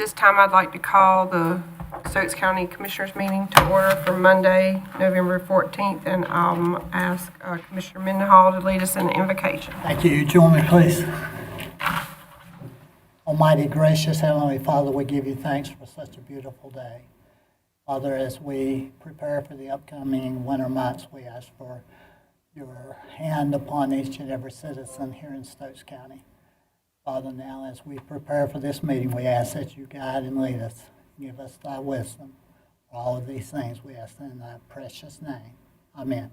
this time, I'd like to call the Stokes County Commissioners meeting to order for Monday, November 14th, and I'll ask Commissioner Mendenhall to lead us in the invocation. Thank you. Join me, please. Almighty, gracious Heavenly Father, we give you thanks for such a beautiful day. Father, as we prepare for the upcoming winter months, we ask for your hand upon each and every citizen here in Stokes County. Father, now as we prepare for this meeting, we ask that you guide and lead us. Give us thy wisdom. For all of these things we ask in thy precious name. Amen.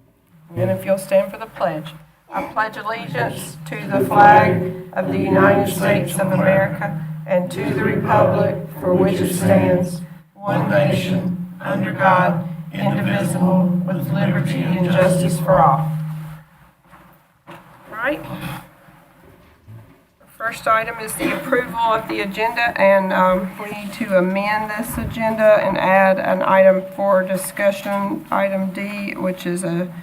And if you'll stand for the pledge. I pledge allegiance to the flag of the United States of America and to the republic for which it stands, one nation, under God, indivisible, with liberty and justice for all. All right. First item is the approval of the agenda, and we need to amend this agenda and add an item for discussion, item D, which is a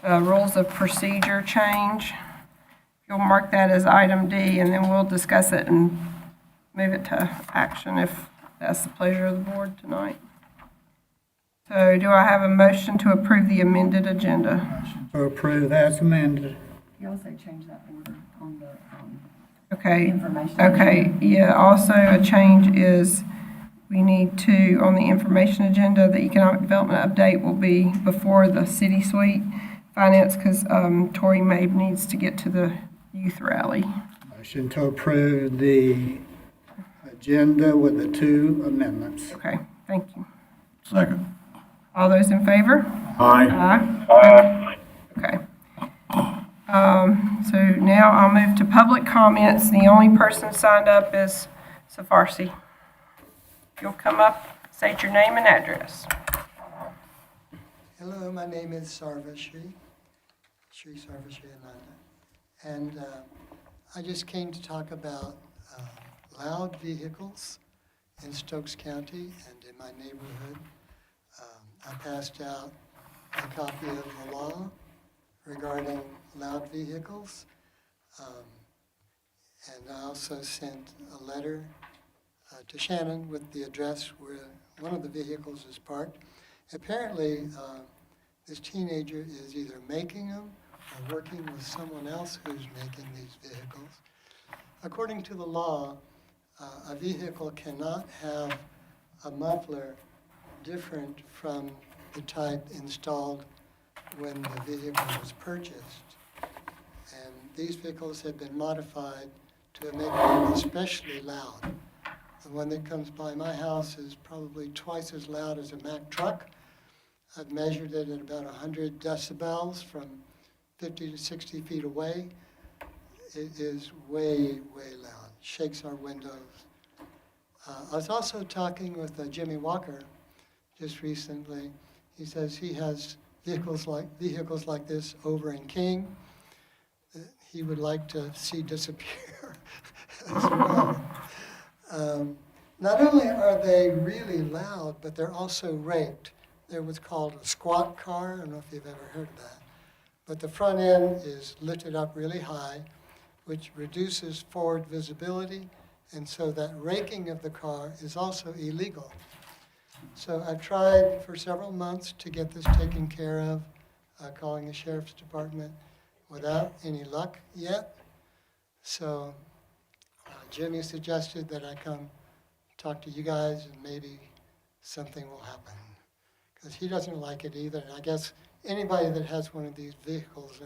rules of procedure change. You'll mark that as item D, and then we'll discuss it and move it to action if that's the pleasure of the board tonight. So do I have a motion to approve the amended agenda? Motion to approve as amended. You also change that order on the Okay. information. Okay, yeah, also a change is we need to, on the information agenda, the economic development update will be before the city suite finance because Tori Mabe needs to get to the youth rally. Motion to approve the agenda with the two amendments. Okay, thank you. Second. All those in favor? Aye. Aye. Okay. So now I'll move to public comments. The only person signed up is Safarsi. If you'll come up, state your name and address. Hello, my name is Sarvashri, Shri Sarvashri Ananda, and I just came to talk about loud vehicles in Stokes County and in my neighborhood. I passed out a copy of the law regarding loud vehicles, and I also sent a letter to Shannon with the address where one of the vehicles is parked. Apparently, this teenager is either making them or working with someone else who's making these vehicles. According to the law, a vehicle cannot have a muffler different from the type installed when the vehicle was purchased. And these vehicles have been modified to make them especially loud. The one that comes by my house is probably twice as loud as a Mack truck. I've measured it at about 100 decibels from 50 to 60 feet away. It is way, way loud. Shakes our windows. I was also talking with Jimmy Walker just recently. He says he has vehicles like this over in King that he would like to see disappear as well. Not only are they really loud, but they're also raked. They're what's called a squat car. I don't know if you've ever heard of that. But the front end is lifted up really high, which reduces forward visibility, and so that raking of the car is also illegal. So I've tried for several months to get this taken care of, calling the sheriff's department without any luck yet. So Jimmy suggested that I come talk to you guys and maybe something will happen. Because he doesn't like it either. And I guess anybody that has one of these vehicles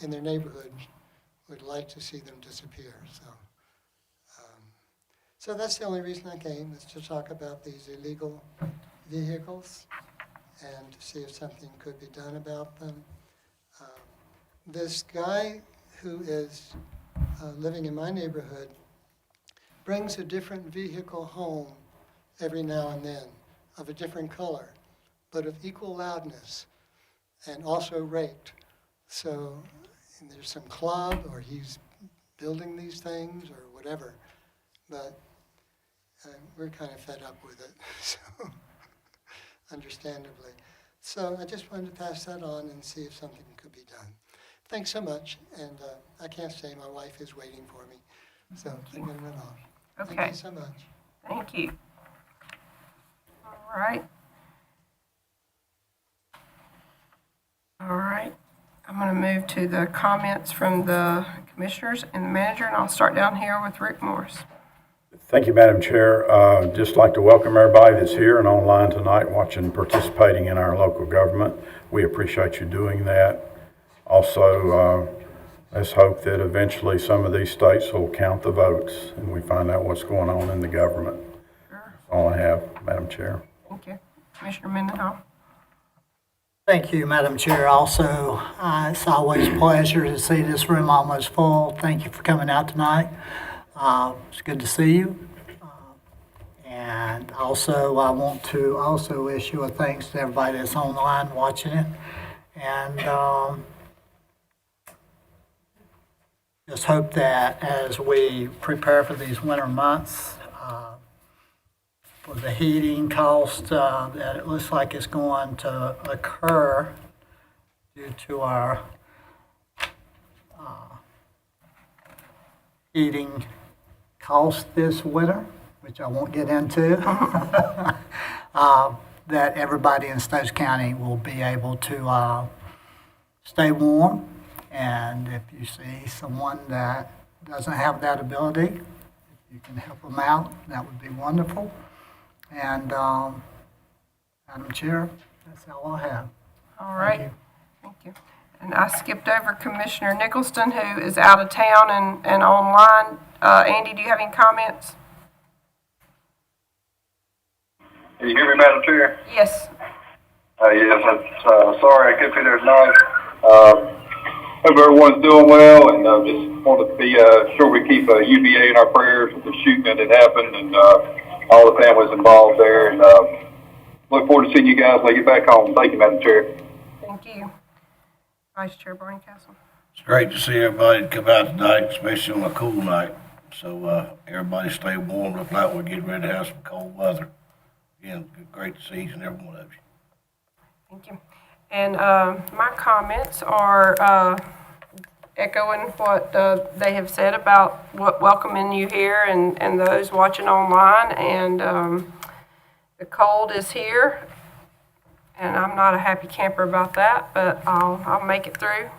in their neighborhood would like to see them disappear. So that's the only reason I came, is to talk about these illegal vehicles and to see if something could be done about them. This guy who is living in my neighborhood brings a different vehicle home every now and then of a different color, but of equal loudness and also raked. So there's some club or he's building these things or whatever, but we're kind of fed up with it, so understandably. So I just wanted to pass that on and see if something could be done. Thanks so much, and I can't stay, my wife is waiting for me, so I'm going to run off. Okay. Thank you so much. Thank you. All right. All right. I'm going to move to the comments from the commissioners and the manager, and I'll start down here with Rick Morris. Thank you, Madam Chair. Just like to welcome everybody that's here and online tonight watching, participating in our local government. We appreciate you doing that. Also, let's hope that eventually some of these states will count the votes and we find out what's going on in the government. Sure. That's all I have, Madam Chair. Thank you. Commissioner Mendenhall. Thank you, Madam Chair. Also, it's always a pleasure to see this room almost full. Thank you for coming out tonight. It's good to see you. And also, I want to also issue a thanks to everybody that's online watching it. And just hope that as we prepare for these winter months, for the heating cost, that it looks like it's going to occur due to our heating cost this winter, which I won't get into, that everybody in Stokes County will be able to stay warm. And if you see someone that doesn't have that ability, if you can help them out, that would be wonderful. And Madam Chair, that's all I have. All right. you. Thank you. And I skipped over Commissioner Nicholson, who is out of town and online. Andy, do you have any comments? Can you hear me, Madam Chair? Yes. Yes, I'm sorry I couldn't be there tonight. Hope everyone's doing well, and just wanted to be sure we keep UVA in our prayers with the shooting that had happened and all the families involved there. And look forward to seeing you guys when I get back home. Thank you, Madam Chair. Thank you. Vice Chair Barneycastle. It's great to see everybody come out tonight, especially on a cool night. So everybody stay warm. Look like we're getting ready to have some cold weather. Again, great to see each and every one of you. Thank you. And my comments are echoing what they have said about welcoming you here and those watching online. And the cold is here, and I'm not a happy camper about that, but I'll make it through.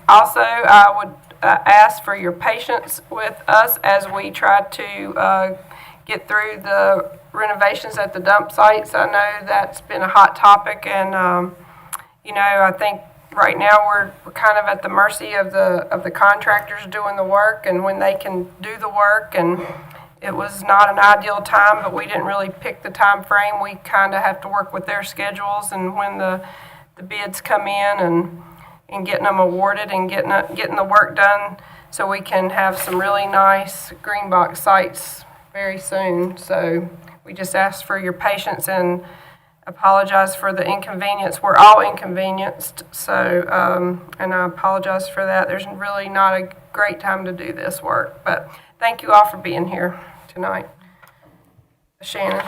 Also, I would ask for your patience with us as we try to get through the renovations at the dump sites. I know that's been a hot topic, and I think right now we're kind of at the mercy of the contractors doing the work and when they can do the work. And it was not an ideal time, but we didn't really pick the time frame. We kind of have to work with their schedules and when the bids come in and getting them awarded and getting the work done so we can have some really nice green box sites very soon. So we just ask for your patience and apologize for the inconvenience. We're all inconvenienced, so and I apologize for that. There's really not a great time to do this work, but thank you all for being here tonight. Shannon.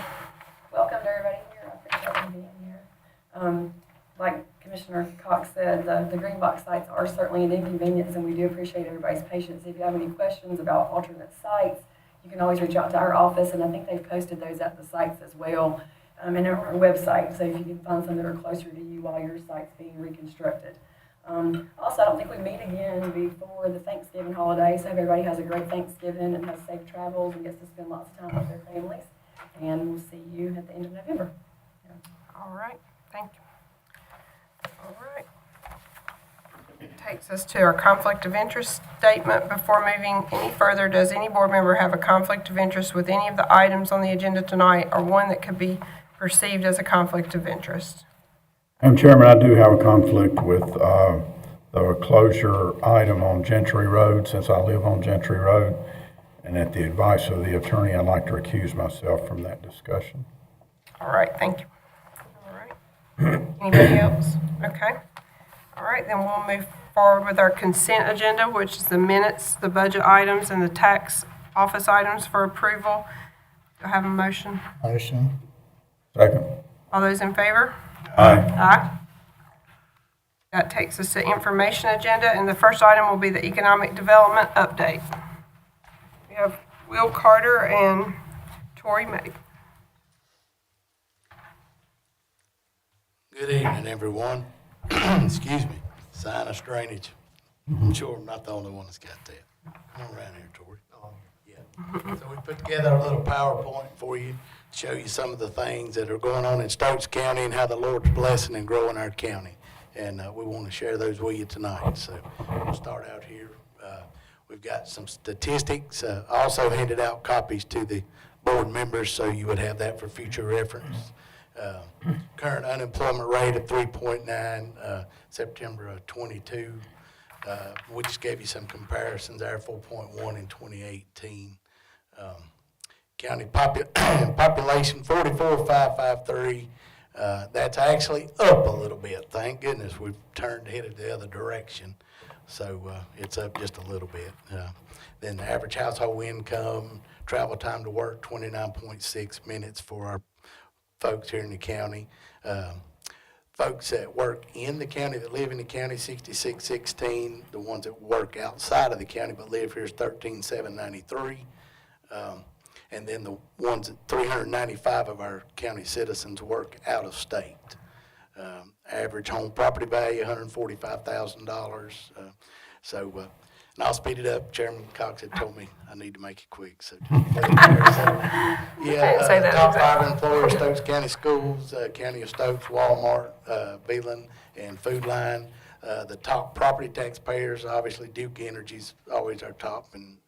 Welcome to everybody here. I appreciate you being here. Like Commissioner Cox said, the green box sites are certainly an inconvenience, and we do appreciate everybody's patience. If you have any questions about alternate sites, you can always reach out to our office, and I think they've posted those at the sites as well, and our website, so if you can find some that are closer to you while your site's being reconstructed. Also, I don't think we meet again before the Thanksgiving holiday, so I hope everybody has a great Thanksgiving and has safe travels and gets to spend lots of time with their families. And we'll see you at the end of November. All right, thank you. All right. Takes us to our conflict of interest statement. Before moving any further, does any board member have a conflict of interest with any of the items on the agenda tonight, or one that could be perceived as a conflict of interest? Madam Chairman, I do have a conflict with the closure item on Gentry Road, since I live on Gentry Road, and at the advice of the attorney, I'd like to recuse myself from that discussion. All right, thank you. All right. Anybody else? Okay. All right, then we'll move forward with our consent agenda, which is the minutes, the budget items, and the tax office items for approval. Do I have a motion? Motion. Second. All those in favor? Aye. Aye. That takes us to information agenda, and the first item will be the economic development update. We have Will Carter and Tori May. Good evening, everyone. Excuse me, sinus drainage. I'm sure I'm not the only one that's got that. Come on around here, Tori. Oh, yeah. So we put together a little PowerPoint for you to show you some of the things that are going on in Stokes County and how the Lord's blessing and growing our county. And we want to share those with you tonight. So we'll start out here. We've got some statistics. I also handed out copies to the board members so you would have that for future reference. Current unemployment rate of 3.9, September of 22. We just gave you some comparisons there, 4.1 in 2018. County population 44,553. That's actually up a little bit. Thank goodness we've turned headed the other direction. So it's up just a little bit. Then the average household income, travel time to work, 29.6 minutes for our folks here in the county. Folks that work in the county, that live in the county, 6616. The ones that work outside of the county but live here is 13,793. And then the ones that 395 of our county citizens work out of state. Average home property value, $145,000. And I'll speed it up. Chairman Cox had told me I need to make it quick. So, Can't say that top exactly. 5 employers: Stokes County Schools, County of Stokes, Walmart, Beeland, and Food Line. The top property taxpayers, obviously Duke Energy's always our top, and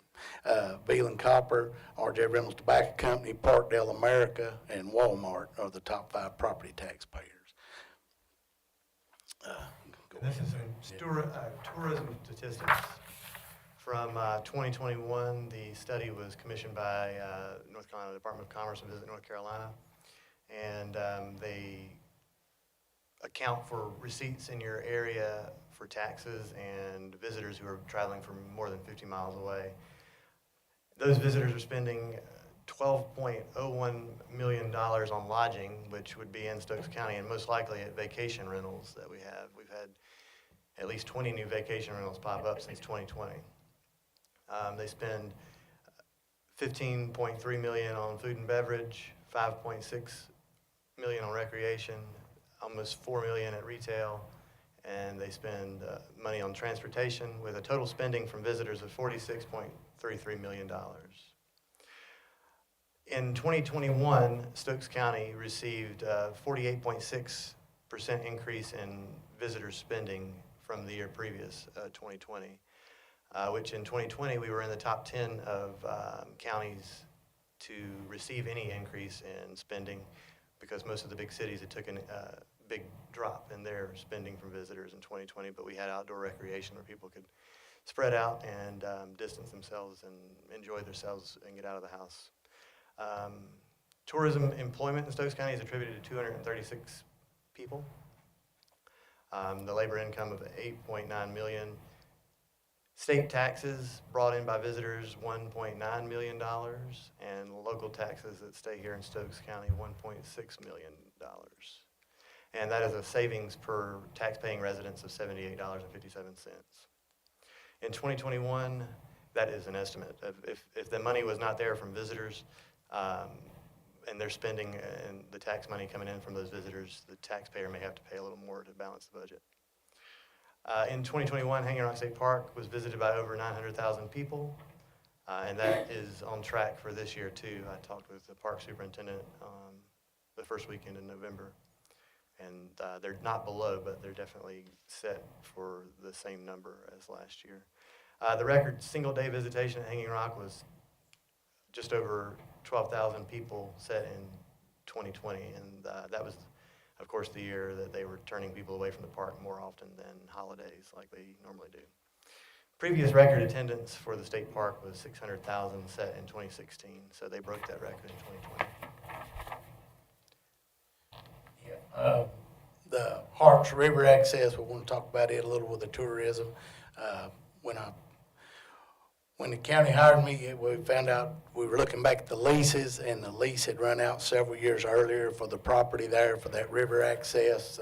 Beeland Copper, R.J. Reynolds Tobacco Company, Parkdale America, and Walmart are the top 5 property taxpayers. This is tourism statistics. From 2021, the study was commissioned by North Carolina Department of Commerce and Visit North Carolina, and they account for receipts in your area for taxes and visitors who are traveling from more than 50 miles away. Those visitors are spending $12.01 million on lodging, which would be in Stokes County, and most likely at vacation rentals that we have. We've had at least 20 new vacation rentals pop up since 2020. They spend $15.3 million on food and beverage, $5.6 million on recreation, almost $4 million at retail, and they spend money on transportation with a total spending from visitors of $46.33 million. In 2021, Stokes County received a 48.6% increase in visitor spending from the year previous, 2020, which in 2020 we were in the top 10 of counties to receive any increase in spending, because most of the big cities had taken a big drop in their spending from visitors in 2020, but we had outdoor recreation where people could spread out and distance themselves and enjoy themselves and get out of the house. Tourism employment in Stokes County is attributed to 236 people. The labor income of $8.9 million. State taxes brought in by visitors, $1.9 million, and local taxes that stay here in Stokes County, $1.6 million. And that is a savings per tax-paying residents of $78.57. In 2021, that is an estimate. If the money was not there from visitors, and they're spending and the tax money coming in from those visitors, the taxpayer may have to pay a little more to balance the budget. In 2021, Hanging Rock State Park was visited by over 900,000 people, and that is on track for this year too. I talked with the park superintendent the first weekend in November, and they're not below, but they're definitely set for the same number as last year. The record single-day visitation at Hanging Rock was just over 12,000 people set in 2020, and that was, of course, the year that they were turning people away from the park more often than holidays like they normally do. Previous record attendance for the state park was 600,000 set in 2016, so they broke that record in 2020. The Harps River access, we want to talk about it a little with the tourism. When the county hired me, we found out, we were looking back at the leases, and the lease had run out several years earlier for the property there for that river access.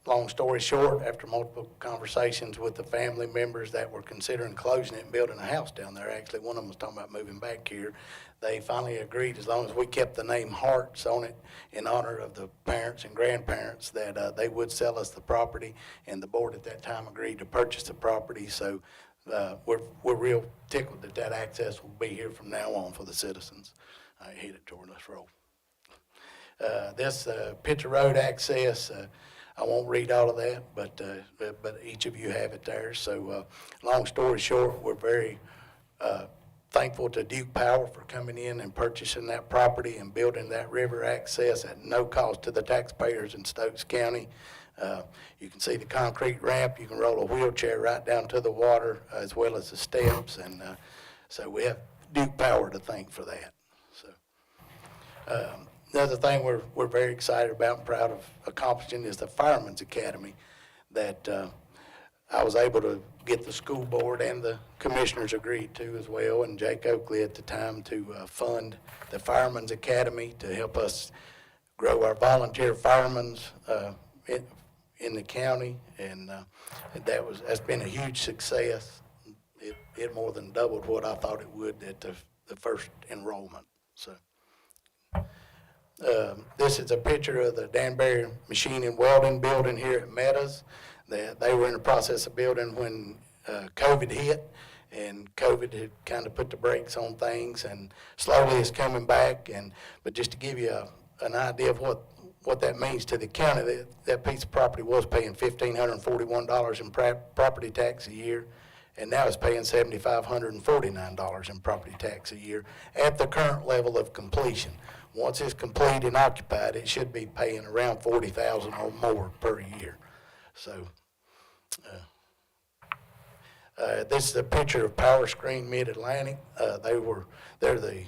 Long story short, after multiple conversations with the family members that were considering closing it and building a house down there, actually, one of them was talking about moving back here, they finally agreed, as long as we kept the name Hearts on it in honor of the parents and grandparents, that they would sell us the property, and the board at that time agreed to purchase the property. So we're real tickled that that access will be here from now on for the citizens. I hit it, Jordan, let's roll. This Pitcher Road access, I won't read all of that, but each of you have it there. So long story short, we're very thankful to Duke Power for coming in and purchasing that property and building that river access at no cost to the taxpayers in Stokes County. You can see the concrete ramp. You can roll a wheelchair right down to the water, as well as the steps. And so we have Duke Power to thank for that. So another thing we're very excited about and proud of accomplishing is the Firemen's Academy that I was able to get the school board and the commissioners agreed to as well, and Jake Oakley at the time, to fund the Firemen's Academy to help us grow our volunteer firemen in the county, and that's been a huge success. It more than doubled what I thought it would at the first enrollment. So this is a picture of the Danbury Machine and Welding building here at Meadows. They were in the process of building when COVID hit, and COVID had kind of put the brakes on things, and slowly it's coming back. But just to give you an idea of what that means to the county, that piece of property was paying $1,541 in property tax a year, and now it's paying $7,549 in property tax a year at the current level of completion. Once it's complete and occupied, it should be paying around $40,000 or more per year. So this is a picture of Power Screen Mid-Atlantic. They're the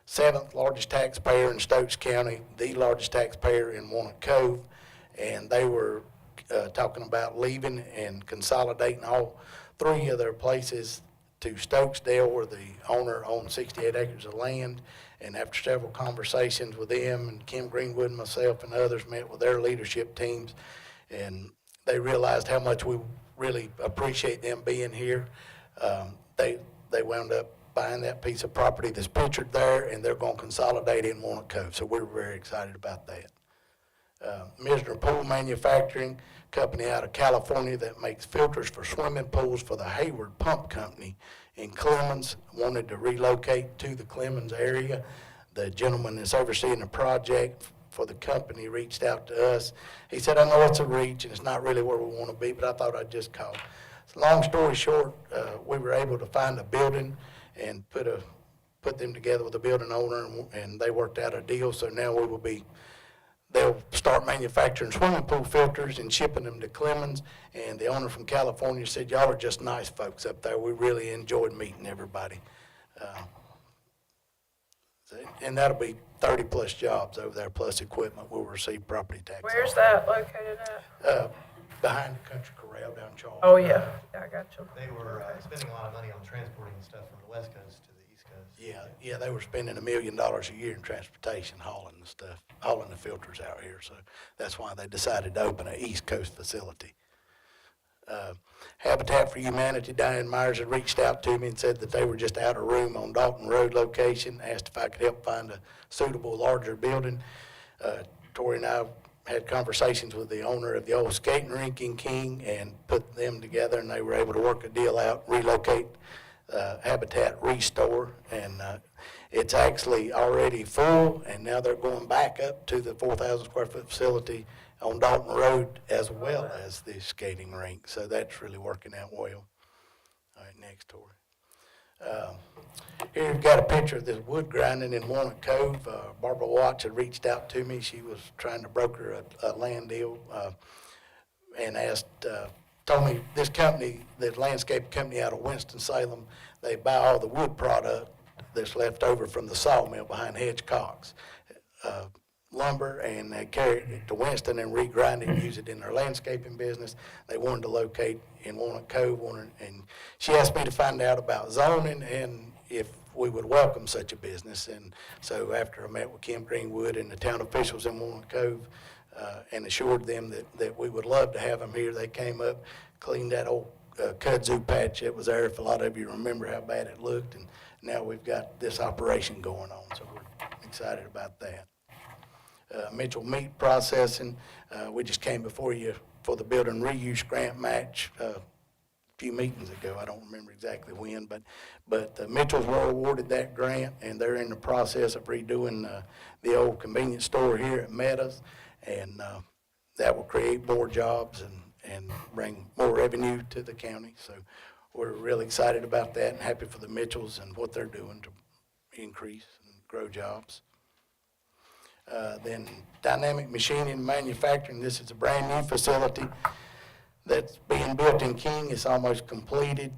7th largest taxpayer in Stokes County, the largest taxpayer in Walnut Cove, and they were talking about leaving and consolidating all 3 of their places to Stokesdale, where the owner owned 68 acres of land. And after several conversations with them, and Kim Greenwood and myself and others met with their leadership teams, and they realized how much we really appreciate them being here. They wound up buying that piece of property that's pictured there, and they're going to consolidate in Walnut Cove. So we're very excited about that. Misner Pool Manufacturing, company out of California that makes filters for swimming pools for the Hayward Pump Company in Clemens, wanted to relocate to the Clemens area. The gentleman that's overseeing the project for the company reached out to us. He said, I know it's a reach and it's not really where we want to be, but I thought I'd just call. So long story short, we were able to find a building and put them together with the building owner, and they worked out a deal. So now they'll start manufacturing swimming pool filters and shipping them to Clemens. And the owner from California said, y'all are just nice folks up there. We really enjoyed meeting everybody. And that'll be 30-plus jobs over there, plus equipment. We'll receive property tax. Where's that located at? Behind the Country Corral down Charles. Oh, yeah, I got you. They were spending a lot of money on transporting stuff from the west coast to the east coast. Yeah, they were spending $1 million a year in transportation, hauling the stuff, hauling the filters out here. So that's why they decided to open an East Coast facility. Habitat for Humanity, Diane Myers had reached out to me and said that they were just out of room on Dalton Road location, asked if I could help find a suitable, larger building. Tori and I had conversations with the owner of the old skating rink in King and put them together, and they were able to work a deal out, relocate Habitat Restore, and it's actually already full, and now they're going back up to the 4,000 square foot facility on Dalton Road as well as the skating rink. So that's really working out well. All right, next, Tori. Here we've got a picture of this wood grinding in Walnut Cove. Barbara Watts had reached out to me. She was trying to broker a land deal and told me this company, the landscape company out of Winston-Salem, they buy all the wood product that's left over from the sawmill behind Hedge Cox. Lumber, and they carry it to Winston and regrind it and use it in their landscaping business. They wanted to locate in Walnut Cove, and she asked me to find out about zoning and if we would welcome such a business. And so after I met with Kim Greenwood and the town officials in Walnut Cove, and assured them that we would love to have them here. They came up, cleaned that old kudzu patch that was there. If a lot of you remember how bad it looked, and now we've got this operation going on, so we're excited about that. Mitchell Meat Processing, we just came before you for the building reuse grant match a few meetings ago. I don't remember exactly when, but Mitchells were awarded that grant, and they're in the process of redoing the old convenience store here at Meadows, and that will create more jobs and bring more revenue to the county. So we're really excited about that and happy for the Mitchells and what they're doing to increase and grow jobs. Then Dynamic Machining and Manufacturing, this is a brand new facility that's being built in King. It's almost completed.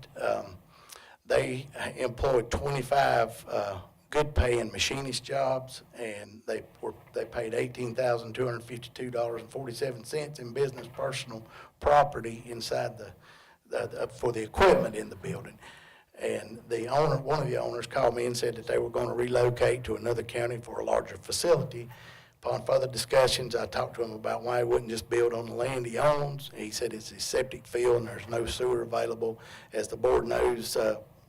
They employed 25 good paying machinist jobs, and they paid $18,252.47 in business personal property inside for the equipment in the building. And the owner, one of the owners called me and said that they were going to relocate to another county for a larger facility. Upon further discussions, I talked to him about why he wouldn't just build on the land he owns. He said it's a septic field and there's no sewer available. As the board knows,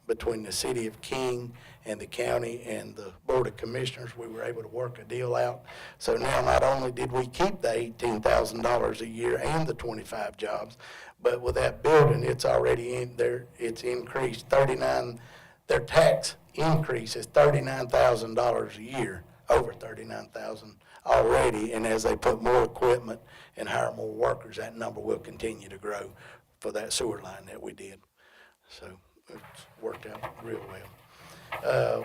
between the city of King and the county and the Board of Commissioners, we were able to work a deal out. So now not only did we keep the $18,000 a year and the 25 jobs, but with that building, it's already in there, it's increased their tax increase is $39,000 a year, over $39,000 already. And as they put more equipment and hire more workers, that number will continue to grow for that sewer line that we did. So it's worked out real well.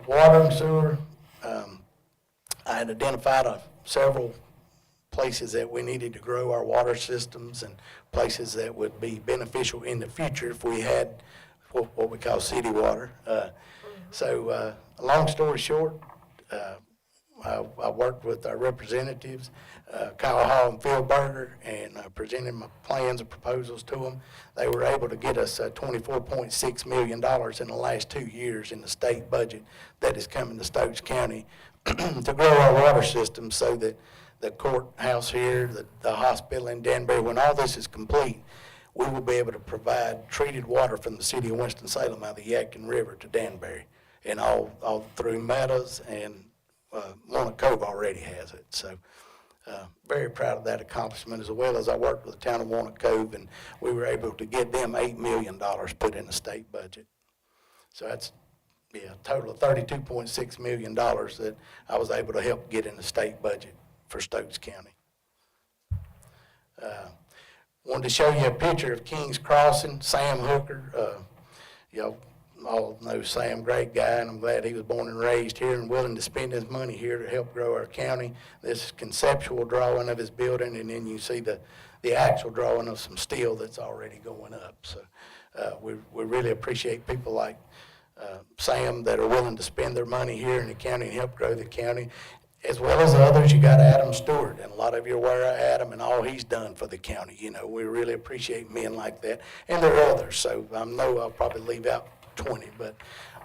Water and sewer, I had identified several places that we needed to grow our water systems and places that would be beneficial in the future if we had what we call city water. So long story short, I worked with our representatives, Kyle Hall and Phil Berger, and presented my plans and proposals to them. They were able to get us $24.6 million in the last 2 years in the state budget that is coming to Stokes County to grow our water system, so that the courthouse here, the hospital in Danbury, when all this is complete, we will be able to provide treated water from the city of Winston-Salem out of the Yadkin River to Danbury, and all through Meadows, and Walnut Cove already has it. So very proud of that accomplishment, as well as I worked with the town of Walnut Cove, and we were able to get them $8 million put in the state budget. So that's a total of $32.6 million that I was able to help get in the state budget for Stokes County. Wanted to show you a picture of King's Crossing. Sam Hooker, y'all all know Sam, great guy, and I'm glad he was born and raised here and willing to spend his money here to help grow our county. This is conceptual drawing of his building, and then you see the actual drawing of some steel that's already going up. So we really appreciate people like Sam that are willing to spend their money here in the county and help grow the county. As well as others, you got Adam Stewart, and a lot of you are aware of Adam and all he's done for the county. You know, we really appreciate men like that, and there are others. So I know I'll probably leave out 20, but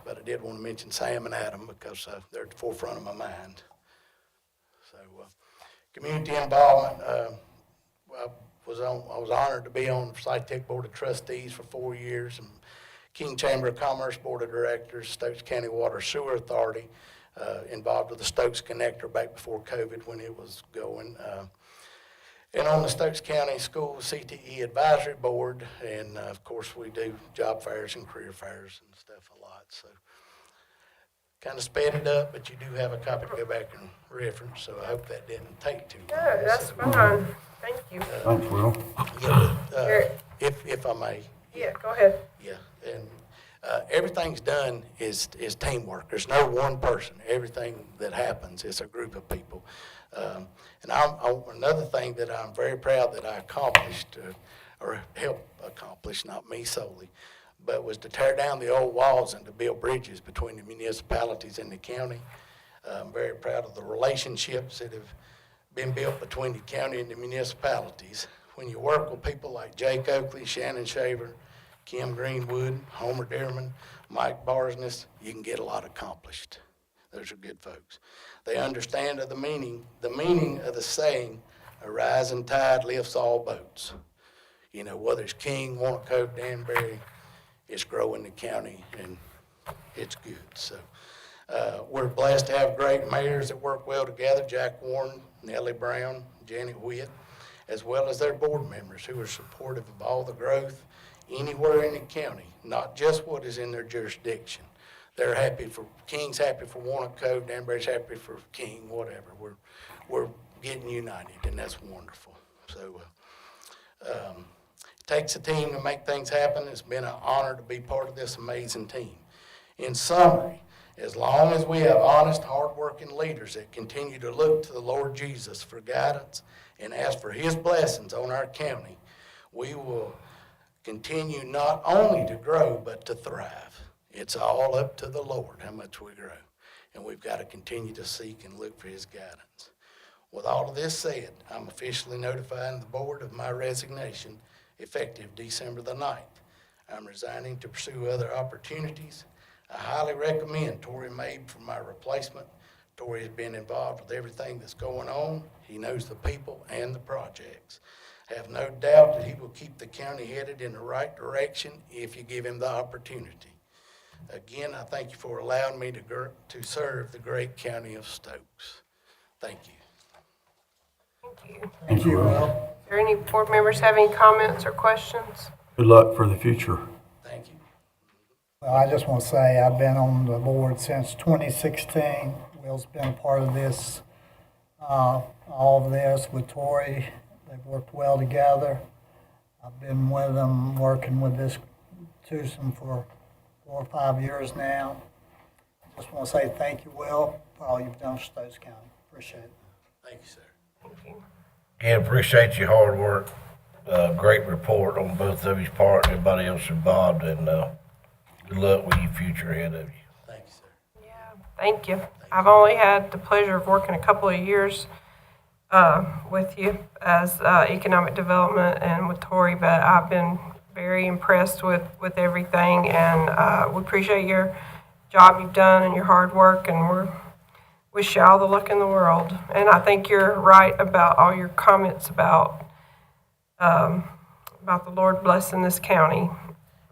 I did want to mention Sam and Adam because they're at the forefront of my mind. So community involvement. I was honored to be on the SciTech Board of Trustees for 4 years, and King Chamber of Commerce Board of Directors, Stokes County Water Sewer Authority. Involved with the Stokes Connector back before COVID when it was going. And on the Stokes County School CTE Advisory Board, and of course we do job fairs and career fairs and stuff a lot. So kind of sped it up, but you do have a copy to go back and reference, so I hope that didn't take too long. No, that's fine. Thank you. Thanks, Will. If I may. Yeah, go ahead. Yeah, and everything's done is teamwork. There's no one person. Everything that happens is a group of people. And another thing that I'm very proud that I accomplished, or helped accomplish, not me solely, but was to tear down the old walls and to build bridges between the municipalities and the county. I'm very proud of the relationships that have been built between the county and the municipalities. When you work with people like Jake Oakley, Shannon Shaver, Kim Greenwood, Homer Dearman, Mike Barsness, you can get a lot accomplished. Those are good folks. They understand the meaning of the saying, A rising tide lifts all boats. You know, whether it's King, Wanaco, Danbury, it's growing the county, and it's good. So we're blessed to have great mayors that work well together, Jack Warren, Nellie Brown, Janet Witt, as well as their board members who are supportive of all the growth anywhere in the county, not just what is in their jurisdiction. They're happy for, King's happy for Wanaco, Danbury's happy for King, whatever. We're getting united, and that's wonderful. So it takes a team to make things happen. It's been an honor to be part of this amazing team. In summary, as long as we have honest, hardworking leaders that continue to look to the Lord Jesus for guidance and ask for his blessings on our county, we will continue not only to grow, but to thrive. It's all up to the Lord how much we grow, and we've got to continue to seek and look for his guidance. With all of this said, I'm officially notifying the board of my resignation effective December the 9th. I'm resigning to pursue other opportunities. I highly recommend Tory Mabe for my replacement. Tory has been involved with everything that's going on. He knows the people and the projects. I have no doubt that he will keep the county headed in the right direction if you give him the opportunity. Again, I thank you for allowing me to serve the great county of Stokes. Thank you. Thank you. Thank you, Will. Do any board members have any comments or questions? Good luck for the future. Thank you. Well, I just want to say I've been on the board since 2016. Will's been a part of this, all of this with Tory. They've worked well together. I've been with them, working with this twosome for 4 or 5 years now. I just want to say thank you, Will, for all you've done for Stokes County. Appreciate it. Thank you, sir. Thank you. Again, appreciate your hard work. Great report on both of your part and everybody else involved, and good luck with your future ahead of you. Thank you, sir. Yeah, thank you. I've only had the pleasure of working a couple of years with you as economic development and with Tory, but I've been very impressed with everything, and we appreciate your job you've done and your hard work, and we wish you all the luck in the world. And I think you're right about all your comments about the Lord blessing this county,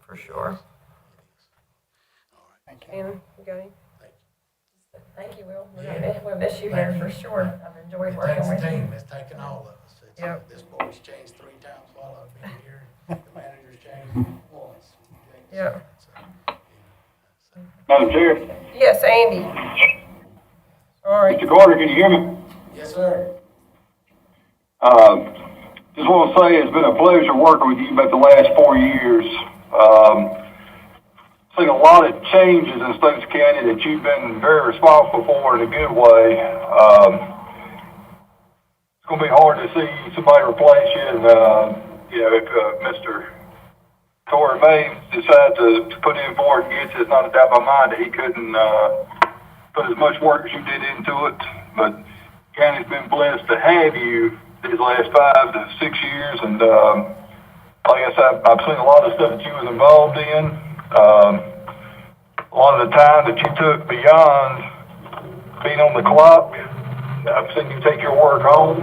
for sure. Thank you. Anna, you got any? Thank you, Will. We'll miss you here for sure. I've enjoyed It working takes a with team. you. It's taken all of us. Yep. This board's changed 3 times while I've been here. The manager's changed once. Yeah. Madam Chair, Yes, Andy. All right. Mr. Carter, can you hear me? Yes, sir. Just want to say it's been a pleasure working with you about the last 4 years. Seen a lot of changes in Stokes County that you've been very responsible for in a good way. It's going to be hard to see somebody replace you, and if Mr. Tory May decides to put in for it and gets it, it's not a doubt in my mind that he couldn't put as much work as you did into it. But county's been blessed to have you these last 5 to 6 years, and like I said, I've seen a lot of stuff that you was involved in. A lot of the time that you took beyond being on the clock, I've seen you take your work home.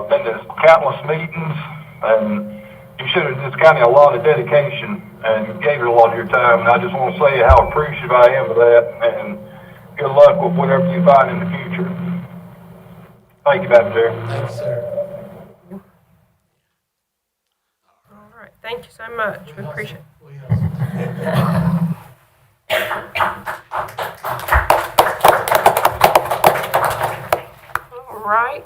Been to countless meetings, and you showed this county a lot of dedication and gave it a lot of your time. And I just want to say how appreciative I am of that, and good luck with whatever you find in the future. Thank you, Madam Chair. Thank you, sir. All right. Thank you so much. We appreciate it. We hustle. All right.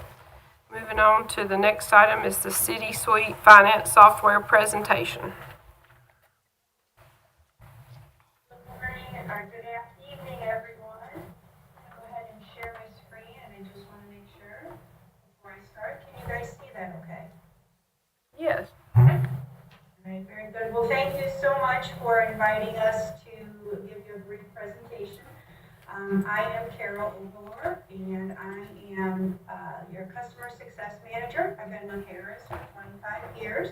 Moving on to the next item is the City Suite Finance Software presentation. Good morning, or good evening, everyone. I'll go ahead and share my screen, and I just want to make sure before I start. Can you guys see that okay? Yes. All right, very good. Well, thank you so much for inviting us to give you a brief presentation. I am Carol Ovalor, and I am your Customer Success Manager. I've been with Harris for 25 years.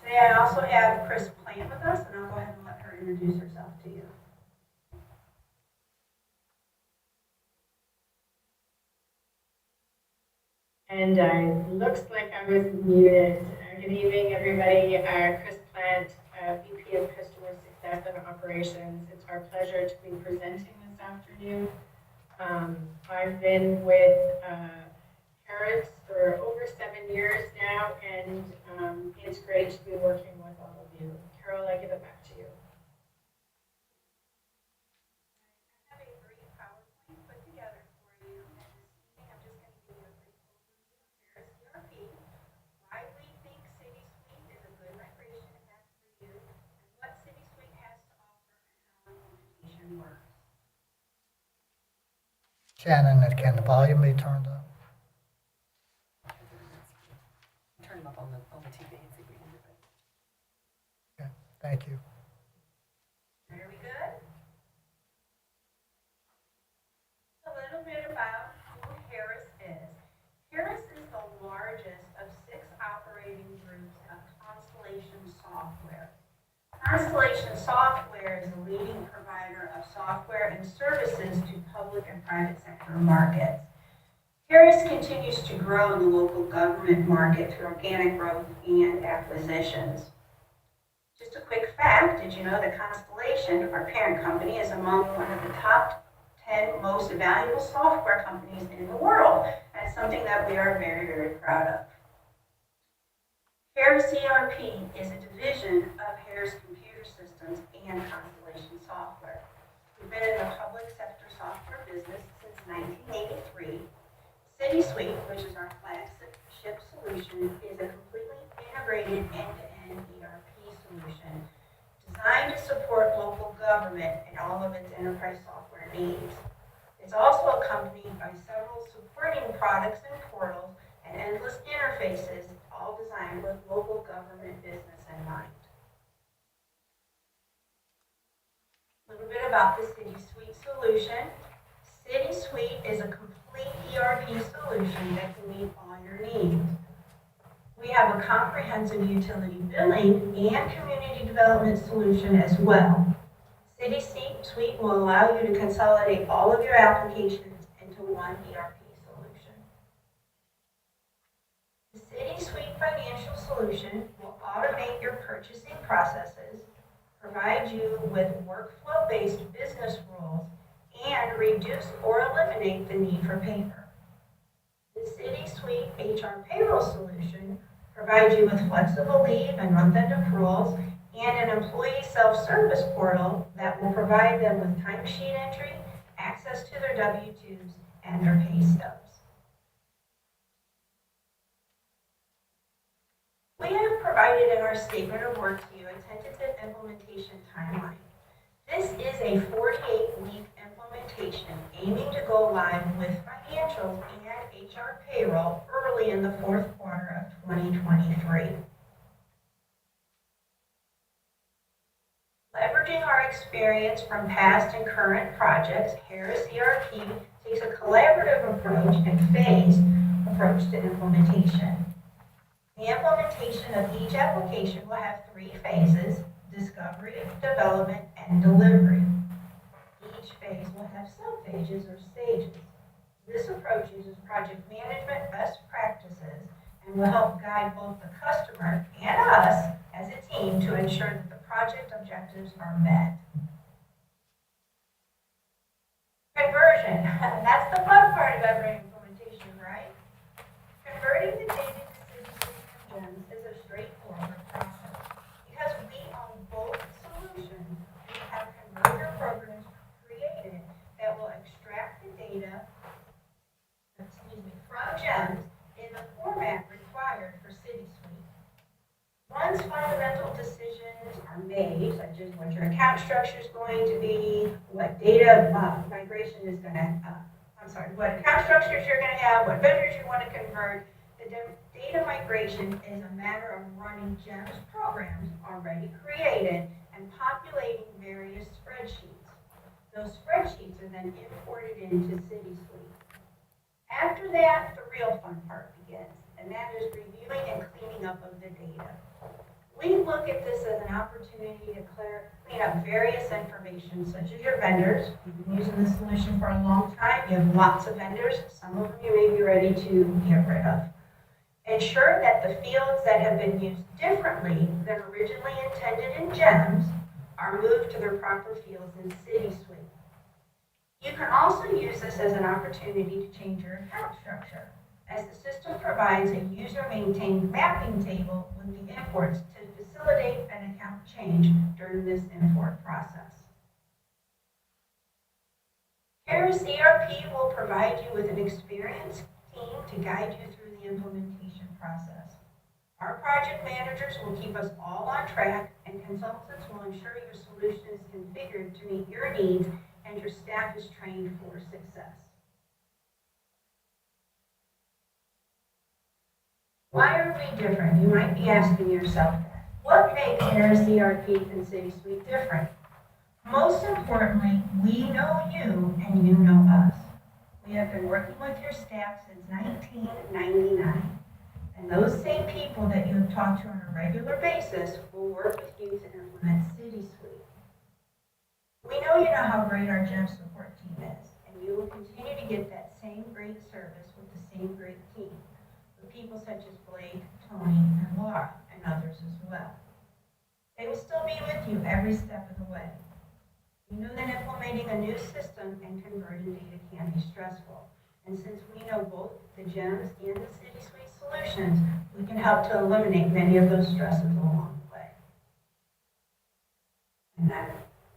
Today I also have Chris Plant with us, and I'll go ahead and let her introduce herself to you. And looks like I was muted. Good evening, everybody. Chris Plant, VP of Customer Success and Operations. It's our pleasure to be presenting this afternoon. I've been with Harris for over 7 years now, and it's great to be working with all of you. Carol, I give it back to you. I have a brief PowerPoint put together for you, and this evening I'm just going to give you a brief overview of Harris ERP, why we think City Suite is a good migration path for you, and what City Suite has to offer and how implementation works. Shannon, can the volume be turned up? Turn them up on the TV and see if we can do it. Okay, thank you. Very good. A little bit about who Harris is. Harris is the largest of 6 operating groups of Constellation Software. Constellation Software is a leading provider of software and services to public and private sector markets. Harris continues to grow in the local government market through organic growth and acquisitions. Just a quick fact, did you know that Constellation, our parent company, is among one of the top 10 most valuable software companies in the world? That's something that we are very, very proud of. Harris ERP is a division of Harris Computer Systems and Constellation Software. We've been in the public sector software business since 1983. City Suite, which is our flagship solution, is a completely integrated end-to-end ERP solution designed to support local government and all of its enterprise software needs. It's also accompanied by several supporting products and portals and endless interfaces, all designed with local government business in mind. A little bit about the City Suite solution. City Suite is a complete ERP solution that can meet all your needs. We have a comprehensive utility billing and community development solution as well. City Suite will allow you to consolidate all of your applications into one ERP solution. The City Suite financial solution will automate your purchasing processes, provide you with workflow-based business rules, and reduce or eliminate the need for paper. The City Suite HR payroll solution provides you with flexible leave and month-end accruals and an employee self-service portal that will provide them with timesheet entry, access to their W-2s, and their pay stubs. We have provided in our statement of work to you a tentative implementation timeline. This is a 48-week implementation aiming to go live with financials and HR payroll early in the 4th quarter of 2023. Leveraging our experience from past and current projects, Harris ERP takes a collaborative approach and phased approach to implementation. The implementation of each application will have 3 phases: discovery, development, and delivery. Each phase will have sub-phases or stages. This approach uses project management best practices and will help guide both the customer and us as a team to ensure that the project objectives are met. Conversion. That's the fun part of every implementation, right? Converting the data to City gems is a straightforward process. Because we own both solutions, we have converter programs created that will extract the data from gems in the format required for City Suite. Once fundamental decisions are made, such as what your account structure is going to be, what data migration is going to, what account structures you're going to have, what vendors you want to convert, the data migration is a matter of running GEMS programs already created and populating various spreadsheets. Those spreadsheets are then imported into City Suite. After that, the real fun part begins, and that is reviewing and cleaning up of the data. We look at this as an opportunity to clean up various information, such as your vendors. You've been using this solution for a long time. You have lots of vendors. Some of them you may be ready to get rid of. Ensure that the fields that have been used differently than originally intended in GEMS are moved to their proper fields in City Suite. You can also use this as an opportunity to change your account structure, as the system provides a user-maintained mapping table with the imports to facilitate an account change during this import process. Kara's ERP will provide you with an experienced team to guide you through the implementation process. Our project managers will keep us all on track, and consultants will ensure your solution is configured to meet your needs and your staff is trained for success. Why are we different? You might be asking yourself that. What makes Kara's ERP and City Suite different? Most importantly, we know you and you know us. We have been working with your staff since 1999. And those same people that you have talked to on a regular basis will work with you to implement City Suite. We know you know how great our GEM support team is, and you will continue to get that same great service with the same great team, with people such as Blake, Tony, and Laura, and others as well. They will still be with you every step of the way. We know that implementing a new system and converting data can be stressful. And since we know both the GEMS and the City Suite solutions, we can help to eliminate many of those stresses along the way. And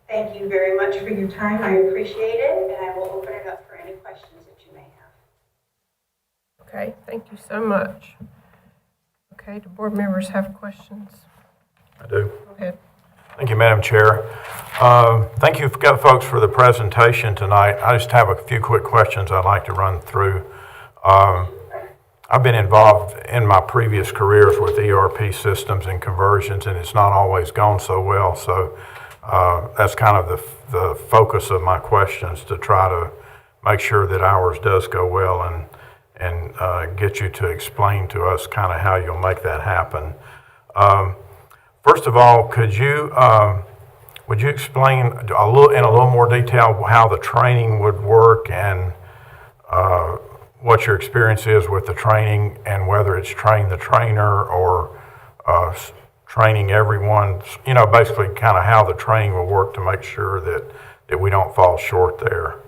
thank you very much for your time. I appreciate it, and I will open it up for any questions that you may have. Okay, thank you so much. Okay, do board members have questions? I do. Go ahead. Thank you, Madam Chair. Thank you, folks, for the presentation tonight. I just have a few quick questions I'd like to run through. I've been involved in my previous careers with ERP systems and conversions, and it's not always gone so well. So that's kind of the focus of my questions, to try to make sure that ours does go well and get you to explain to us kind of how you'll make that happen. First of all, would you explain in a little more detail how the training would work, and what your experience is with the training, and whether it's train the trainer or training everyone, basically kind of how the training will work to make sure that we don't fall short there.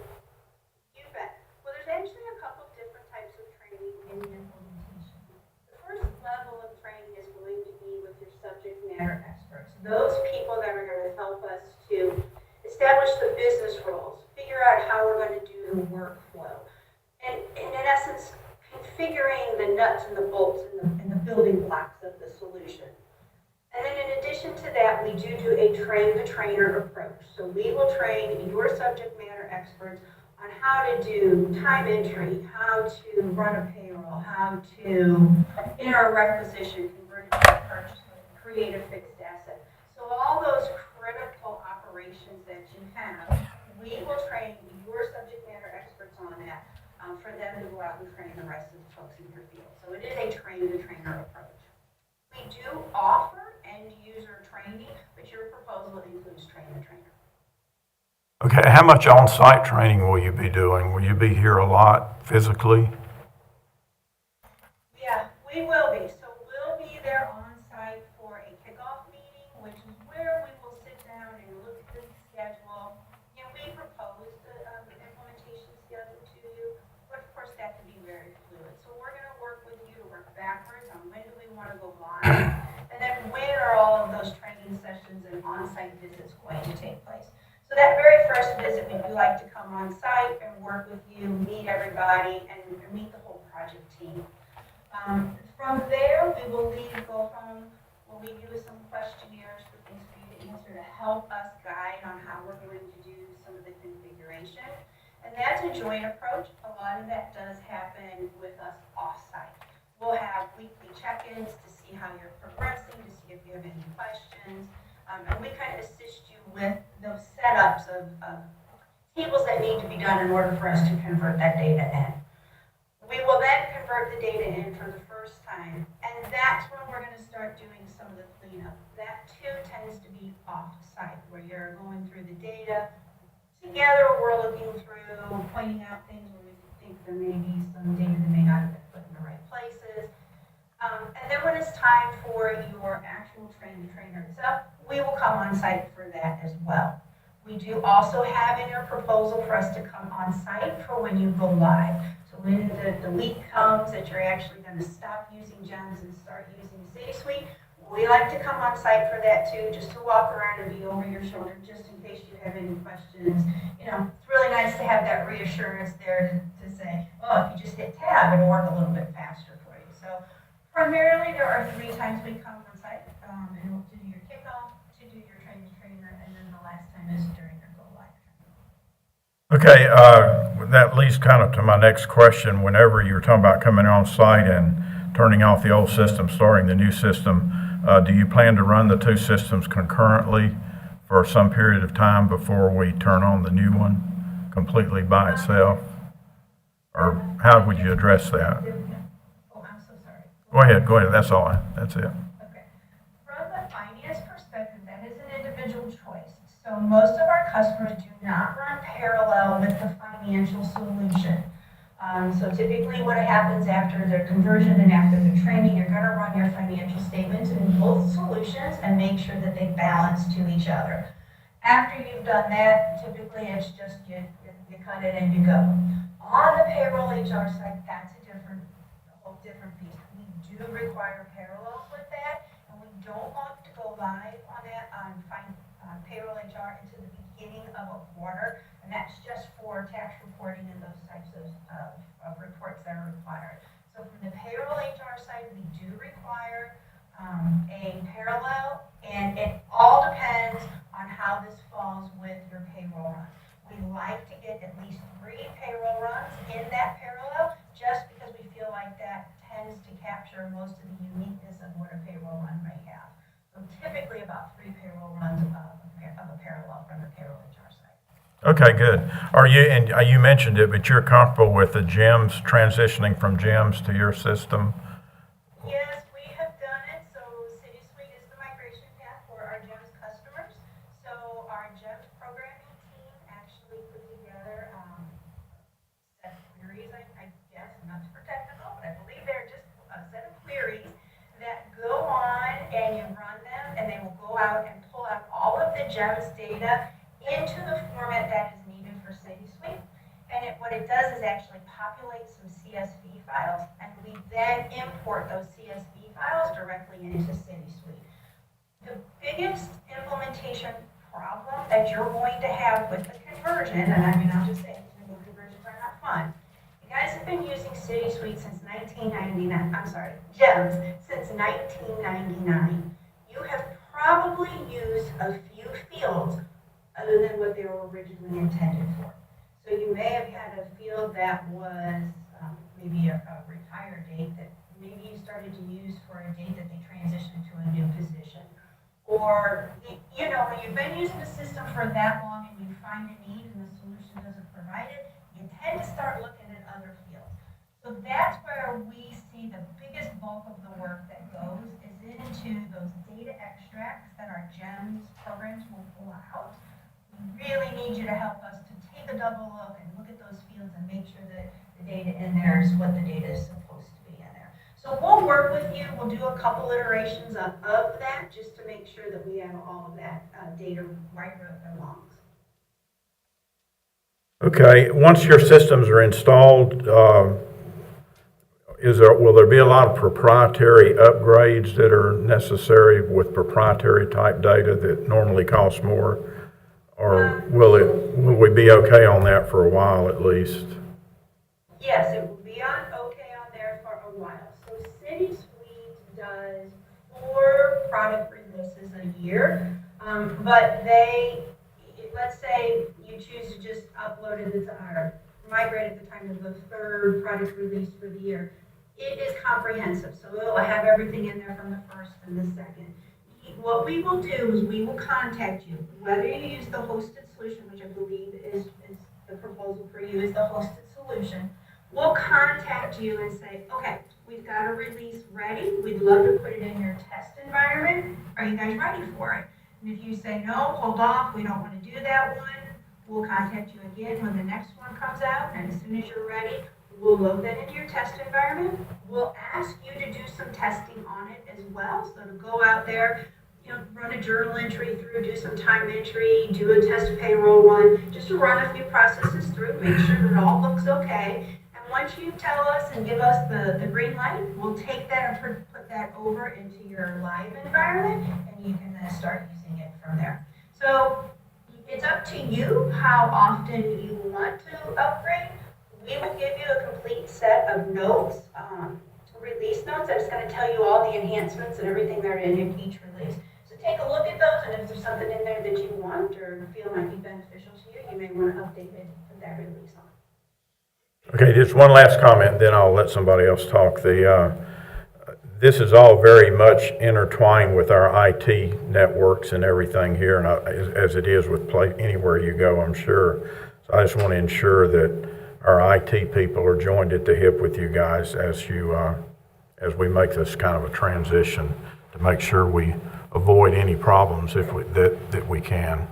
You bet. Well, there's actually a couple different types of training in the implementation. The first level of training is going to be with your subject matter experts. Those people that are going to help us to establish the business roles, figure out how we're going to do the workflow, and in essence, configuring the nuts and the bolts and the building blocks of the solution. And then in addition to that, we do a train-the-trainer approach. So we will train your subject matter experts on how to do time entry, how to run a payroll, how to enter a requisition, convert it to a purchase, create a fixed asset. So all those critical operations that you have, we will train your subject matter experts on that, for them to go out and train the rest of the folks in your field. So it is a train-the-trainer approach. We do offer end-user training, but your proposal includes train-the-trainer. Okay, how much on-site training will you be doing? Will you be here a lot physically? Yeah, we will be. So we'll be there on-site for a kickoff meeting, which is where we will sit down and look at the schedule. We propose the implementation schedule to you, but of course that can be very fluid. So we're going to work with you to work backwards on when do we want to go live, and then when are all of those training sessions and on-site visits going to take place. So that very first visit, we do like to come on-site and work with you, meet everybody, and meet the whole project team. From there, we will go home, we'll leave you with some questionnaires for things for you to answer to help us guide on how we're going to do some of the configuration. And that's a joint approach. A lot of that does happen with us off-site. We'll have weekly check-ins to see how you're progressing, to see if you have any questions. And we kind of assist you with those setups of tables that need to be done in order for us to convert that data in. We will then convert the data in for the first time, and that's when we're going to start doing some of the cleanup. where you're going through the data. Together, we're looking through, pointing out things where we think there may be some data that may not have been put in the right places. And then when it's time for your actual trainer itself, we will come on site for that as well. We do also have in your proposal for us to come on site for when you go live. So when the week comes that you're actually going to stop using GEMS and start using City Suite, we like to come on site for that too, just to walk around and be over your shoulder, just in case you have any questions. You know, it's really nice to have that reassurance there to say, oh, if you just hit tab, it'll work a little bit faster for you. So primarily, there are 3 times we come on site, and we'll do your kickoff, to do your trainer, and then the last time is during your go live. Okay, that leads kind of to my next question. Whenever you're talking about coming on site and turning off the old system, starting the new system, do you plan to run the 2 systems concurrently for some period of time before we turn on the new one completely by itself? Or how would you address that? Oh, I'm so sorry. Go ahead, that's all, that's it. Okay. From the finance perspective, that is an individual choice. So most of our customers do not run parallel with the financial solution. So typically what happens after their conversion and after the training, you're going to run your financial statements in both solutions and make sure that they balance to each other. After you've done that, typically it's just you cut it and you go. On the payroll HR side, that's a whole different piece. We do require parallels with that, and we don't want to go live on that on payroll HR into the beginning of a quarter, and that's just for tax reporting and those types of reports that are required. So from the payroll HR side, we do require a parallel, and it all depends on how this falls with your payroll run. We like to get at least 3 payroll runs in that parallel, just because we feel like that tends to capture most of the uniqueness of what a payroll run may have. So typically about 3 payroll runs of a parallel from the payroll HR side. Okay, good. You mentioned it, but you're comfortable with the GEMS, transitioning from GEMS to your system? Yes, we have done it. So City Suite is the migration path for our GEMS customers. So our GEMS programming team actually put together set of queries, I guess, not super technical, but I believe they're just a set of queries that go on and you run them, and they will go out and pull out all of the GEMS data into the format that is needed for City Suite. And what it does is actually populate some CSV files, and we then import those CSV files directly into City Suite. The biggest implementation problem that you're going to have with the conversion, and I mean, I'll just say, conversions are not fun. You guys have been using City Suite since 1999, I'm sorry, GEMS since 1999. You have probably used a few fields other than what they were originally intended for. So you may have had a field that was maybe a retire date that maybe you started to use for a date that they transitioned to a new position. Or, you know, when you've been using the system for that long and you find a need and the solution doesn't provide it, you tend to start looking at other fields. So that's where we see the biggest bulk of the work that goes is into those data extracts that our GEMS programs will pull out. We really need you to help us to take a double look and look at those fields and make sure that the data in there is what the data is supposed to be in there. So we'll work with you. We'll do a couple iterations of that just to make sure that we have all of that data right where it belongs. Okay, once your systems are installed, will there be a lot of proprietary upgrades that are necessary with proprietary type data that normally cost more? Or will we be okay on that for a while at least? Yes, it will be okay on there for a while. So City Suite does 4 product releases a year, but let's say you choose to just upload it or migrate at the time of the 3rd product release for the year. It is comprehensive, so it will have everything in there from the 1st and the 2nd. What we will do is we will contact you, whether you use the hosted solution, which I believe is the proposal for you is the hosted solution. We'll contact you and say, okay, we've got a release ready. We'd love to put it in your test environment. Are you guys ready for it? And if you say, no, hold off, we don't want to do that one, we'll contact you again when the next one comes out, and as soon as you're ready, we'll load that into your test environment. We'll ask you to do some testing on it as well, so to go out there, run a journal entry through, do some time entry, do a test payroll run, just to run a few processes through, make sure that it all looks okay. And once you tell us and give us the green light, we'll take that and put that over into your live environment, and you can then start using it from there. So it's up to you how often you want to upgrade. We will give you a complete set of notes, release notes. That's going to tell you all the enhancements and everything that are in each release. So take a look at those, and if there's something in there that you want or feel might be beneficial to you, you may want to update it with that release on. Okay, just one last comment, then I'll let somebody else talk. This is all very much intertwined with our IT networks and everything here, and as it is with anywhere you go, I'm sure. So I just want to ensure that our IT people are joined at the hip with you guys as we make this kind of a transition to make sure we avoid any problems that we can.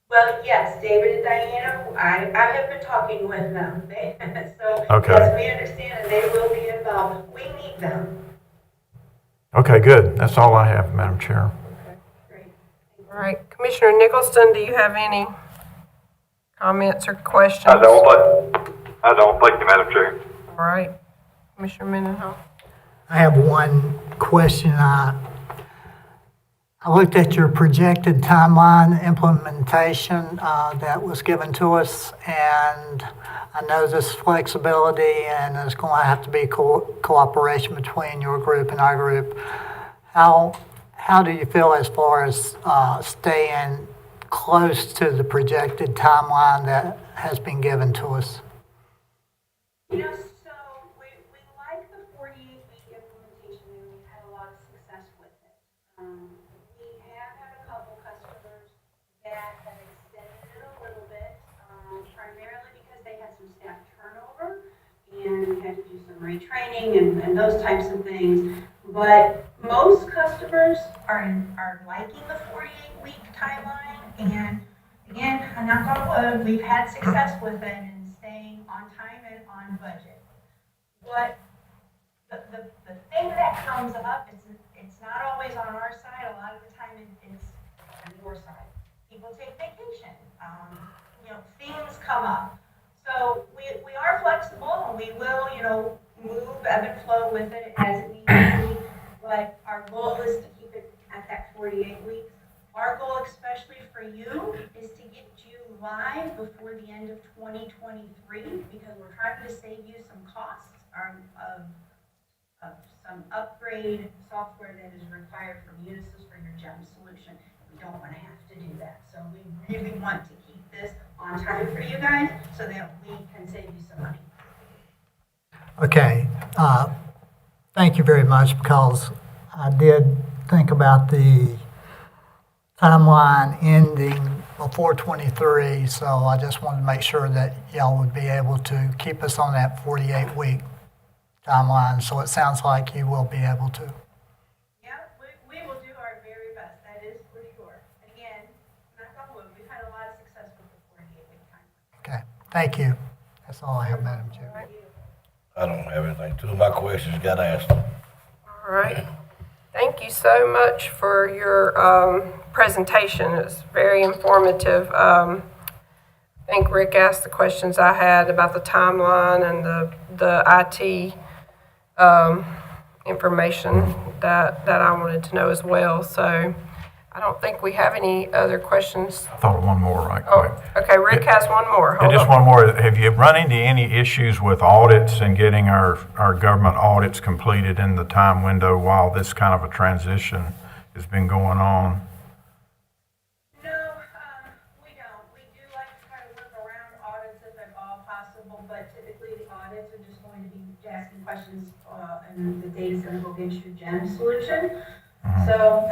Well, yes, David and Diana, I have been talking with them. So, Okay. yes, we understand, and they will be involved. We need them. Okay, good. That's all I have, Madam Chair. Okay, great. All right, Commissioner Nicholson, do you have any comments or questions? I don't, thank you, Madam Chair. All right, Commissioner Mendenhall. I have one question. I looked at your projected timeline implementation that was given to us, and I know this flexibility and there's going to have to be cooperation between your group and our group. How do you feel as far as staying close to the projected timeline that has been given to us? So we like the 48-week implementation, and we've had a lot of success with it. We have had a couple customers that have extended it a little bit, primarily because they had some staff turnover and we had to do some retraining and those types of things. But most customers are liking the 48-week timeline, and again, knock on wood, we've had success with it and staying on time and on budget. What the thing that comes up is it's not always on our side. A lot of the time it's on your side. People take vacation. Things come up. So we are flexible, and we will, move, ebb and flow with it as it needs to be. But our goal is to keep it at that 48 weeks. Our goal, especially for you, is to get you live before the end of 2023, because we're trying to save you some costs of some upgrade software that is required from Unisys for your GEM solution. We don't want to have to do that. So we really want to keep this on time for you guys so that we can save you some money. Okay. Thank you very much, because I did think about the timeline ending before 23, so I just wanted to make sure that y'all would be able to keep us on that 48-week timeline, so it sounds like you will be able to. Yeah, we will do our very best, that is for sure. Again, knock on wood, we've had a lot of success with the 48-week time. Okay, thank you. That's all I have, Madam Chair. I don't have anything. Two of my questions got asked. All right. Thank you so much for your presentation. It was very informative. I think Rick asked the questions I had about the timeline and the IT information that I wanted to know as well. So I don't think we have any other questions. I thought of one more right quick. Oh, okay, Rick has one more. And Hold just on. one more. Have you run into any issues with audits and getting our government audits completed in the time window while this kind of a transition has been going on? No, we don't. We do like to try to work around audits if at all possible, but typically the audits are just going to be asking questions, and the data's going to go against your GEM solution. So,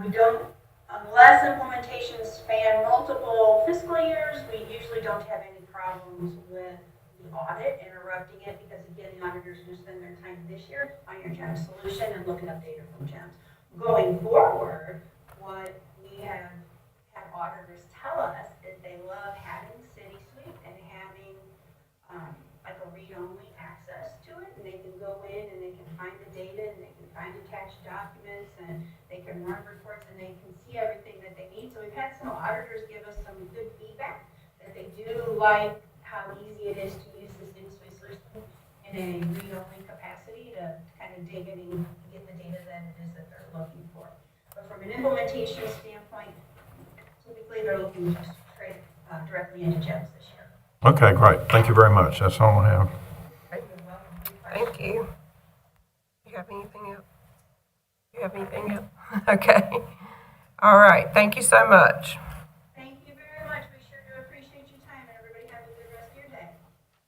we don't, unless implementations span multiple fiscal years, we usually don't have any problems with the audit interrupting it, because again, the auditors are going to spend their time this year on your GEM solution and looking up data from GEMs. Going forward, what we have had auditors tell us is they love having City Suite and having like a read-only access to it, and they can go in and they can find the data and they can find attached documents and they can run reports and they can see everything that they need. So we've had some auditors give us some good feedback that they do like how easy it is to use this City system in a read-only capacity to kind of dig in and get the data that it is that they're looking for. But from an implementation standpoint, typically they're looking just straight directly into GEMS this year. Okay, great. Thank you very much. That's all I have. Thank you. You have anything else? You have anything else? Okay. All right. Thank you so much. Thank you very much. We sure do appreciate your time. Everybody have a good rest of your day.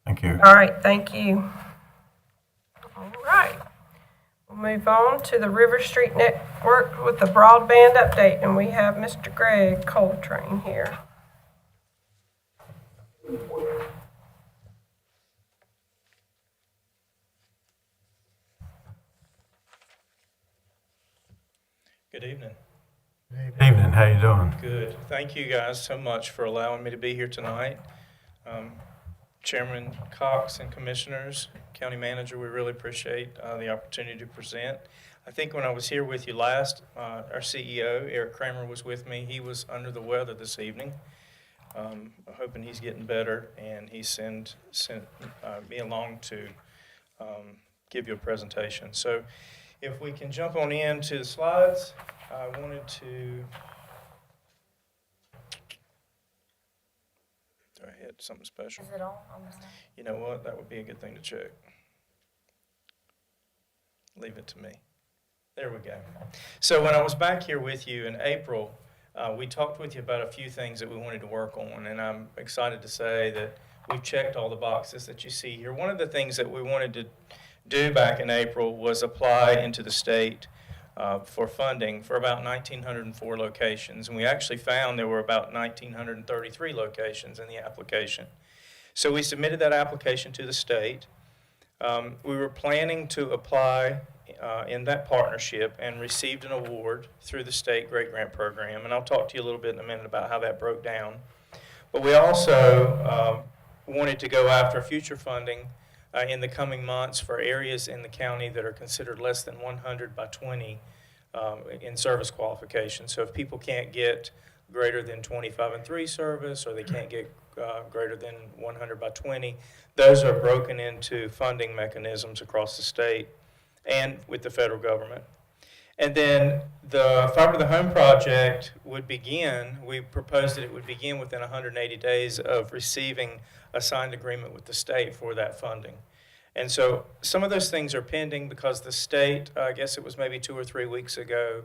Thank you. All right. Thank you. All right. We'll move on to the River Street Network with the broadband update, and we have Mr. Greg Coltrane here. Good evening. Good evening. How you doing? Good. Thank you guys so much for allowing me to be here tonight. Chairman Cox and Commissioners, County Manager, we really appreciate the opportunity to present. I think when I was here with you last, our CEO, Eric Kramer, was with me. He was under the weather this evening. I'm hoping he's getting better, and he sent me along to give you a presentation. So if we can jump on into the slides, I wanted to... Do I hit something special? Is it all on the side? You know what? That would be a good thing to check. Leave it to me. There we go. So when I was back here with you in April, we talked with you about a few things that we wanted to work on, and I'm excited to say that we've checked all the boxes that you see here. One of the things that we wanted to do back in April was apply into the state for funding for about 1,904 locations, and we actually found there were about 1,933 locations in the application. So we submitted that application to the state. We were planning to apply in that partnership and received an award through the state Great Grant Program, and I'll talk to you a little bit in a minute about how that broke down. But we also wanted to go after future funding in the coming months for areas in the county that are considered less than 100 by 20 in service qualifications. So if people can't get greater than 25 and 3 service, or they can't get greater than 100 by 20, those are broken into funding mechanisms across the state and with the federal government. And then the Fiber to the Home project would begin, we proposed that it would begin within 180 days of receiving a signed agreement with the state for that funding. And so some of those things are pending because the state, I guess it was maybe 2 or 3 weeks ago,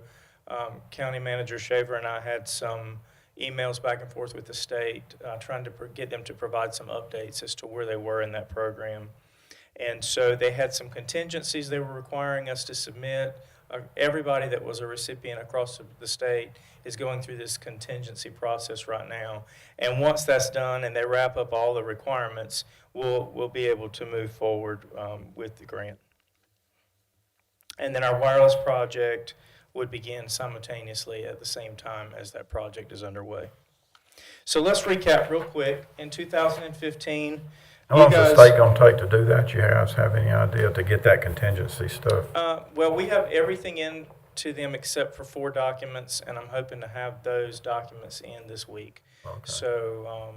County Manager Shaver and I had some emails back and forth with the state trying to get them to provide some updates as to where they were in that program. And so they had some contingencies they were requiring us to submit. Everybody that was a recipient across the state is going through this contingency process right now. And once that's done and they wrap up all the requirements, we'll be able to move forward with the grant. And then our wireless project would begin simultaneously at the same time as that project is underway. So let's recap real quick. In 2015, How long is the state going to take to do that? You guys have any idea to get that contingency stuff? Well, we have everything in to them except for 4 documents, and I'm hoping to have those documents in this week. Okay. So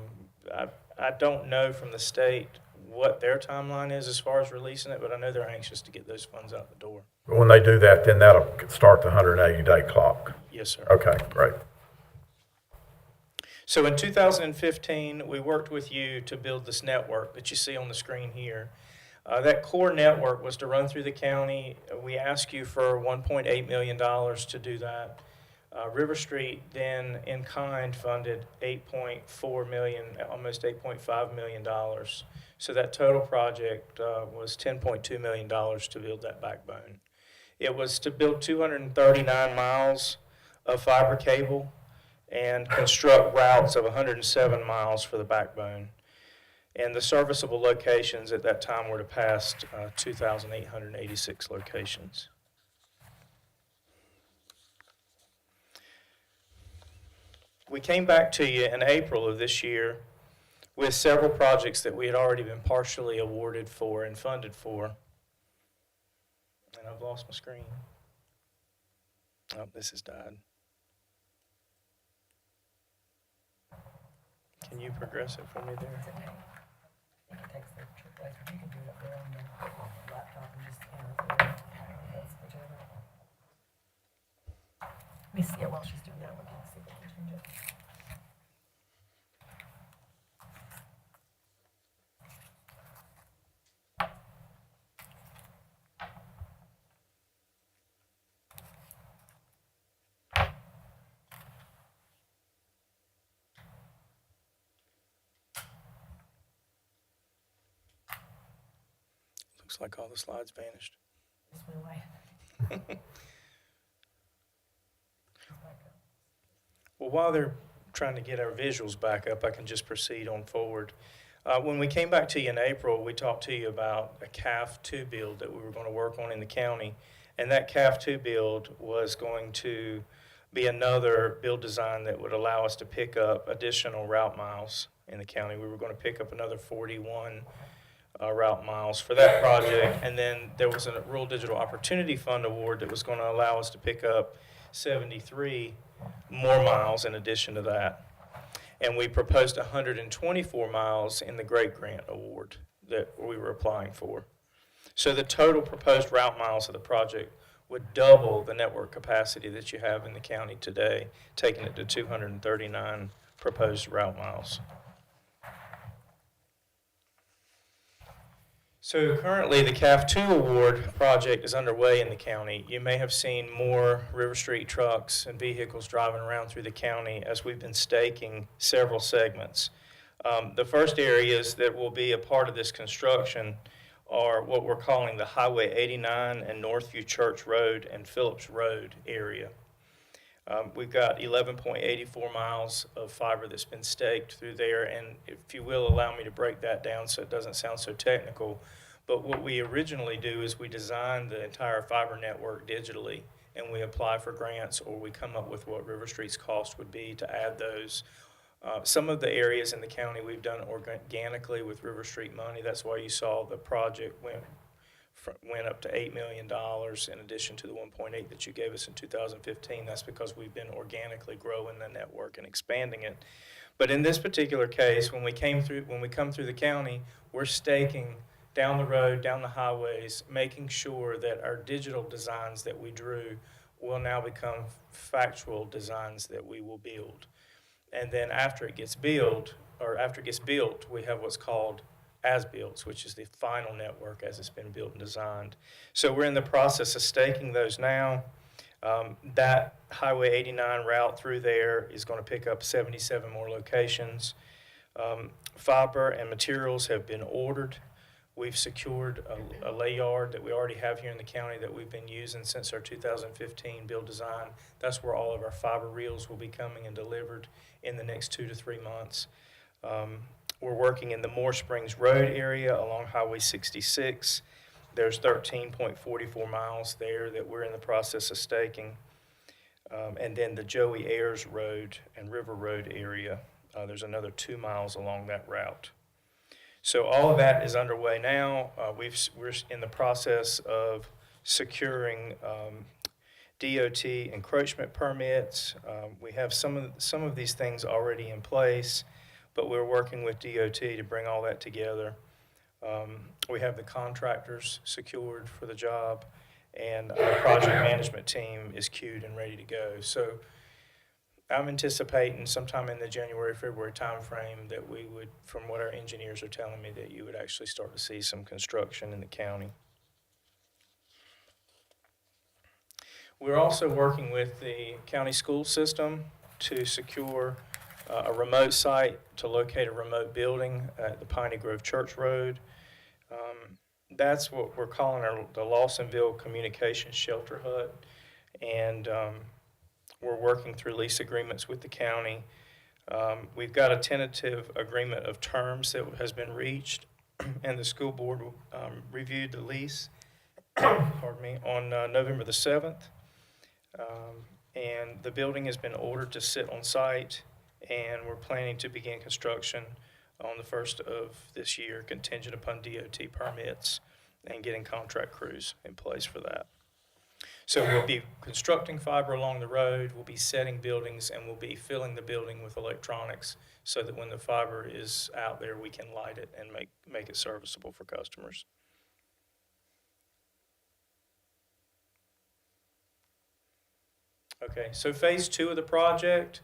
I don't know from the state what their timeline is as far as releasing it, but I know they're anxious to get those funds out the door. When they do that, then that'll start the 180-day clock. Yes, sir. Okay, great. So in 2015, we worked with you to build this network that you see on the screen here. That core network was to run through the county. We asked you for $1.8 million to do that. River Street then in kind funded $8.4 million, almost $8.5 million. So that total project was $10.2 million to build that backbone. It was to build 239 miles of fiber cable and construct routes of 107 miles for the backbone. And the serviceable locations at that time were to pass 2,886 locations. we came back to you in April of this year with several projects that we had already been partially awarded for and funded for. And I've lost my screen. Oh, this has died. Can you progress it for me there? You can text their trip, like, you can do it up there on the laptop and just enter it. That's whichever. Let me see it while she's doing that. We can see if we can change it. Looks like all the slides vanished. This went away. Well, while they're trying to get our visuals back up, I can just proceed on forward. When we came back to you in April, we talked to you about a CAF 2 build that we were going to work on in the county. And that CAF 2 build was going to be another build design that would allow us to pick up additional route miles in the county. We were going to pick up another 41 route miles for that project. And then there was a Rural Digital Opportunity Fund award that was going to allow us to pick up 73 more miles in addition to that. And we proposed 124 miles in the Great Grant Award that we were applying for. So the total proposed route miles of the project would double the network capacity that you have in the county today, taking it to 239 proposed route miles. So currently, the CAF 2 award project is underway in the county. You may have seen more River Street trucks and vehicles driving around through the county as we've been staking several segments. The first areas that will be a part of this construction are what we're calling the Highway 89 and Northview Church Road and Phillips Road area. We've got 11.84 miles of fiber that's been staked through there, and if you will allow me to break that down so it doesn't sound so technical, but what we originally do is we design the entire fiber network digitally, and we apply for grants, or we come up with what River Street's cost would be to add those. Some of the areas in the county we've done organically with River Street money. That's why you saw the project went up to $8 million in addition to the 1.8 that you gave us in 2015. That's because we've been organically growing the network and expanding it. But in this particular case, when we come through the county, we're staking down the road, down the highways, making sure that our digital designs that we drew will now become factual designs that we will build. And then after it gets built, we have what's called as-built, which is the final network as it's been built and designed. So we're in the process of staking those now. That Highway 89 route through there is going to pick up 77 more locations. Fiber and materials have been ordered. We've secured a lay yard that we already have here in the county that we've been using since our 2015 build design. That's where all of our fiber reels will be coming and delivered in the next 2 to 3 months. We're working in the Moore Springs Road area along Highway 66. There's 13.44 miles there that we're in the process of staking. And then the Joey Ayers Road and River Road area, there's another 2 miles along that route. So all of that is underway now. We're in the process of securing DOT encroachment permits. We have some of these things already in place, but we're working with DOT to bring all that together. We have the contractors secured for the job, and our project management team is queued and ready to go. So I'm anticipating sometime in the January, February timeframe that we would, from what our engineers are telling me, that you would actually start to see some construction in the county. We're also working with the county school system to secure a remote site to locate a remote building at the Piney Grove Church Road. That's what we're calling the Lawsonville Communications Shelter Hut. And we're working through lease agreements with the county. We've got a tentative agreement of terms that has been reached, and the school board reviewed the lease pardon me, on November the 7th. And the building has been ordered to sit on site and we're planning to begin construction on the 1st of this year, contingent upon DOT permits and getting contract crews in place for that. So we'll be constructing fiber along the road, we'll be setting buildings, and we'll be filling the building with electronics so that when the fiber is out there, we can light it and make it serviceable for customers. Okay, so phase 2 of the project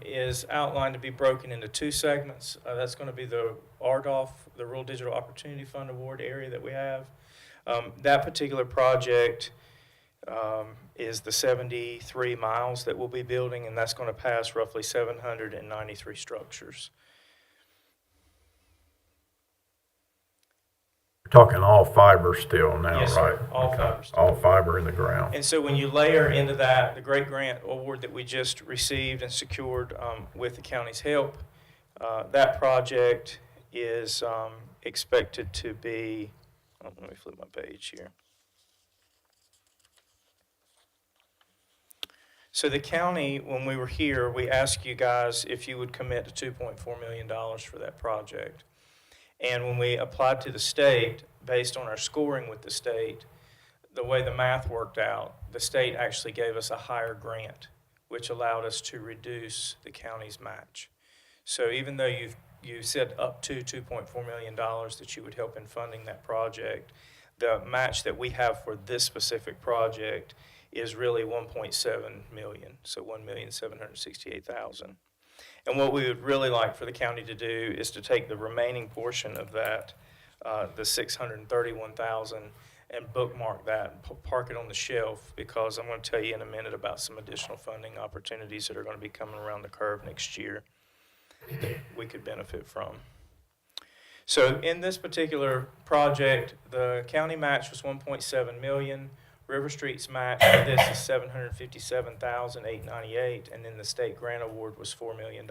is outlined to be broken into 2 segments. That's going to be the RDOF, the Rural Digital Opportunity Fund Award area that we have. That particular project is the 73 miles that we'll be building, and that's going to pass roughly 793 structures. We're talking all fiber still now, Yes, right? sir. All Okay. fiber still. All fiber in the ground. And so when you layer into that the great grant award that we just received and secured with the county's help, that project is expected to be, let me flip my page here. So the county, when we were here, we asked you guys if you would commit to $2.4 million for that project. And when we applied to the state, based on our scoring with the state, the way the math worked out, the state actually gave us a higher grant, which allowed us to reduce the county's match. So even though you said up to $2.4 million that you would help in funding that project, the match that we have for this specific project is really 1.7 million, so 1,768,000. And what we would really like for the county to do is to take the remaining portion of that, the 631,000, and bookmark that, and park it on the shelf, because I'm going to tell you in a minute about some additional funding opportunities that are going to be coming around the curve next year that we could benefit from. So in this particular project, the county match was 1.7 million. River Street's match for this is $757,898, and then the state grant award was $4 million.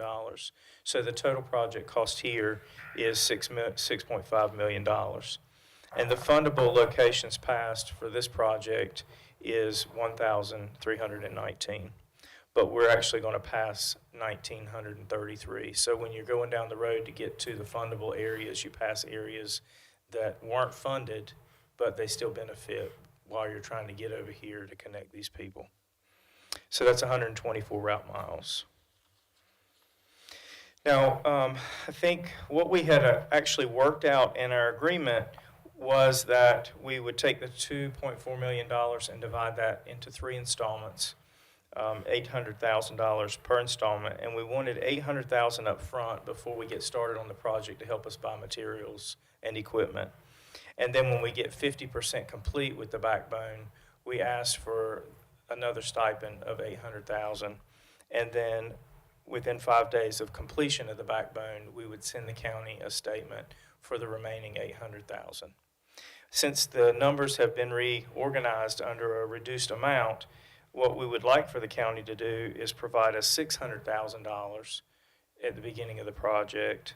So the total project cost here is $6.5 million. And the fundable locations passed for this project is 1,319. But we're actually going to pass 1,933. So when you're going down the road to get to the fundable areas, you pass areas that weren't funded, but they still benefit while you're trying to get over here to connect these people. So that's 124 route miles. Now, I think what we had actually worked out in our agreement was that we would take the $2.4 million and divide that into 3 installments, $800,000 per installment, and we wanted $800,000 up front before we get started on the project to help us buy materials and equipment. And then when we get 50% complete with the backbone, we ask for another stipend of $800,000. And then within 5 days of completion of the backbone, we would send the county a statement for the remaining $800,000. Since the numbers have been reorganized under a reduced amount, what we would like for the county to do is provide us $600,000 at the beginning of the project.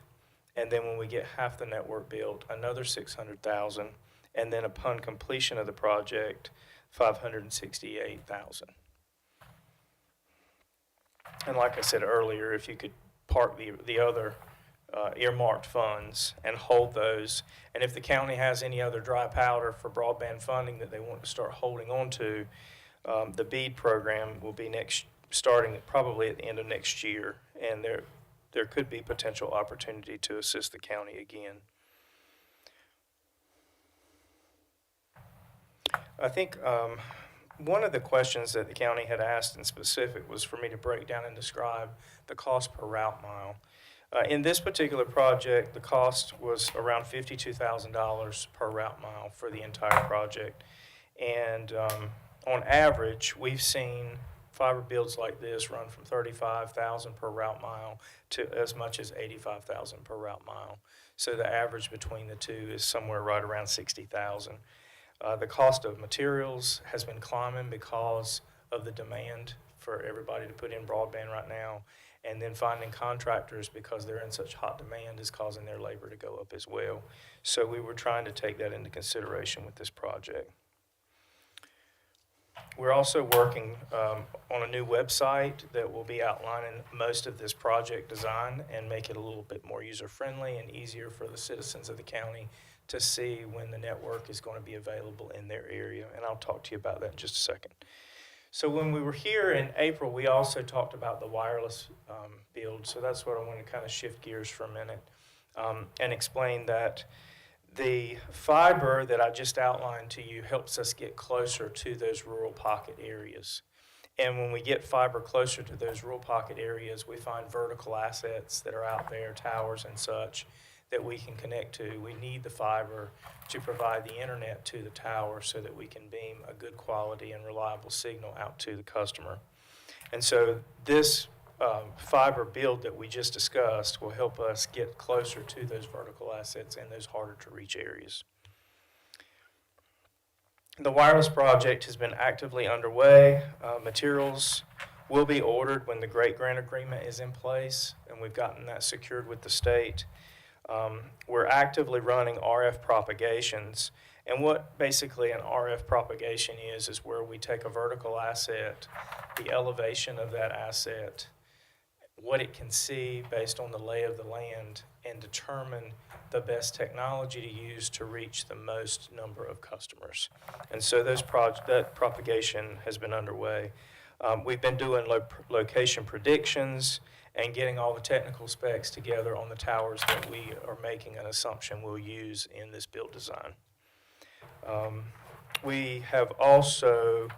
And then when we get half the network built, another $600,000, and then upon completion of the project, $568,000. And like I said earlier, if you could park the other earmarked funds and hold those, and if the county has any other dry powder for broadband funding that they want to start holding on to, the BEAD program will be starting probably at the end of next year, and there could be potential opportunity to assist the county again. I think one of the questions that the county had asked in specific was for me to break down and describe the cost per route mile. In this particular project, the cost was around $52,000 per route mile for the entire project. And on average, we've seen fiber builds like this run from $35,000 per route mile to as much as $85,000 per route mile. So the average between the two is somewhere right around $60,000. The cost of materials has been climbing because of the demand for everybody to put in broadband right now. And then finding contractors, because they're in such hot demand, is causing their labor to go up as well. So we were trying to take that into consideration with this project. We're also working on a new website that will be outlining most of this project design and make it a little bit more user-friendly and easier for the citizens of the county to see when the network is going to be available in their area. And I'll talk to you about that in just a second. So when we were here in April, we also talked about the wireless build. So that's what I want to kind of shift gears for a minute and explain that the fiber that I just outlined to you helps us get closer to those rural pocket areas. And when we get fiber closer to those rural pocket areas, we find vertical assets that are out there, towers and such, that we can connect to. We need the fiber to provide the internet to the tower so that we can beam a good quality and reliable signal out to the customer. And so this fiber build that we just discussed will help us get closer to those vertical assets in those harder to reach areas. The wireless project has been actively underway. Materials will be ordered when the Great Grant Agreement is in place, and we've gotten that secured with the state. We're actively running RF propagations, and what basically an RF propagation is where we take a vertical asset, the elevation of that asset, what it can see based on the lay of the land, and determine the best technology to use to reach the most number of customers. And so that propagation has been underway. We've been doing location predictions and getting all the technical specs together on the towers that we are making an assumption we'll use in this build design. We have also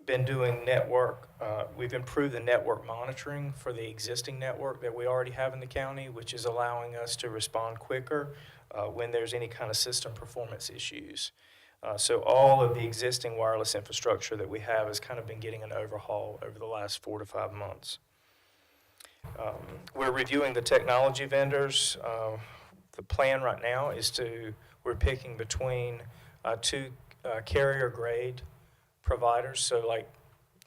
been doing we've improved the network monitoring for the existing network that we already have in the county, which is allowing us to respond quicker when there's any kind of system performance issues. So all of the existing wireless infrastructure that we have has kind of been getting an overhaul over the last 4 to 5 months. We're reviewing the technology vendors. The plan right now is we're picking between 2 carrier grade providers. So like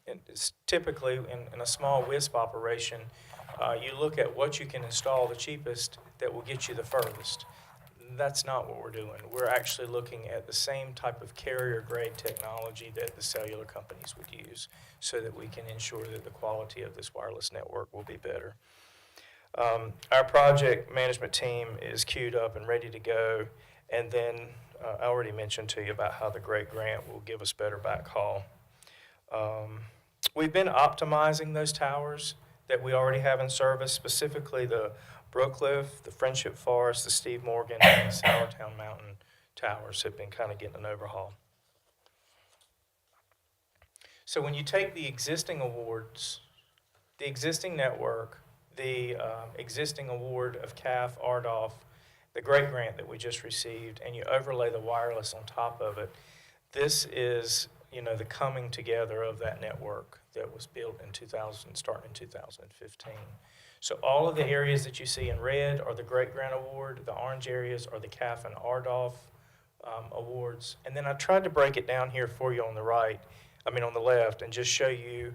it's typically in a small WISP operation, you look at what you can install the cheapest that will get you the furthest. That's not what we're doing. We're actually looking at the same type of carrier grade technology that the cellular companies would use so that we can ensure that the quality of this wireless network will be better. Our project management team is queued up and ready to go. And then I already mentioned to you about how the Great Grant will give us better backhaul. We've been optimizing those towers that we already have in service, specifically the Brookcliff, the Friendship Forest, the Steve Morgan, and the Sourtown Mountain towers have been kind of getting an overhaul. So when you take the existing awards, the existing network, the existing award of CAF, RDOF, the Great Grant that we just received, and you overlay the wireless on top of it, this is, the coming together of that network that was built starting in 2015. So all of the areas that you see in red are the Great Grant Award. The orange areas are the CAF and RDOF awards. And then I tried to break it down here for you on the left, and just show you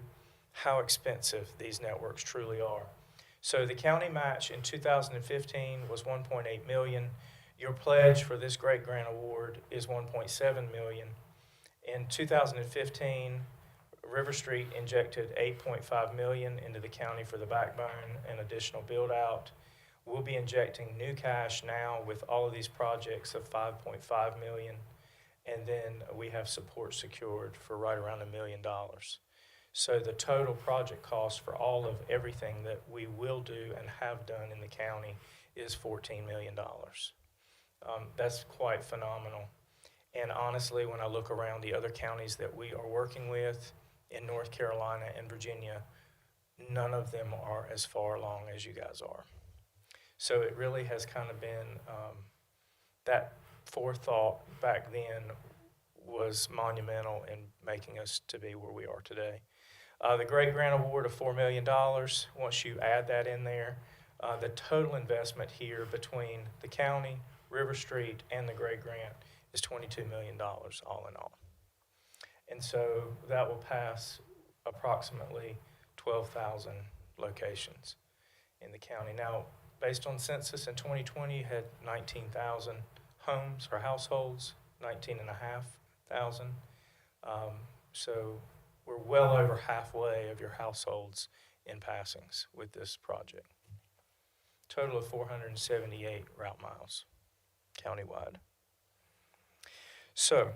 how expensive these networks truly are. So the county match in 2015 was $1.8 million. Your pledge for this Great Grant Award is $1.7 million. In 2015, River Street injected $8.5 million into the county for the backbone and additional build out. We'll be injecting new cash now with all of these projects of $5.5 million. And then we have support secured for right around $1 million. So the total project cost for all of everything that we will do and have done in the county is $14 million. That's quite phenomenal. And honestly, when I look around the other counties that we are working with in North Carolina and Virginia, none of them are as far along as you guys are. So it really has kind of been that forethought back then was monumental in making us to be where we are today. The Great Grant Award of $4 million, once you add that in there, the total investment here between the county, River Street, and the Great Grant is $22 million all in all. And so that will pass approximately 12,000 locations in the county. Now, based on census in 2020, you had 19,000 homes or households, 19 and a half. thousand. So we're well over halfway of your households in passings with this project. Total of 478 route miles countywide. So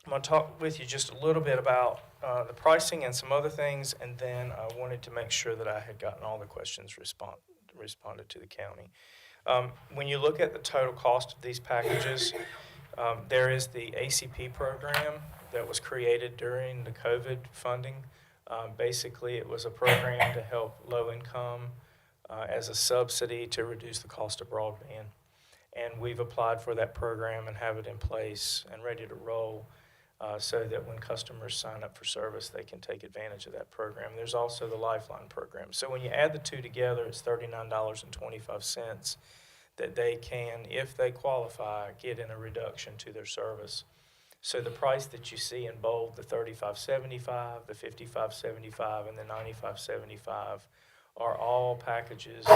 I'm going to talk with you just a little bit about the pricing and some other things, and then I wanted to make sure that I had gotten all the questions responded to the county. When you look at the total cost of these packages, there is the ACP program that was created during the COVID funding. Basically, it was a program to help low income as a subsidy to reduce the cost of broadband. And we've applied for that program and have it in place and ready to roll so that when customers sign up for service, they can take advantage of that program. There's also the Lifeline program. So when you add the two together, it's $39.25 that they can, if they qualify, get in a reduction to their service. So the price that you see in bold, the $35.75, the $55.75, and the $95.75, are all packages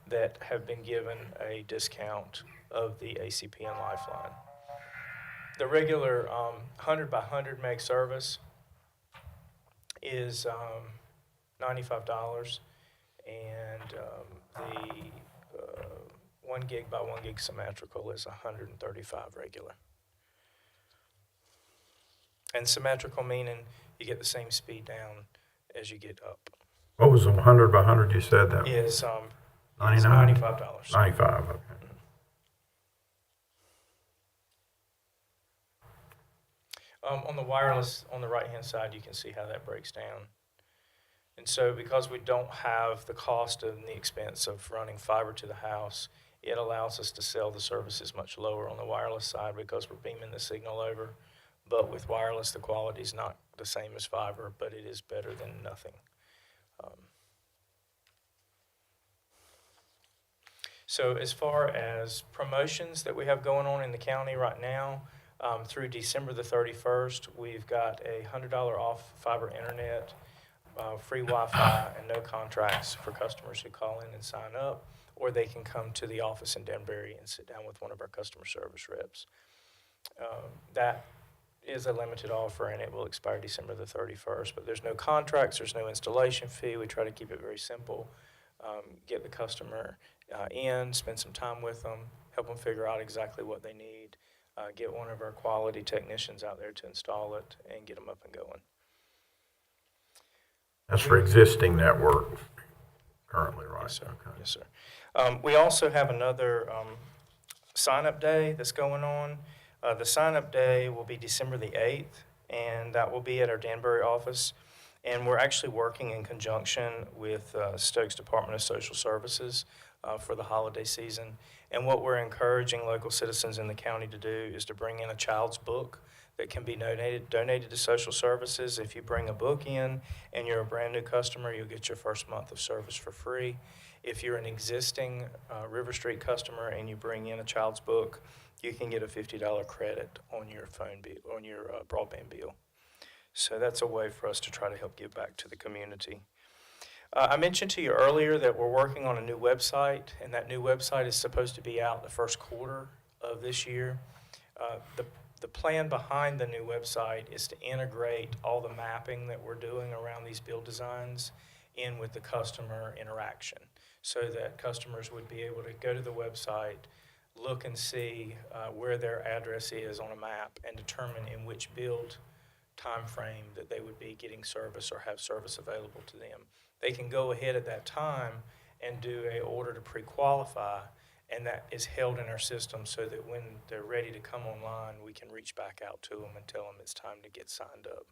that have been given a discount of the ACP and Lifeline. The regular 100 by 100 meg service is $95, and the 1 gig by 1 gig symmetrical is $135 regular. And symmetrical meaning you get the same speed down as you get up. What was the 100 by 100 you said that? Is $99? $95. 95, okay. On the wireless, on the right-hand side, you can see how that breaks down. And so because we don't have the cost and the expense of running fiber to the house, it allows us to sell the services much lower on the wireless side because we're beaming the signal over. But with wireless, the quality is not the same as fiber, but it is better than nothing. So as far as promotions that we have going on in the county right now, through December the 31st, we've got a $100 off fiber internet, free Wi-Fi, and no contracts for customers who call in and sign up, or they can come to the office in Danbury and sit down with one of our customer service reps. That is a limited offer, and it will expire December the 31st, but there's no contracts, there's no installation fee. We try to keep it very simple. Get the customer in, spend some time with them, help them figure out exactly what they need, get one of our quality technicians out there to install it, and get them up and going. That's for existing network currently, right? Yes, sir. Okay. Yes, sir. We also have another sign-up day that's going on. The sign-up day will be December the 8th, and that will be at our Danbury office. And we're actually working in conjunction with Stokes Department of Social Services for the holiday season. And what we're encouraging local citizens in the county to do is to bring in a child's book that can be donated to social services. If you bring a book in and you're a brand new customer, you'll get your first month of service for free. If you're an existing River Street customer and you bring in a child's book, you can get a $50 credit on your phone bill, on your broadband bill. So that's a way for us to try to help give back to the community. I mentioned to you earlier that we're working on a new website, and that new website is supposed to be out the first quarter of this year. The plan behind the new website is to integrate all the mapping that we're doing around these build designs in with the customer interaction, so that customers would be able to go to the website, look and see where their address is on a map, and determine in which build time frame that they would be getting service or have service available to them. They can go ahead at that time and do a order to pre-qualify, and that is held in our system so that when they're ready to come online, we can reach back out to them and tell them it's time to get signed up.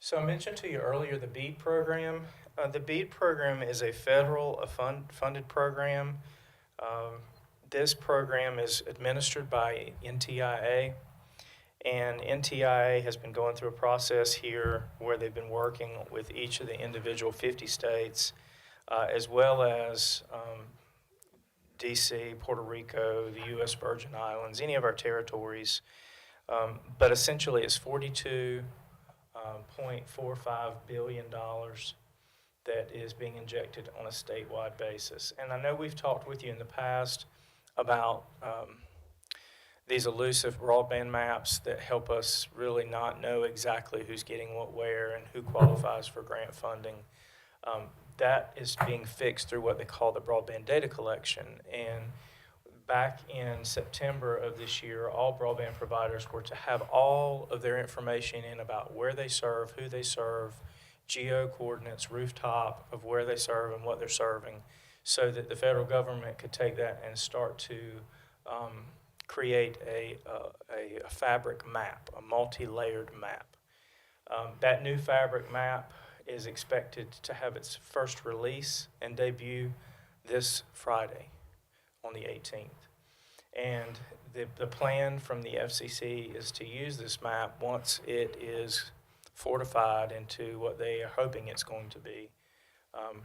So I mentioned to you earlier the BEAD program. The BEAD program is a federal funded program. This program is administered by NTIA, and NTIA has been going through a process here where they've been working with each of the individual 50 states, as well as DC, Puerto Rico, the U.S. Virgin Islands, any of our territories. But essentially it's $42.45 billion that is being injected on a statewide basis. And I know we've talked with you in the past about these elusive broadband maps that help us really not know exactly who's getting what where and who qualifies for grant funding. That is being fixed through what they call the broadband data collection. And back in September of this year, all broadband providers were to have all of their information in about where they serve, who they serve, geo coordinates, rooftop of where they serve and what they're serving, so that the federal government could take that and start to create a fabric map, a multi-layered map. That new fabric map is expected to have its first release and debut this Friday on the 18th. And the plan from the FCC is to use this map once it is fortified into what they are hoping it's going to be,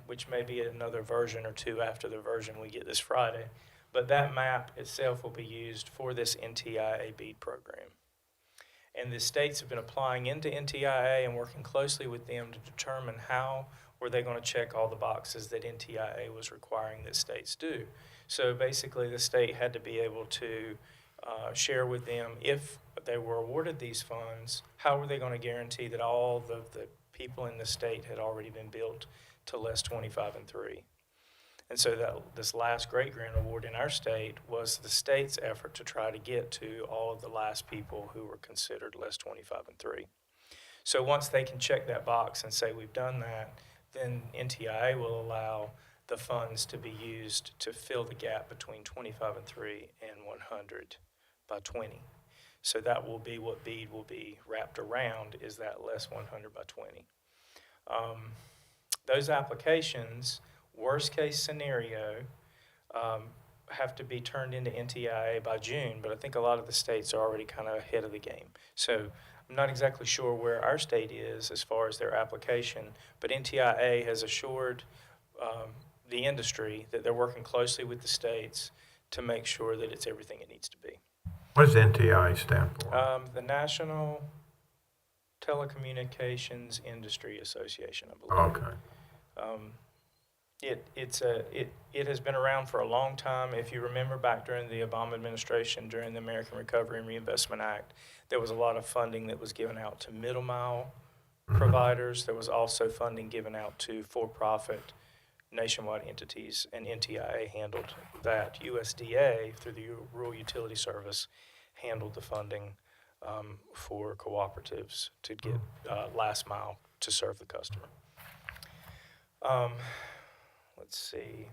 which may be another version or two after the version we get this Friday. But that map itself will be used for this NTIA BEAD program. And the states have been applying into NTIA and working closely with them to determine how were they going to check all the boxes that NTIA was requiring that states do. So basically the state had to be able to share with them if they were awarded these funds, how were they going to guarantee that all the people in the state had already been built to less 25 and 3. And so that this last great grant award in our state was the state's effort to try to get to all of the last people who were considered less 25 and 3. So once they can check that box and say we've done that, then NTIA will allow the funds to be used to fill the gap between 25 and 3 and 100 by 20. So that will be what BEAD will be wrapped around, is that less 100 by 20. Those applications, worst case scenario, have to be turned into NTIA by June, but I think a lot of the states are already kind of ahead of the game. So I'm not exactly sure where our state is as far as their application, but NTIA has assured the industry that they're working closely with the states to make sure that it's everything it needs to be. What does NTI stand for? The National Telecommunications Industry Association, I believe. Okay. It has been around for a long time. If you remember back during the Obama administration, during the American Recovery and Reinvestment Act, there was a lot of funding that was given out to middle mile providers. There was also funding given out to for-profit nationwide entities, and NTIA handled that. USDA, through the Rural Utility Service, handled the funding for cooperatives to get last mile to serve the customer. Let's see.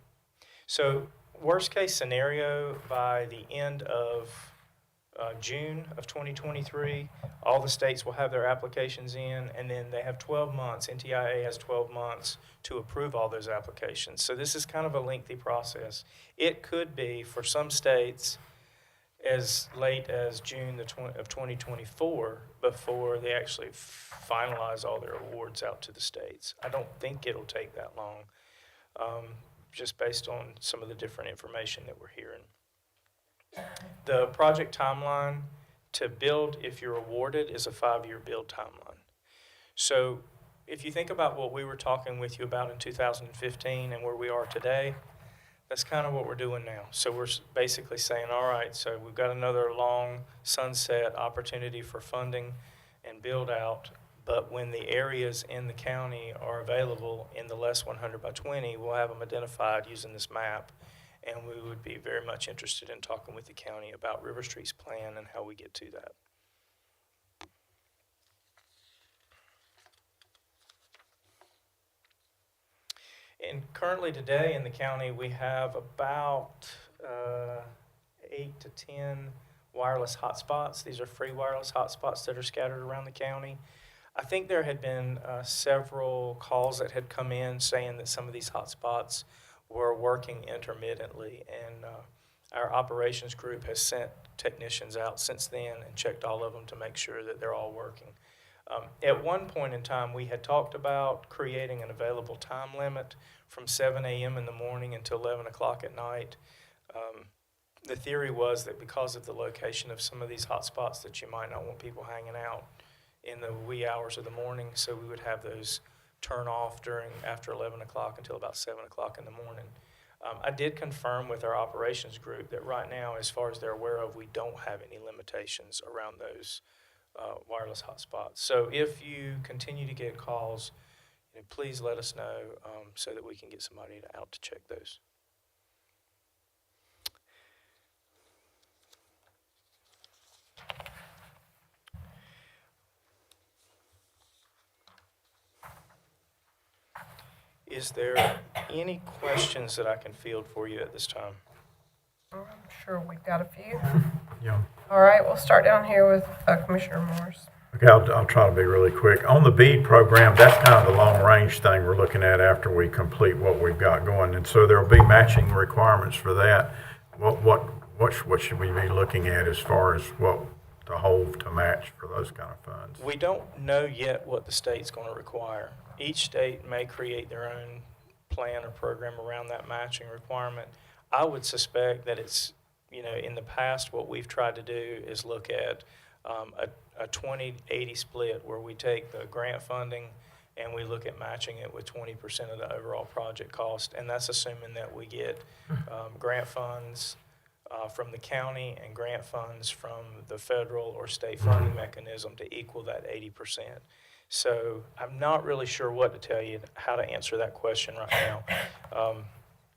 So worst case scenario, by the end of June of 2023, all the states will have their applications in, and then they have 12 months. NTIA has 12 months to approve all those applications. So this is kind of a lengthy process. It could be, for some states, as late as June of 2024 before they actually finalize all their awards out to the states. I don't think it'll take that long, just based on some of the different information that we're hearing. The project timeline to build, if you're awarded, is a 5-year build timeline. So if you think about what we were talking with you about in 2015 and where we are today, that's kind of what we're doing now. So we're basically saying, all right, so we've got another long sunset opportunity for funding and build out, but when the areas in the county are available in the less 100 by 20, we'll have them identified using this map, and we would be very much interested in talking with the county about River Street's plan and how we get to that. And currently today in the county, we have about 8 to 10 wireless hotspots. These are free wireless hotspots that are scattered around the county. I think there had been several calls that had come in saying that some of these hotspots were working intermittently, and our operations group has sent technicians out since then and checked all of them to make sure that they're all working. At one point in time, we had talked about creating an available time limit from 7 a.m. in the morning until 11 o'clock at night. The theory was that because of the location of some of these hotspots that you might not want people hanging out in the wee hours of the morning, so we would have those turn off after 11 o'clock until about 7 o'clock in the morning. I did confirm with our operations group that right now, as far as they're aware of, we don't have any limitations around those wireless hotspots. So if you continue to get calls, please let us know so that we can get somebody out to check those. Is there any questions that I can field for you at this time? I'm sure we've got a few. Yeah. All right, we'll start down here with Commissioner Morris. Okay, I'll try to be really quick. On the BEAD program, that's kind of the long-range thing we're looking at after we complete what we've got going. And so there'll be matching requirements for that. What should we be looking at as far as what to hold to match for those kind of funds? We don't know yet what the state's going to require. Each state may create their own plan or program around that matching requirement. I would suspect that it's, in the past, what we've tried to do is look at a 20-80 split where we take the grant funding and we look at matching it with 20% of the overall project cost. And that's assuming that we get grant funds from the county and grant funds from the federal or state funding mechanism to equal that 80%. So I'm not really sure what to tell you, how to answer that question right now.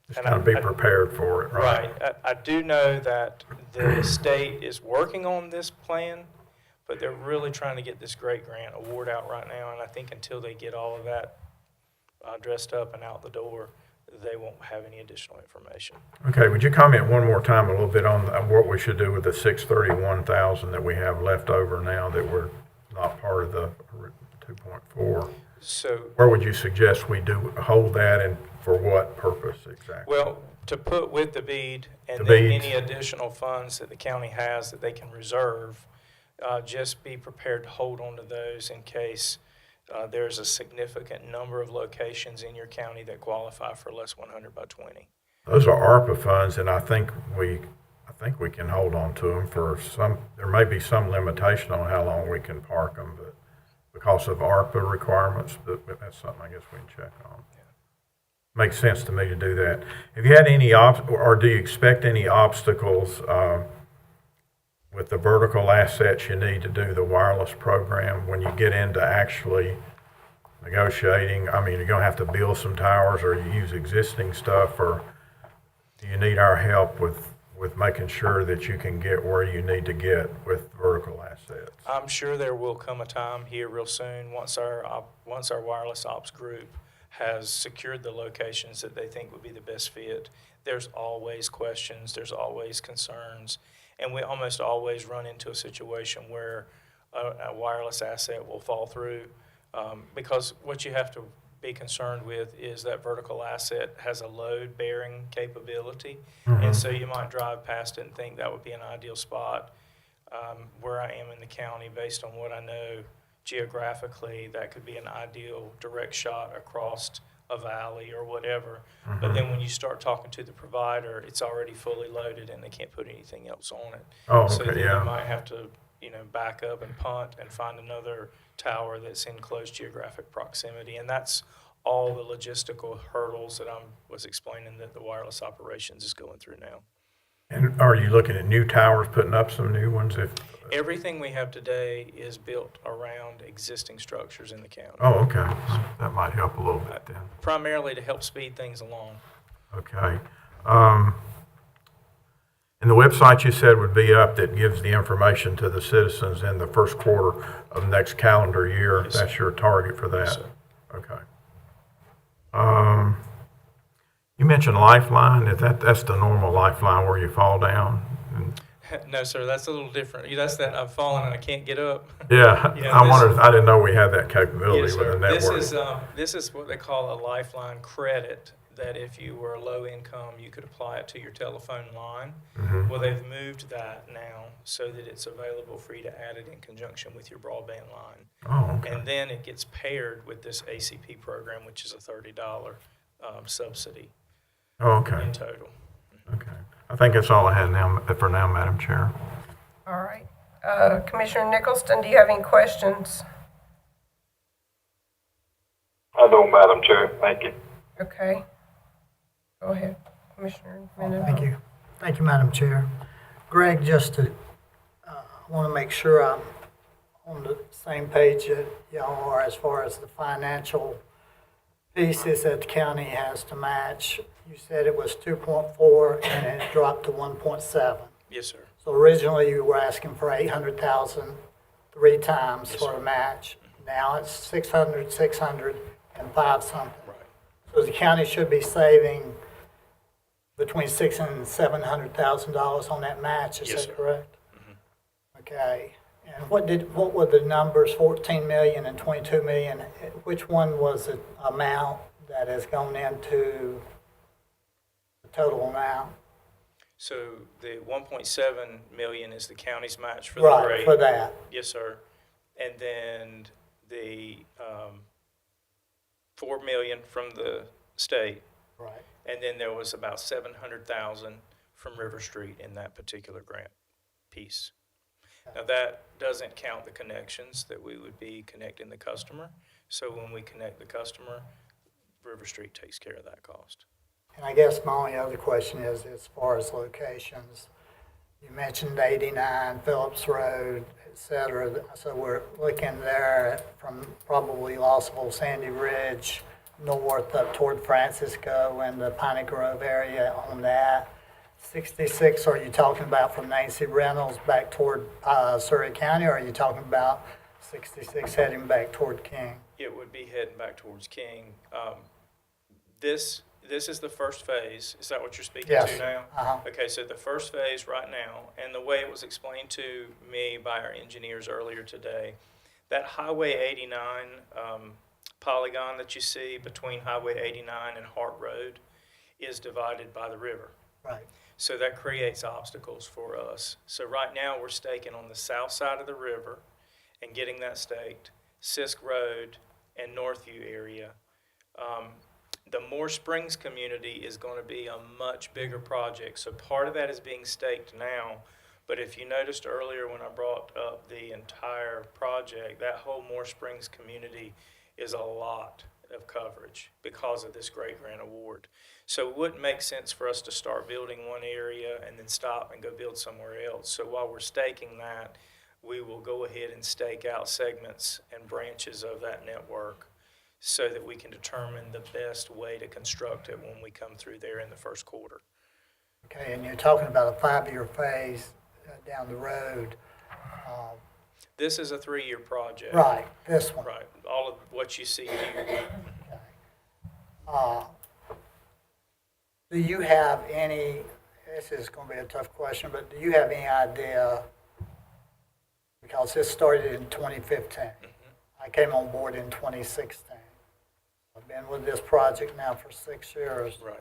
Just kind of be prepared for it, right? Right. I do know that the state is working on this plan, but they're really trying to get this great grant award out right now. And I think until they get all of that dressed up and out the door, they won't have any additional information. Okay, would you comment one more time a little bit on what we should do with the $631,000 that we have left over now that we're not part of the 2.4? So, where would you suggest we do hold that, and for what purpose exactly? well, to put with the BEAD and The then beads. any additional funds that the county has that they can reserve, just be prepared to hold on to those in case there's a significant number of locations in your county that qualify for less 100 by 20. Those are ARPA funds, and I think we can hold on to them for some. There may be some limitation on how long we can park them, but because of ARPA requirements, but that's something I guess we can check on. Makes sense to me to do that. Have you had any or do you expect any obstacles with the vertical assets you need to do the wireless program when you get into actually negotiating? I mean, you're going to have to build some towers, or you use existing stuff, or do you need our help with making sure that you can get where you need to get with vertical assets? I'm sure there will come a time here real soon once our wireless ops group has secured the locations that they think would be the best fit. There's always questions, there's always concerns, and we almost always run into a situation where a wireless asset will fall through because what you have to be concerned with is that vertical asset has a load bearing capability. Mm-hmm. And so you might drive past it and think that would be an ideal spot. Where I am in the county, based on what I know geographically, that could be an ideal direct shot across a valley or whatever. Mm-hmm. But then when you start talking to the provider, it's already fully loaded and they can't put anything else on it. Oh, okay, so then yeah. you might have to, back up and punt and find another tower that's in close geographic proximity. And that's all the logistical hurdles that I was explaining that the wireless operations is going through now. And are you looking at new towers, putting up some new ones? Everything we have today is built around existing structures in the county. Oh, okay. So that might help a little bit then. Primarily to help speed things along. Okay. And the website you said would be up that gives the information to the citizens in the first quarter of next calendar year. Yes, that's sir. Your target for that? Yes, sir. Okay. You mentioned Lifeline. That's the normal Lifeline where you fall down? No, sir, that's a little different. That's that I've fallen and I can't get up. Yeah, I didn't know we had that capability Yes, with sir. the network. This is what they call a Lifeline credit, that if you were low income, you could apply it to your telephone line. Mm-hmm. Well, they've moved that now so that it's available for you to add it in conjunction with your broadband line. Oh, okay. And then it gets paired with this ACP program, which is a $30 subsidy in total. Okay. I think that's all I had for now, Madam Chair. All right. Commissioner Nicholson, do you have any questions? I don't, Madam Chair. Thank you. Okay. Go ahead, Commissioner Thank Mendenhall. you. Thank you, Madam Chair. Greg, just to, want to make sure I'm on the same page that y'all are as far as the financial pieces that the county has to match. You said it was 2.4 and it dropped to 1.7. Yes, sir. So originally you were asking for 800,000 three times Yes, for sir. a match. Now it's 600, 600, and 5 something. Right. So the county should be saving between $600,000 and $700,000 on that match, is Yes, that sir. correct? Okay. And what were the numbers, 14 million and 22 million? Which one was the amount that has gone into the total amount? So the 1.7 million is the county's match for the Right, grade. for that. Yes, sir. And then the 4 million from the state. Right. And then there was about 700,000 from River Street in that particular grant piece. Now that doesn't count the connections that we would be connecting the customer. So when we connect the customer, River Street takes care of that cost. And I guess my only other question is, as far as locations, you mentioned 89, Phillips Road, et cetera. So we're looking there from probably Lossville, Sandy Ridge, north up toward Francisco and the Piney Grove area on that. 66, are you talking about from Nancy Reynolds back toward Surrey County, or are you talking about 66 heading back toward King? It would be heading back towards King. This is the first phase. Is that what you're speaking Yes. to now? Uh-huh. Okay, so the first phase right now, and the way it was explained to me by our engineers earlier today, that Highway 89 polygon that you see between Highway 89 and Hart Road is divided by the river. Right. So that creates obstacles for us. So right now, we're staking on the south side of the river and getting that staked, Sisk Road and Northview area. The Moore Springs community is going to be a much bigger project. So part of that is being staked now. But if you noticed earlier when I brought up the entire project, that whole Moore Springs community is a lot of coverage because of this great grant award. So it wouldn't make sense for us to start building one area and then stop and go build somewhere else. So while we're staking that, we will go ahead and stake out segments and branches of that network so that we can determine the best way to construct it when we come through there in the first quarter. Okay, and you're talking about a 5-year phase down the road. This is a 3-year project. Right, this one. Right. All of what you see here. Do you have any, this is going to be a tough question, but do you have any idea, because this started in 2015. I came on board in 2016. I've been with this project now for 6 years. Right.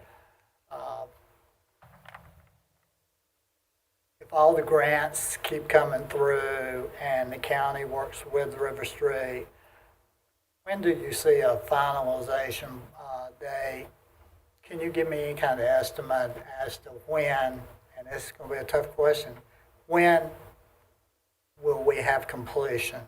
If all the grants keep coming through and the county works with River Street, when do you see a finalization date? Can you give me any kind of estimate as to when, and this is going to be a tough question, when will we have completion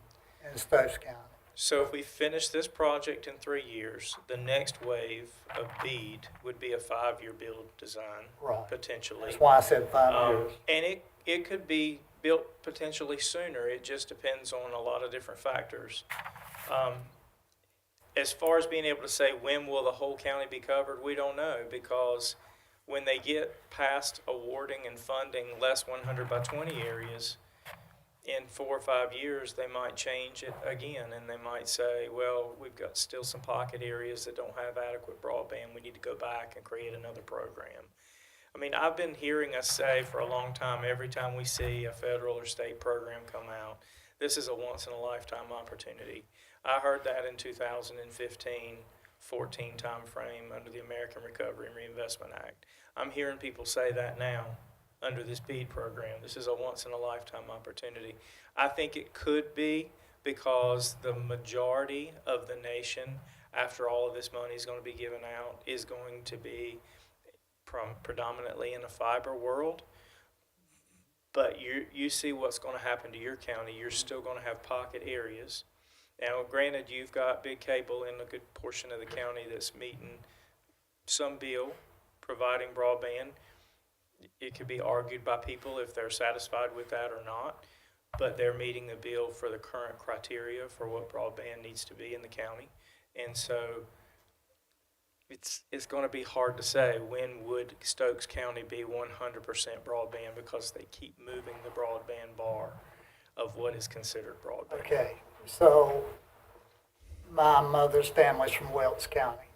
in Stokes County? So if we finish this project in 3 years, the next wave of BEAD would be a 5-year build design, Right. potentially. That's why I said 5 years. And it could be built potentially sooner. It just depends on a lot of different factors. As far as being able to say when will the whole county be covered, we don't know, because when they get past awarding and funding less 100 by 20 areas, in 4 or 5 years, they might change it again, and they might say, well, we've got still some pocket areas that don't have adequate broadband. We need to go back and create another program. I mean, I've been hearing us say for a long time, every time we see a federal or state program come out, this is a once-in-a-lifetime opportunity. I heard that in 2015, 14 timeframe under the American Recovery and Reinvestment Act. I'm hearing people say that now under this BEAD program. This is a once-in-a-lifetime opportunity. I think it could be because the majority of the nation, after all of this money is going to be given out, is going to be predominantly in a fiber world. But you see what's going to happen to your county. You're still going to have pocket areas. Now, granted, you've got big cable in a good portion of the county that's meeting some bill providing broadband. It could be argued by people if they're satisfied with that or not, but they're meeting the bill for the current criteria for what broadband needs to be in the county. And so it's going to be hard to say when would Stokes County be 100% broadband, because they keep moving the broadband bar of what is considered broadband. Okay, so my mother's family's from Wilkes County.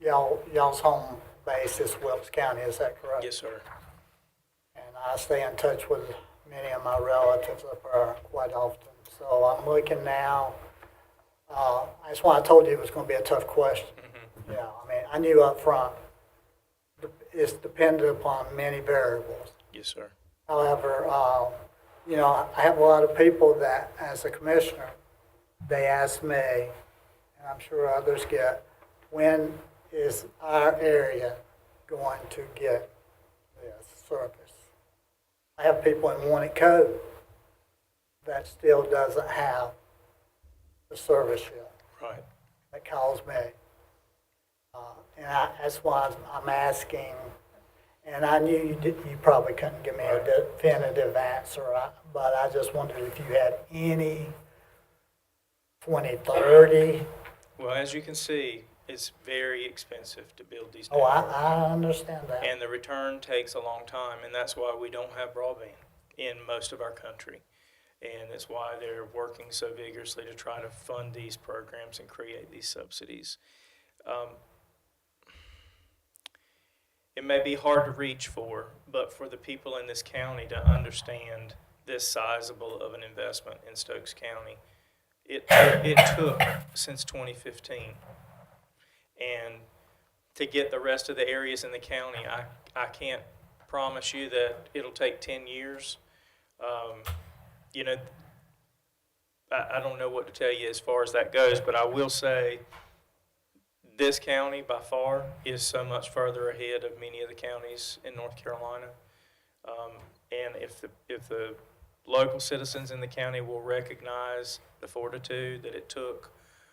Y'all's home base is Wilkes County, is that correct? Yes, sir. And I stay in touch with many of my relatives up there quite often. So I'm looking now, that's why I told you it was going to be a tough question. Mm-hmm. Yeah, I mean, I knew up front, it's dependent upon many variables. Yes, sir. However, you know, I have a lot of people that, as a commissioner, they ask me, and I'm sure others get, when is our area going to get this service? I have people in Warnick Cove that still doesn't have the service yet. Right. That calls me. And that's why I'm asking, and I knew you probably couldn't give me a definitive answer, but I just wondered if you had any 2030. Well, as you can see, it's very expensive to build these Oh, networks. I understand that. And the return takes a long time, and that's why we don't have broadband in most of our country. And it's why they're working so vigorously to try to fund these programs and create these subsidies. It may be hard to reach for, but for the people in this county to understand this sizable of an investment in Stokes County, it took since 2015. And to get the rest of the areas in the county, I can't promise you that it'll take 10 years. You know, I don't know what to tell you as far as that goes, but I will say this county by far is so much further ahead of many of the counties in North Carolina. And if the local citizens in the county will recognize the fortitude that it took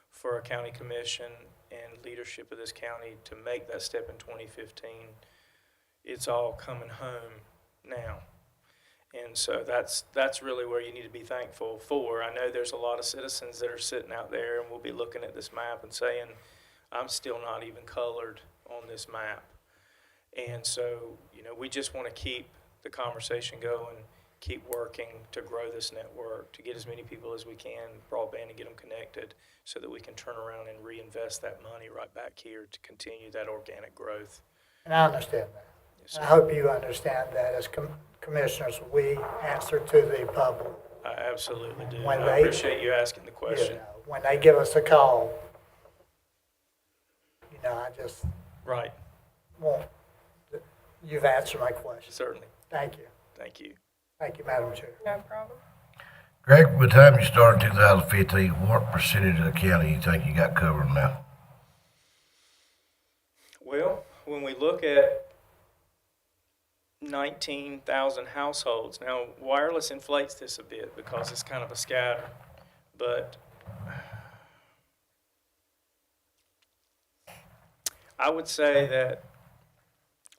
for a county commission and leadership of this county to make that step in 2015, it's all coming home now. And so that's really where you need to be thankful for. I know there's a lot of citizens that are sitting out there and will be looking at this map and saying, I'm still not even colored on this map. And so, you know, we just want to keep the conversation going, keep working to grow this network, to get as many people as we can broadband and get them connected so that we can turn around and reinvest that money right back here to continue that organic growth. And I understand that. Yes, And I sir. hope you understand that as commissioners, we answer to the public. I absolutely do. When I they- appreciate you asking the question. You know, when they give us a call, you know, I just Right, want, you've answered my question. certainly. Thank you. Thank you. Thank you, Madam Chair. No problem. Greg, by the time you started in 2015, what percentage of the county you think you got covered now? Well, when we look at 19,000 households, now wireless inflates this a bit because it's kind of a scatter, but I would say that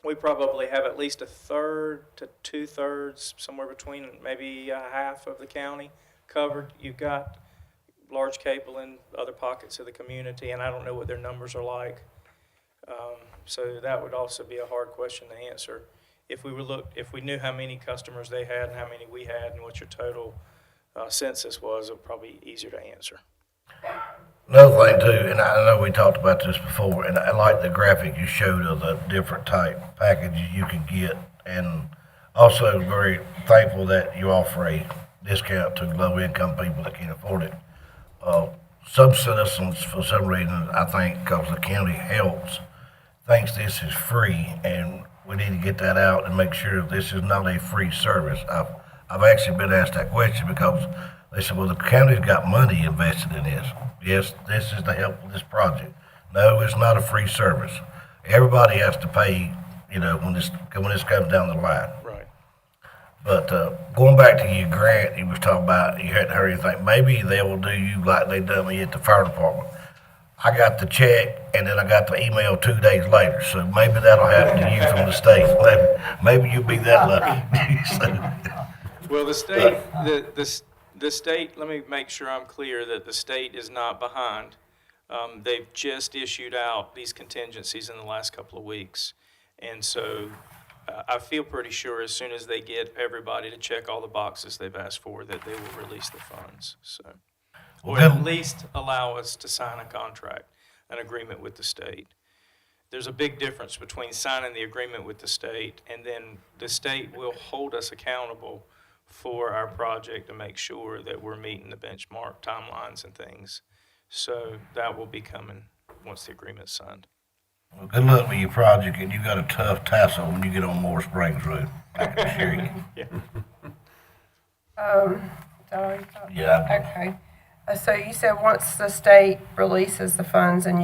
we probably have at least a third to two-thirds, somewhere between maybe a half of the county covered. You've got large cable in other pockets of the community, and I don't know what their numbers are like. So that would also be a hard question to answer. If we knew how many customers they had and how many we had and what your total census was, it would probably be easier to answer. Another thing too, and I know we talked about this before, and I like the graphic you showed of the different type packages you could get, and also very thankful that you offer a discount to low-income people that can't afford it. Some citizens, for some reason, I think because the county helps, thinks this is free, and we need to get that out and make sure this is not a free service. I've actually been asked that question because they said, well, the county's got money invested in this. Yes, this is to help with this project. No, it's not a free service. Everybody has to pay, you know, when this comes down the line. Right. But going back to your grant, you was talking about you hadn't heard anything. Maybe they will do you like they done me at the fire department. I got the check and then I got the email 2 days later. So maybe that'll happen to you from the state. Maybe you'll be that lucky. So, Well, the state, the state, let me make sure I'm clear that the state is not behind. They've just issued out these contingencies in the last couple of weeks. And so I feel pretty sure as soon as they get everybody to check all the boxes they've asked for, that they will release the funds, so. Or at least allow us to sign a contract, an agreement with the state. There's a big difference between signing the agreement with the state and then the state will hold us accountable for our project to make sure that we're meeting the benchmark timelines and things. So that will be coming once the agreement's signed. well, good luck with your project, and you got a tough tassel when you get on Moore Springs Road. I can assure you. Yeah. Is that all you thought? Yeah. Okay. So you said once the state releases the funds and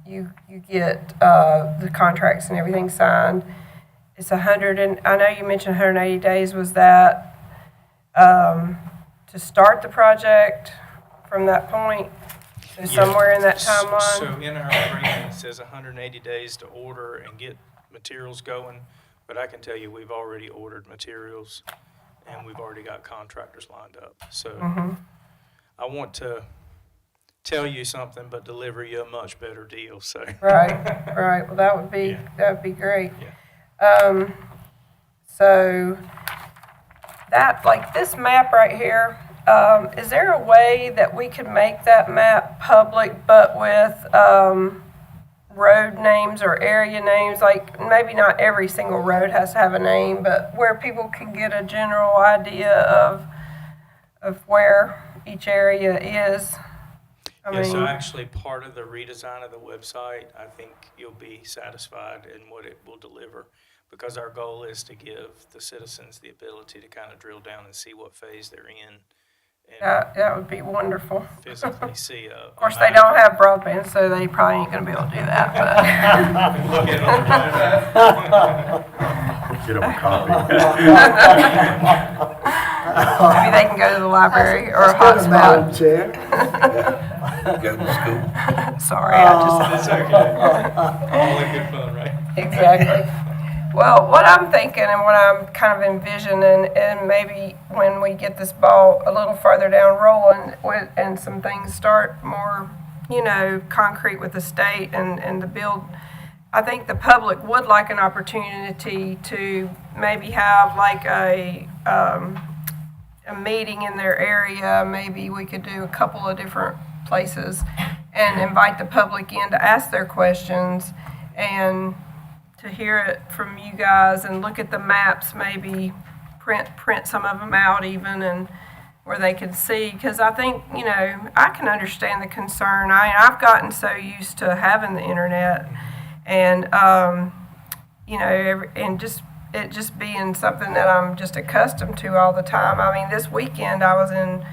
you get the contracts and everything signed, it's 100 and, I know you mentioned 180 days. Was that to start the project from that point? So somewhere in that timeline? So in our agreement, it says 180 days to order and get materials going, but I can tell you, we've already ordered materials and we've already got contractors lined up. So I want to tell you something, but deliver you a much better deal, so. Right. Well, that would be great. Yeah. So that, like this map right here, is there a way that we could make that map public, but with road names or area names? Like maybe not every single road has to have a name, but where people can get a general idea of where each area is. So actually, part of the redesign of the website, I think you'll be satisfied in what it will deliver, because our goal is to give the citizens the ability to kind of drill down and see what phase they're in. And that would be wonderful. physically see a. Of course, they don't have broadband, so they probably ain't gonna be able to do that, but. Look at it on the Get them a copy. Maybe they can go to the library or a hotspot. Madam Chair. Go to school. Sorry, I just. It's okay. All in good fun, right? Exactly. Well, what I'm thinking and what I'm kind of envisioning, and maybe when we get this ball a little further down rolling and some things start more, concrete with the state and the build, I think the public would like an opportunity to maybe have like a meeting in their area. Maybe we could do a couple of different places and invite the public in to ask their questions and to hear it from you guys and look at the maps, maybe print some of them out even, and where they can see, because I think, I can understand the concern. I've gotten so used to having the internet and, and it just being something that I'm just accustomed to all the time. I mean, this weekend I was in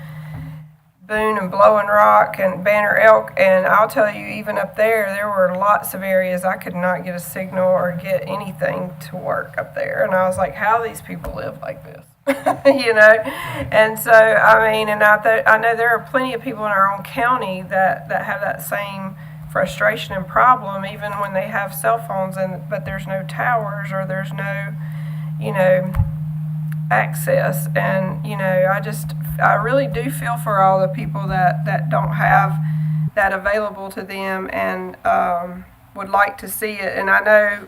Boone and Blowing Rock and Banner Elk, and I'll tell you, even up there were lots of areas I could not get a signal or get anything to work up there. And I was like, how do these people live like this? And so, and I know there are plenty of people in our own county that have that same frustration and problem, even when they have cell phones, but there's no towers or there's no, access. And, I really do feel for all the people that don't have that available to them and would like to see it. And I know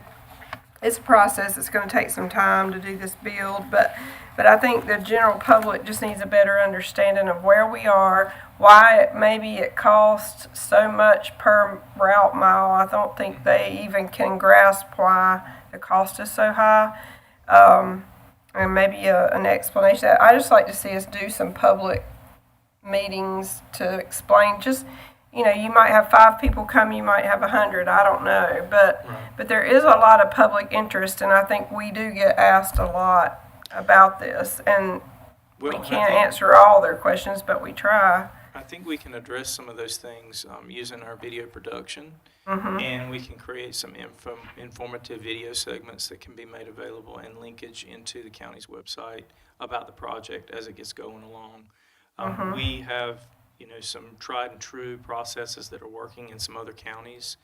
it's a process. It's going to take some time to do this build, but I think the general public just needs a better understanding of where we are, why maybe it costs so much per route mile. I don't think they even can grasp why the cost is so high. And maybe an explanation. I just like to see us do some public meetings to explain. Just, you might have 5 people come, you might have 100. I don't know, but there is a lot of public interest, and I think we do get asked a lot about this, and we can't answer all their questions, but we try. I think we can address some of those things using our video production, and we can create some informative video segments that can be made available and linkage into the county's website about the project as it gets going along. We have some tried and true processes that are working in some other counties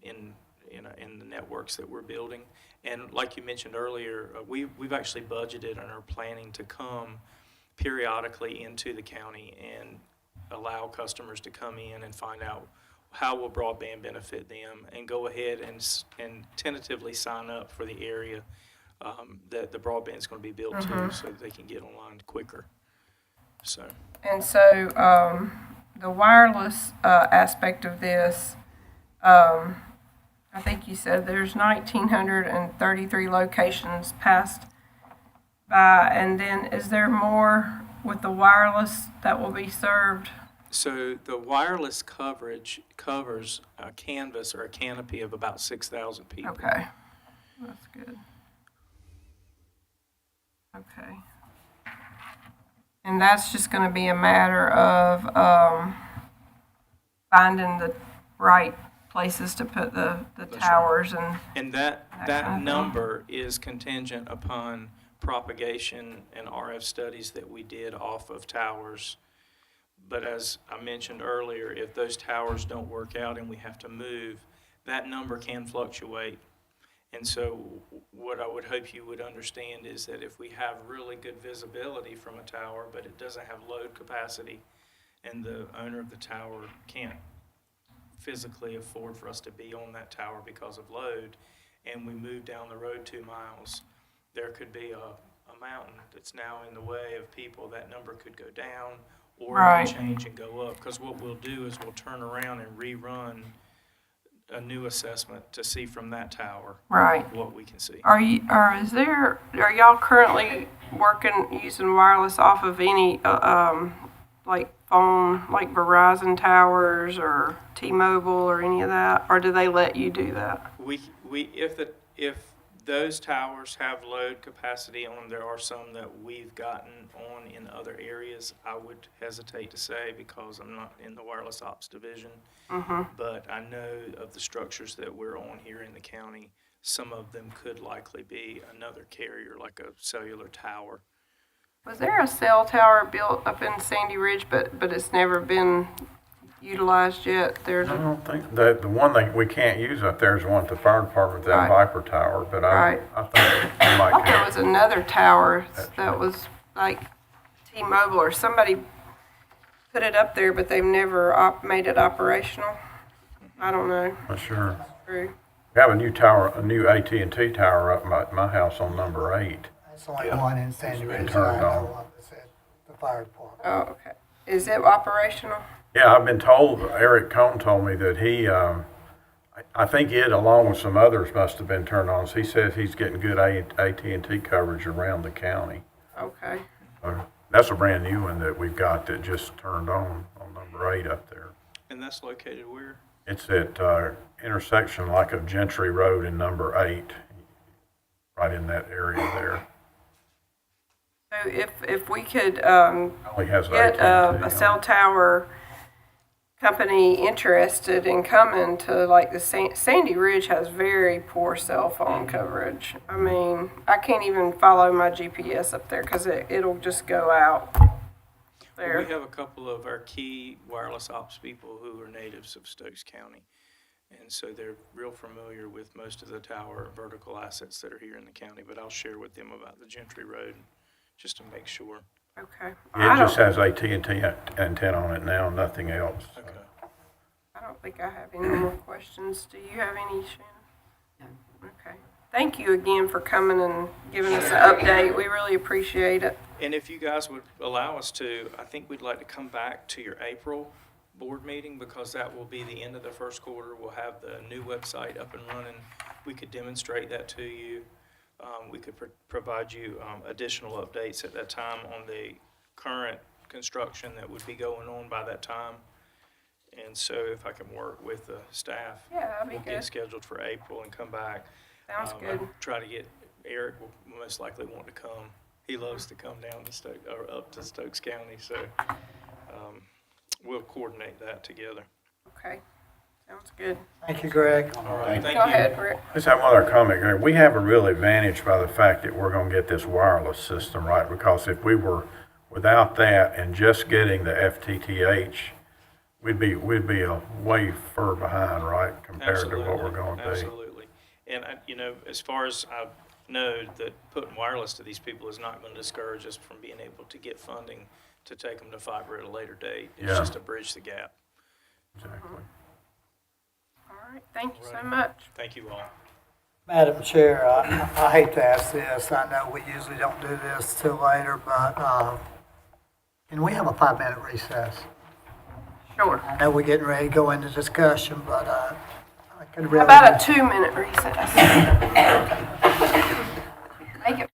in the networks that we're building. And like you mentioned earlier, we've actually budgeted and are planning to come periodically into the county and allow customers to come in and find out how will broadband benefit them, and go ahead and tentatively sign up for the area that the broadband is going to be built to, so that they can get online quicker. So. And so the wireless aspect of this, I think you said there's 1,933 locations passed by, and then is there more with the wireless that will be served? So the wireless coverage covers a canvas or a canopy of about 6,000 people. Okay, that's good. Okay. And that's just going to be a matter of finding the right places to put the towers and that number is contingent upon propagation and RF studies that we did off of towers. But as I mentioned earlier, if those towers don't work out and we have to move, that number can fluctuate. And so what I would hope you would understand is that if we have really good visibility from a tower, but it doesn't have load capacity, and the owner of the tower can't physically afford for us to be on that tower because of load, and we move down the road 2 miles, there could be a mountain that's now in the way of people. That number could go down, or it could change and go up. Because what we'll do is we'll turn around and rerun a new assessment to see from that tower what we can see. Are y'all currently working using wireless off of any like phone, like Verizon towers or T-Mobile or any of that, or do they let you do that? If those towers have load capacity on them, there are some that we've gotten on in other areas. I would hesitate to say because I'm not in the wireless ops division, but I know of the structures that we're on here in the county, some of them could likely be another carrier, like a cellular tower. Was there a cell tower built up in Sandy Ridge, but it's never been utilized yet? I don't think that the one thing we can't use up there is one at the fire department, that Viper Tower, but I think we might. I thought there was another tower that was like T-Mobile or somebody put it up there, but they've never made it operational. I don't know. Not sure. True. We have a new tower, a new AT&T tower up my house on number 8. That's the only one in Sandy Ridge. Turned on. It's at the fire department. Oh, okay. Is it operational? Yeah, I've been told, Eric Cohn told me that he, I think it, along with some others, must have been turned on. So he says he's getting good AT&T coverage around the county. Okay. That's a brand new one that we've got that just turned on number 8 up there. And that's located where? It's at intersection like of Gentry Road and number 8, right in that area there. So if we could Only has get AT&T a cell tower company interested in coming to, like, the Sandy Ridge has very poor cell phone coverage. I mean, I can't even follow my GPS up there because it'll just go out there. We have a couple of our key wireless ops people who are natives of Stokes County, and so they're real familiar with most of the tower vertical assets that are here in the county, but I'll share with them about the Gentry Road just to make sure. Okay. It just has AT&T antenna on it now, nothing else. Okay. I don't think I have any more questions. Do you have any, Shannon? No. Okay. Thank you again for coming and giving us an update. We really appreciate it. And if you guys would allow us to, I think we'd like to come back to your April board meeting, because that will be the end of the first quarter. We'll have the new website up and running. We could demonstrate that to you. We could provide you additional updates at that time on the current construction that would be going on by that time. And so if I can work with the staff, that'd be we'll good. get scheduled for April and come back. Sounds good. I'll try to get, Eric will most likely want to come. He loves to come down to Stokes, or up to Stokes County, so we'll coordinate that together. Okay. Sounds good. Thank you, Greg. All right, thank Go you. ahead, Rick. Let's have one other comment, Greg. We have a real advantage by the fact that we're going to get this wireless system, right? Because if we were Without that and just getting the FTTH, we'd be a way further behind, right, compared to what we're going to be. Absolutely. And, as far as I know, that putting wireless to these people is not going to discourage us from being able to get funding to take them to fiber at a later date. It's Yeah. just to bridge the gap. Exactly. All right, thank you so much. Thank you all. Madam Chair, I hate to ask this. I know we usually don't do this till later, but can we have a 5-minute recess? Sure. I know we're getting ready to go into discussion, but I could How really. about a 2-minute recess? Make it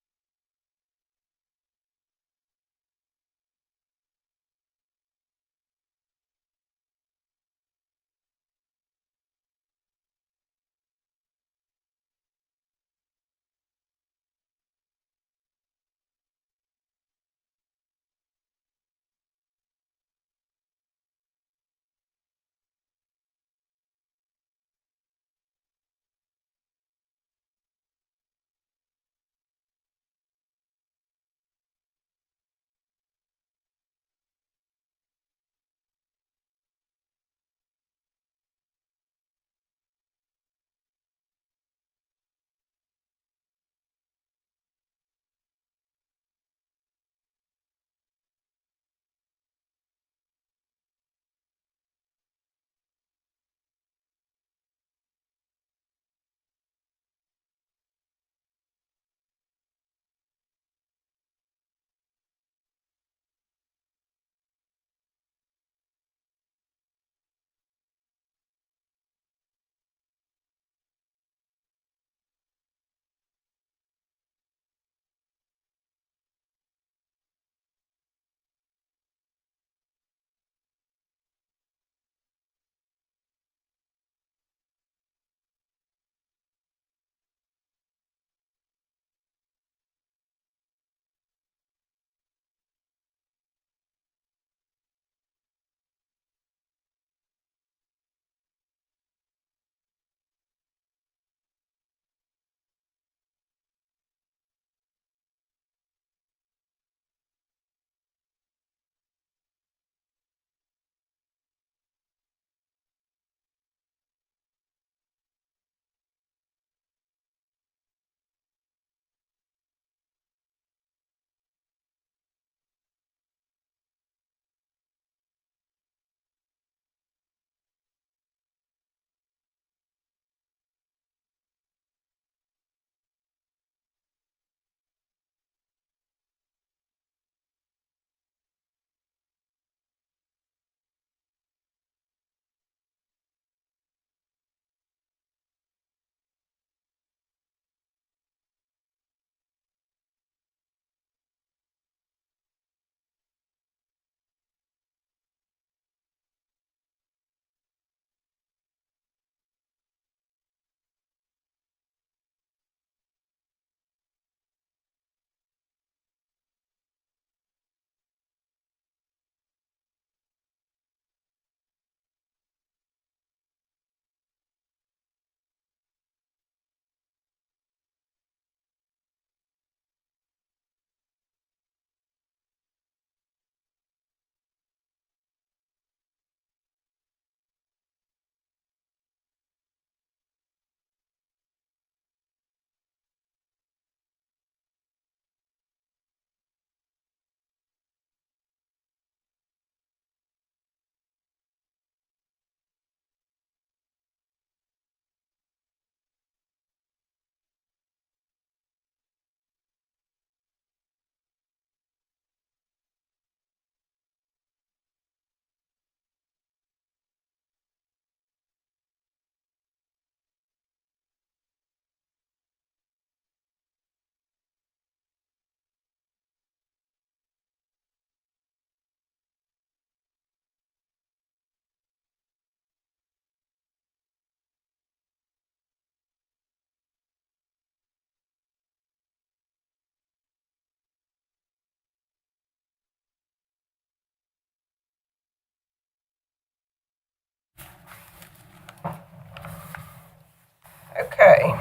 Okay.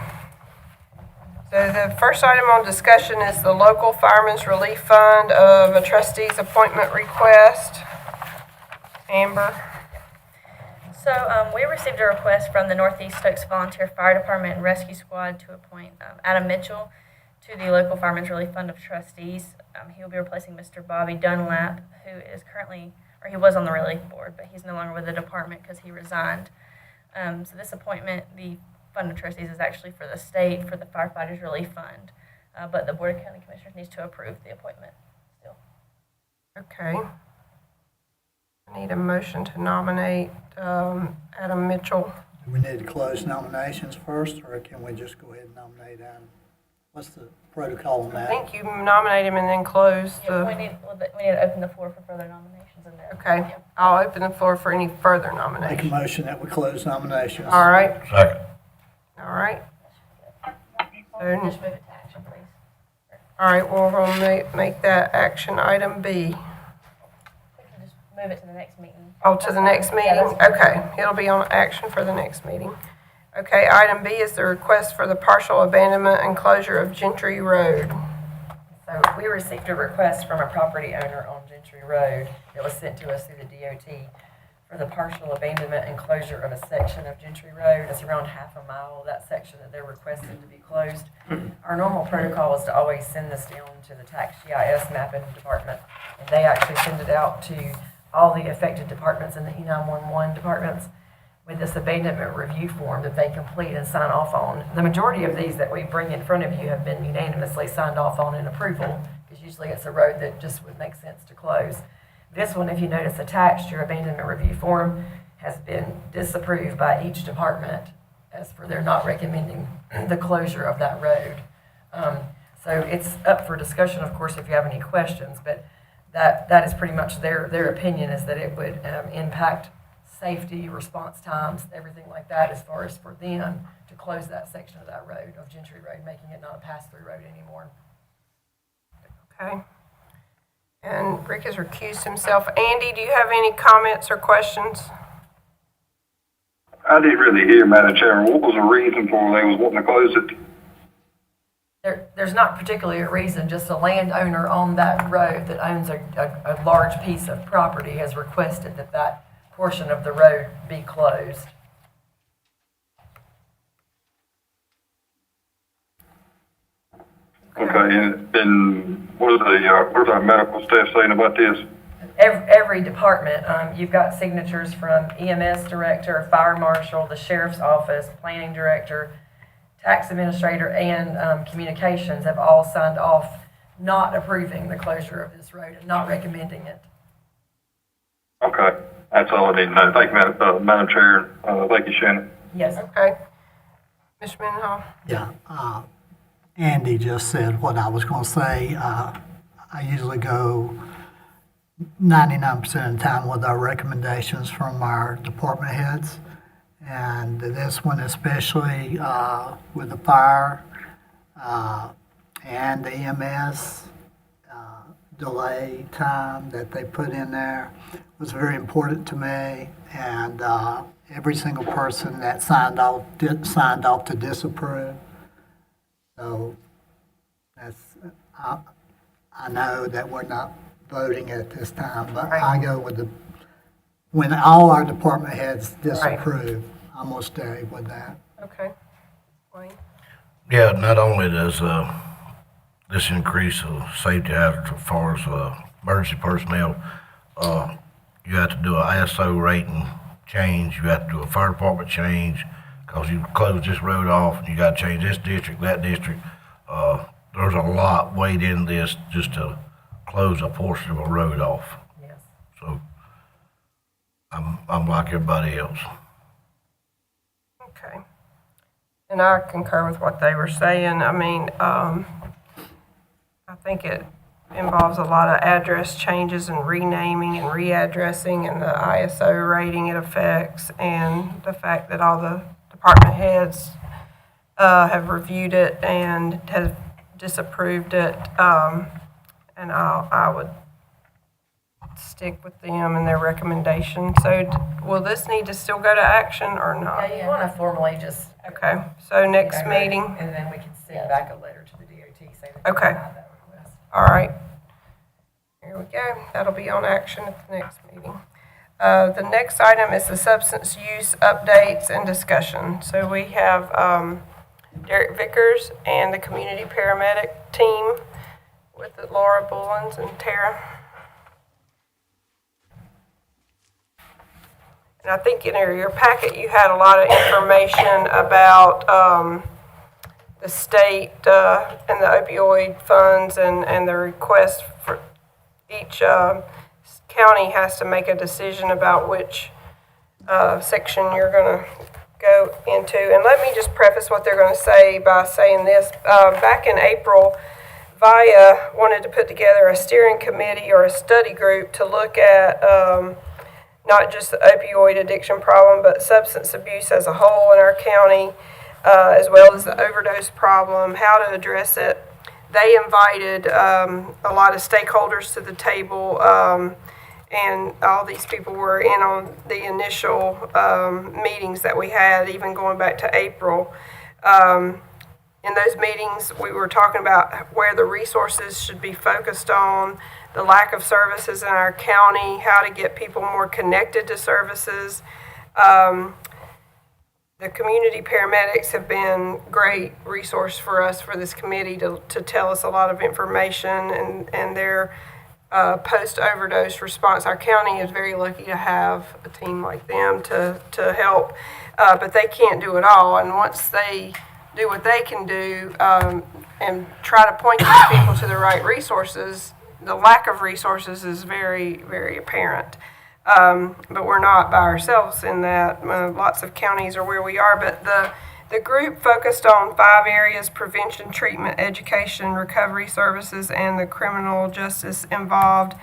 So the first item on discussion is the local fireman's relief fund of a trustee's appointment request. Amber? So we received a request from the Northeast Stokes Volunteer Fire Department and Rescue Squad to appoint Adam Mitchell to the local Fireman's Relief Fund of Trustees. He will be replacing Mr. Bobby Dunlap, who is currently, or he was on the relief board, but he's no longer with the department because he resigned. So this appointment, the Fund of Trustees, is actually for the state, for the Firefighters Relief Fund, but the Board of County Commissioners needs to approve the appointment still. Okay. I need a motion to nominate Adam Mitchell. Do we need to close nominations first, or can we just go ahead and nominate Adam? What's the protocol on I that? think you nominate him and then close Yeah, we the, need to open the floor for further nominations in there. okay. Yeah. I'll open the floor for any further Make a nominations. motion that we close nominations. All right, Second. all right. Just move it to action, please. All right, well, we'll make that action item B. We can just move it to the next meeting. Oh, to the next Yeah, meeting? that's fine. Okay, it'll be on action for the next meeting. Okay, item B is the request for the partial abandonment and closure of Gentry Road. So we received a request from a property owner on Gentry Road that was sent to us through the DOT for the partial abandonment and closure of a section of Gentry Road. It's around half a mile of that section that they're requesting to be closed. Our normal protocol is to always send this down to the tax GIS mapping department, and they actually send it out to all the affected departments and the E911 departments with this abandonment review form that they complete and sign off on. The majority of these that we bring in front of you have been unanimously signed off on in approval, because usually it's a road that just would make sense to close. This one, if you notice attached, your abandonment review form has been disapproved by each department as for their not recommending the closure of that road. So it's up for discussion, of course, if you have any questions, but that is pretty much their opinion, is that it would impact safety, response times, everything like that, as far as for them to close that section of that road, of Gentry Road, making it not a pass-through road anymore. Okay. And Rick has recused himself. Andy, do you have any comments or questions? I didn't really hear, Madam Chairman. What was the reason for they was wanting to close it? There's not particularly a reason, just a landowner on that road that owns a large piece of property has requested that portion of the road be closed. Okay, and what's our medical staff saying about this? Every department, you've got signatures from EMS director, fire marshal, the sheriff's office, planning director, tax administrator, and communications have all signed off not approving the closure of this road and not recommending it. Okay, that's all I need to know. Thank you, Madam Chair. Thank you, Shannon. Yes. Okay. Mr. Mendenhall? Yeah, Andy just said what I was going to say. I usually go 99% of the time with our recommendations from our department heads. And this one especially, with the fire and the EMS delay time that they put in there was very important to me. And every single person that signed off to disapprove. So that's, I know that we're not voting at this time, but I go with when all our department heads disapprove, I'm going to stay with that. Okay. Wayne? Yeah, not only does this increase the safety hazards as far as emergency personnel, you have to do an ISO rating change, you have to do a fire department change, because you close this road off, and you got to change this district, that district. There's a lot weighed in this just to close a portion of a road off. Yes. So I'm like everybody else. Okay. And I concur with what they were saying. I mean, I think it involves a lot of address changes and renaming and readdressing and the ISO rating it affects, and the fact that all the department heads have reviewed it and have disapproved it. And I would stick with them and their recommendation. So will this need to still go to action or not? Yeah, you want to formally just. Okay, so next meeting, And then we can send back a letter to the DOT saying that. Okay. we have that request. all right. Here we go. That'll be on action at the next meeting. The next item is the substance use updates and discussion. So we have Derek Vickers and the community paramedic team with Laura Bullens and Tara. And I think in your packet, you had a lot of information about the state and the opioid funds and the request for each county has to make a decision about which section you're going to go into. And let me just preface what they're going to say by saying this. Back in April, VIA wanted to put together a steering committee or a study group to look at not just the opioid addiction problem, but substance abuse as a whole in our county, as well as the overdose problem, how to address it. They invited a lot of stakeholders to the table, and all these people were in on the initial meetings that we had, even going back to April. In those meetings, we were talking about where the resources should be focused on, the lack of services in our county, how to get people more connected to services. The community paramedics have been great resource for us for this committee to tell us a lot of information and their post-overdose response. Our county is very lucky to have a team like them to help, but they can't do it all. And once they do what they can do and try to point these people to the right resources, the lack of resources is very, very apparent. But we're not by ourselves in that. Lots of counties are where we are, but the group focused on 5 areas: prevention, treatment, education, recovery services, and the criminal justice involved,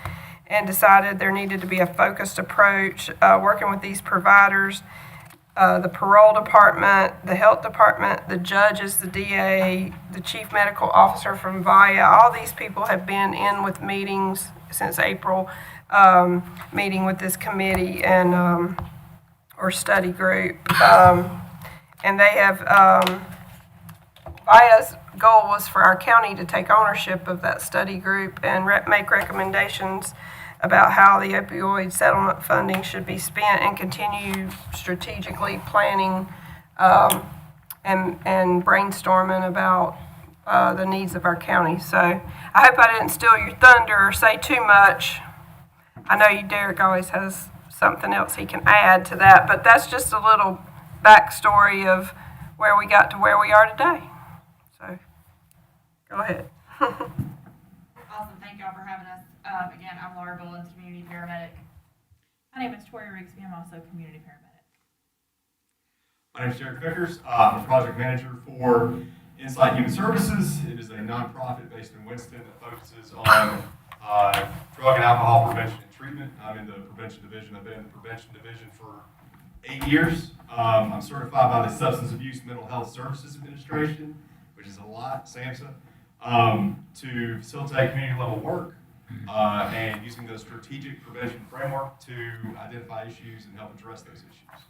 and decided there needed to be a focused approach working with these providers. The parole department, the health department, the judges, the DA, the chief medical officer from VIA, all these people have been in with meetings since April, meeting with this committee and or study group. And they have, VIA's goal was for our county to take ownership of that study group and make recommendations about how the opioid settlement funding should be spent and continue strategically planning and brainstorming about the needs of our county. So I hope I didn't steal your thunder or say too much. I know you, Derek, always has something else he can add to that, but that's just a little backstory of where we got to where we are today. So go ahead. Awesome, thank y'all for having us. Again, I'm Laura Bullens, community paramedic. My name is Tori Rigsby, I'm also community paramedic. My name is Derek Vickers. I'm a project manager for Insight Human Services. It is a nonprofit based in Winston that focuses on drug and alcohol prevention and treatment. I'm in the prevention division. I've been in the prevention division for 8 years. I'm certified by the Substance Abuse Mental Health Services Administration, which is a lot, SAMHSA, to facilitate community level work and using the strategic prevention framework to identify issues and help address those issues.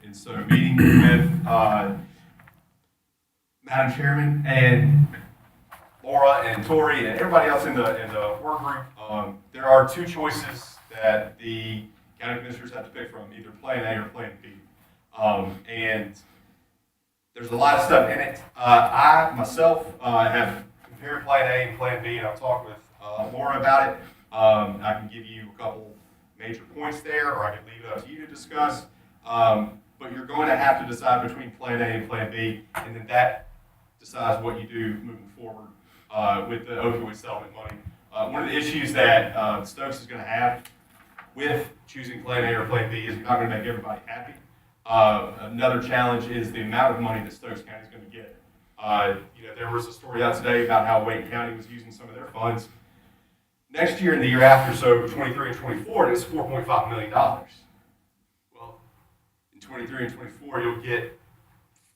And so meeting with Madam Chairman and Laura and Tori and everybody else in the work group, there are 2 choices that the county commissioners have to pick from, either Plan A or Plan B. And there's a lot of stuff in it. I, myself, have compared Plan A and Plan B, and I've talked with Laura about it. I can give you a couple major points there, or I can leave it up to you to discuss. But you're going to have to decide between Plan A and Plan B, and then that decides what you do moving forward with the opioid settlement money. One of the issues that Stokes is going to have with choosing Plan A or Plan B is you're not going to make everybody happy. Another challenge is the amount of money that Stokes County is going to get. There was a story out today about how Wayne County was using some of their funds. Next year and the year after, so 23 and 24, it's $4.5 million. Well, in 23 and 24, you'll get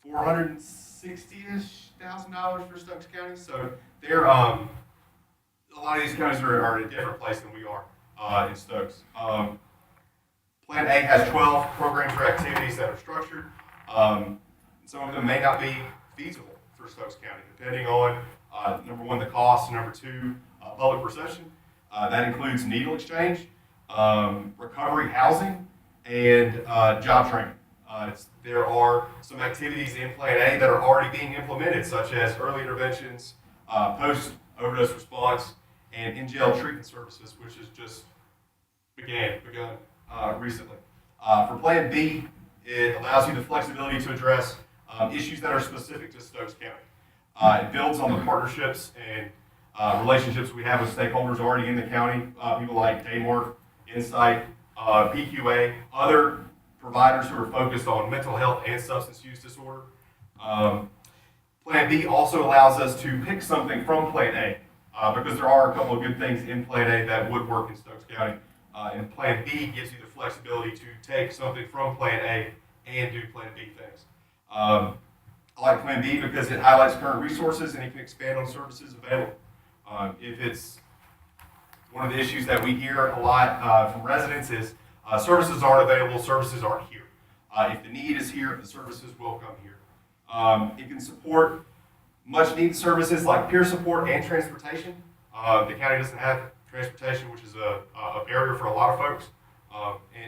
$460-ish thousand for Stokes County. So they're a lot of these counties are in a different place than we are. in Stokes. Plan A has 12 programs or activities that are structured. Some of them may not be feasible for Stokes County, depending on, number one, the cost, number two, public perception. That includes needle exchange, recovery housing, and job training. There are some activities in Plan A that are already being implemented, such as early interventions, post-overdose response, and in-jail treatment services, which has just begun recently. For Plan B, it allows you the flexibility to address issues that are specific to Stokes County. It builds on the partnerships and relationships we have with stakeholders already in the county, people like Kmart, Insight, PQA, other providers who are focused on mental health and substance use disorder. Plan B also allows us to pick something from Plan A, because there are a couple of good things in Plan A that would work in Stokes County. And Plan B gives you the flexibility to take something from Plan A and do Plan B things. I like Plan B because it highlights current resources and it can expand on services available. If it's one of the issues that we hear a lot from residents is services aren't available, services aren't here. If the need is here, the services will come here. It can support much needed services like peer support and transportation. The county doesn't have transportation, which is a barrier for a lot of folks.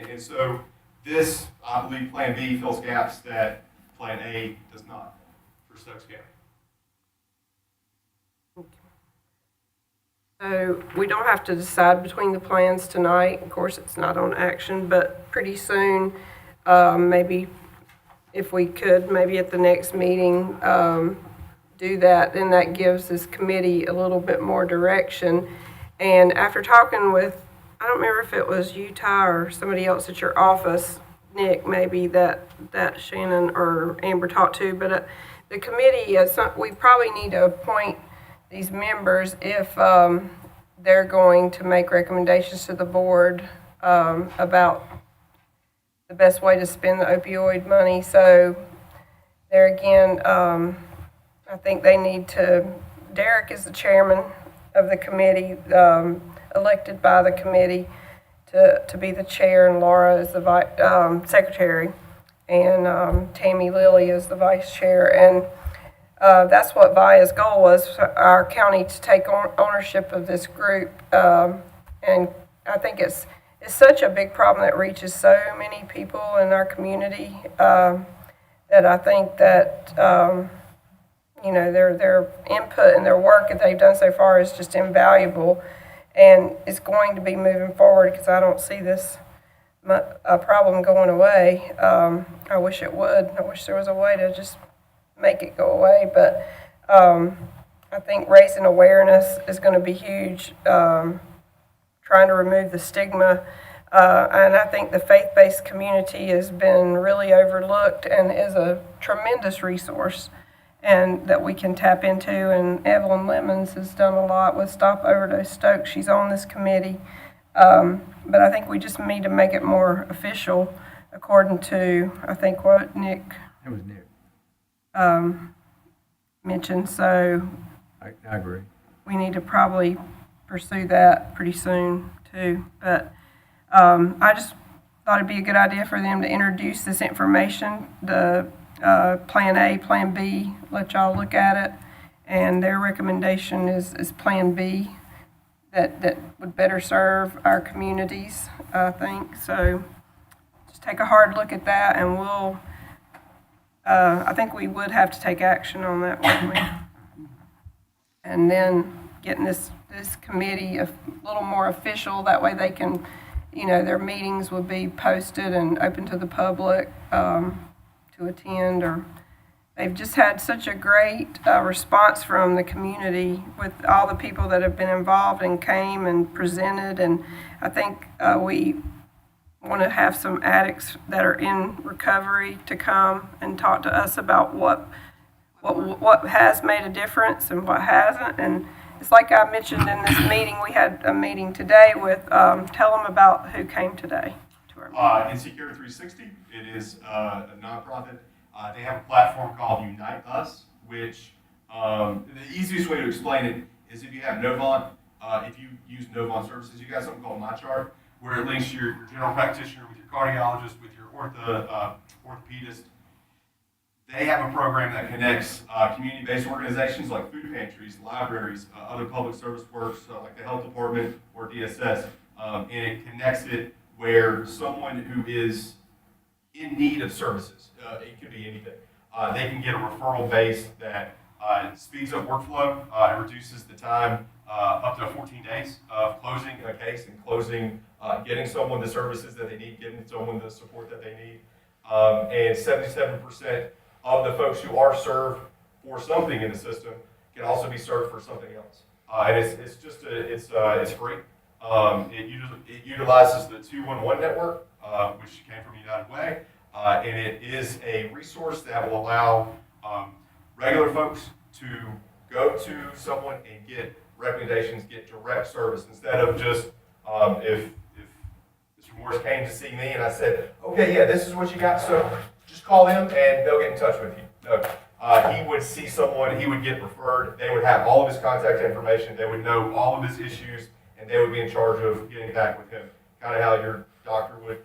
And so this, I believe, Plan B fills gaps that Plan A does not for Stokes County. So we don't have to decide between the plans tonight. Of course, it's not on action, but pretty soon, maybe if we could, maybe at the next meeting, do that, then that gives this committee a little bit more direction. And after talking with, I don't remember if it was Utah or somebody else at your office, Nick, maybe that Shannon or Amber talked to, but the committee, we probably need to appoint these members if they're going to make recommendations to the board about the best way to spend the opioid money. So there again, I think they need to, Derek is the chairman of the committee, elected by the committee to be the chair, and Laura is the secretary, and Tammy Lilly is the vice chair. And that's what Via's goal was, for our county to take ownership of this group. And I think it's such a big problem that reaches so many people in our community that I think that their input and their work that they've done so far is just invaluable, and it's going to be moving forward because I don't see this problem going away. I wish it would. I wish there was a way to just make it go away, but I think raising awareness is going to be huge, trying to remove the stigma, and I think the faith-based community has been really overlooked and is a tremendous resource and that we can tap into. And Evelyn Lemons has done a lot with Stop Overdose Stokes. She's on this committee, but I think we just need to make it more official, according to, I think, what Nick It was Nick. mentioned. So I agree. we need to probably pursue that pretty soon too. But I just thought it'd be a good idea for them to introduce this information, the Plan A, Plan B, let y'all look at it, and their recommendation is Plan B, that would better serve our communities, I think. So just take a hard look at that, and we'll, I think we would have to take action on that, wouldn't we? And then getting this committee a little more official, that way they can, their meetings would be posted and open to the public to attend. Or they've just had such a great response from the community with all the people that have been involved and came and presented. And I think we want to have some addicts that are in recovery to come and talk to us about what has made a difference and what hasn't. And it's like I mentioned in this meeting, we had a meeting today with, tell them about who came today to our meeting. Insecure 360, it is a nonprofit. They have a platform called Unite Us, which the easiest way to explain it is if you have Novant if you use Novant Services, you got something called MyChart, where it links your general practitioner with your cardiologist, with your orthopedist. They have a program that connects community-based organizations like food pantries, libraries, other public service works like the health department or DSS, and it connects it where someone who is in need of services, it could be anything, they can get a referral base that speeds up workflow and reduces the time up to 14 days of closing a case and getting someone the services that they need, giving someone the support that they need. And 77% of the folks who are served for something in the system can also be served for something else. And it's free. It utilizes the 211 network, which came from United Way, and it is a resource that will allow regular folks to go to someone and get recommendations, get direct service, instead of just if Mr. Morris came to see me and I said, okay, yeah, this is what you got, so just call them and they'll get in touch with you. No, he would see someone, he would get referred, they would have all of his contact information, they would know all of his issues, and they would be in charge of getting back with him. Kind of how your doctor would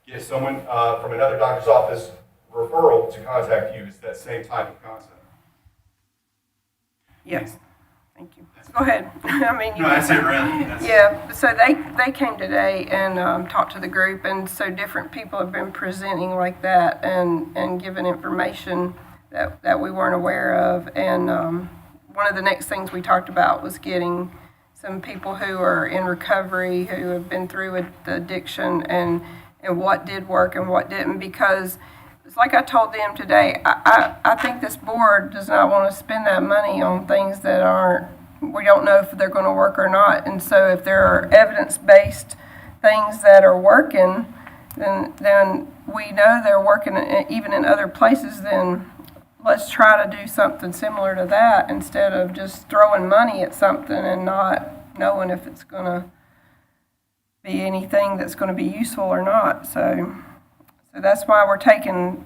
get someone from another doctor's office referral to contact you. It's that same type of concept. Yes, thank you. Go ahead. I mean, No, that's it, really. Yeah, so they came today and talked to the group, and so different people have been presenting like that and giving information that we weren't aware of. And one of the next things we talked about was getting some people who are in recovery, who have been through with the addiction, and what did work and what didn't, because it's like I told them today, I think this board does not want to spend that money on things that we don't know if they're going to work or not. And so if there are evidence-based things that are working, then we know they're working even in other places, then let's try to do something similar to that instead of just throwing money at something and not knowing if it's going to be anything that's going to be useful or not. So that's why we're taking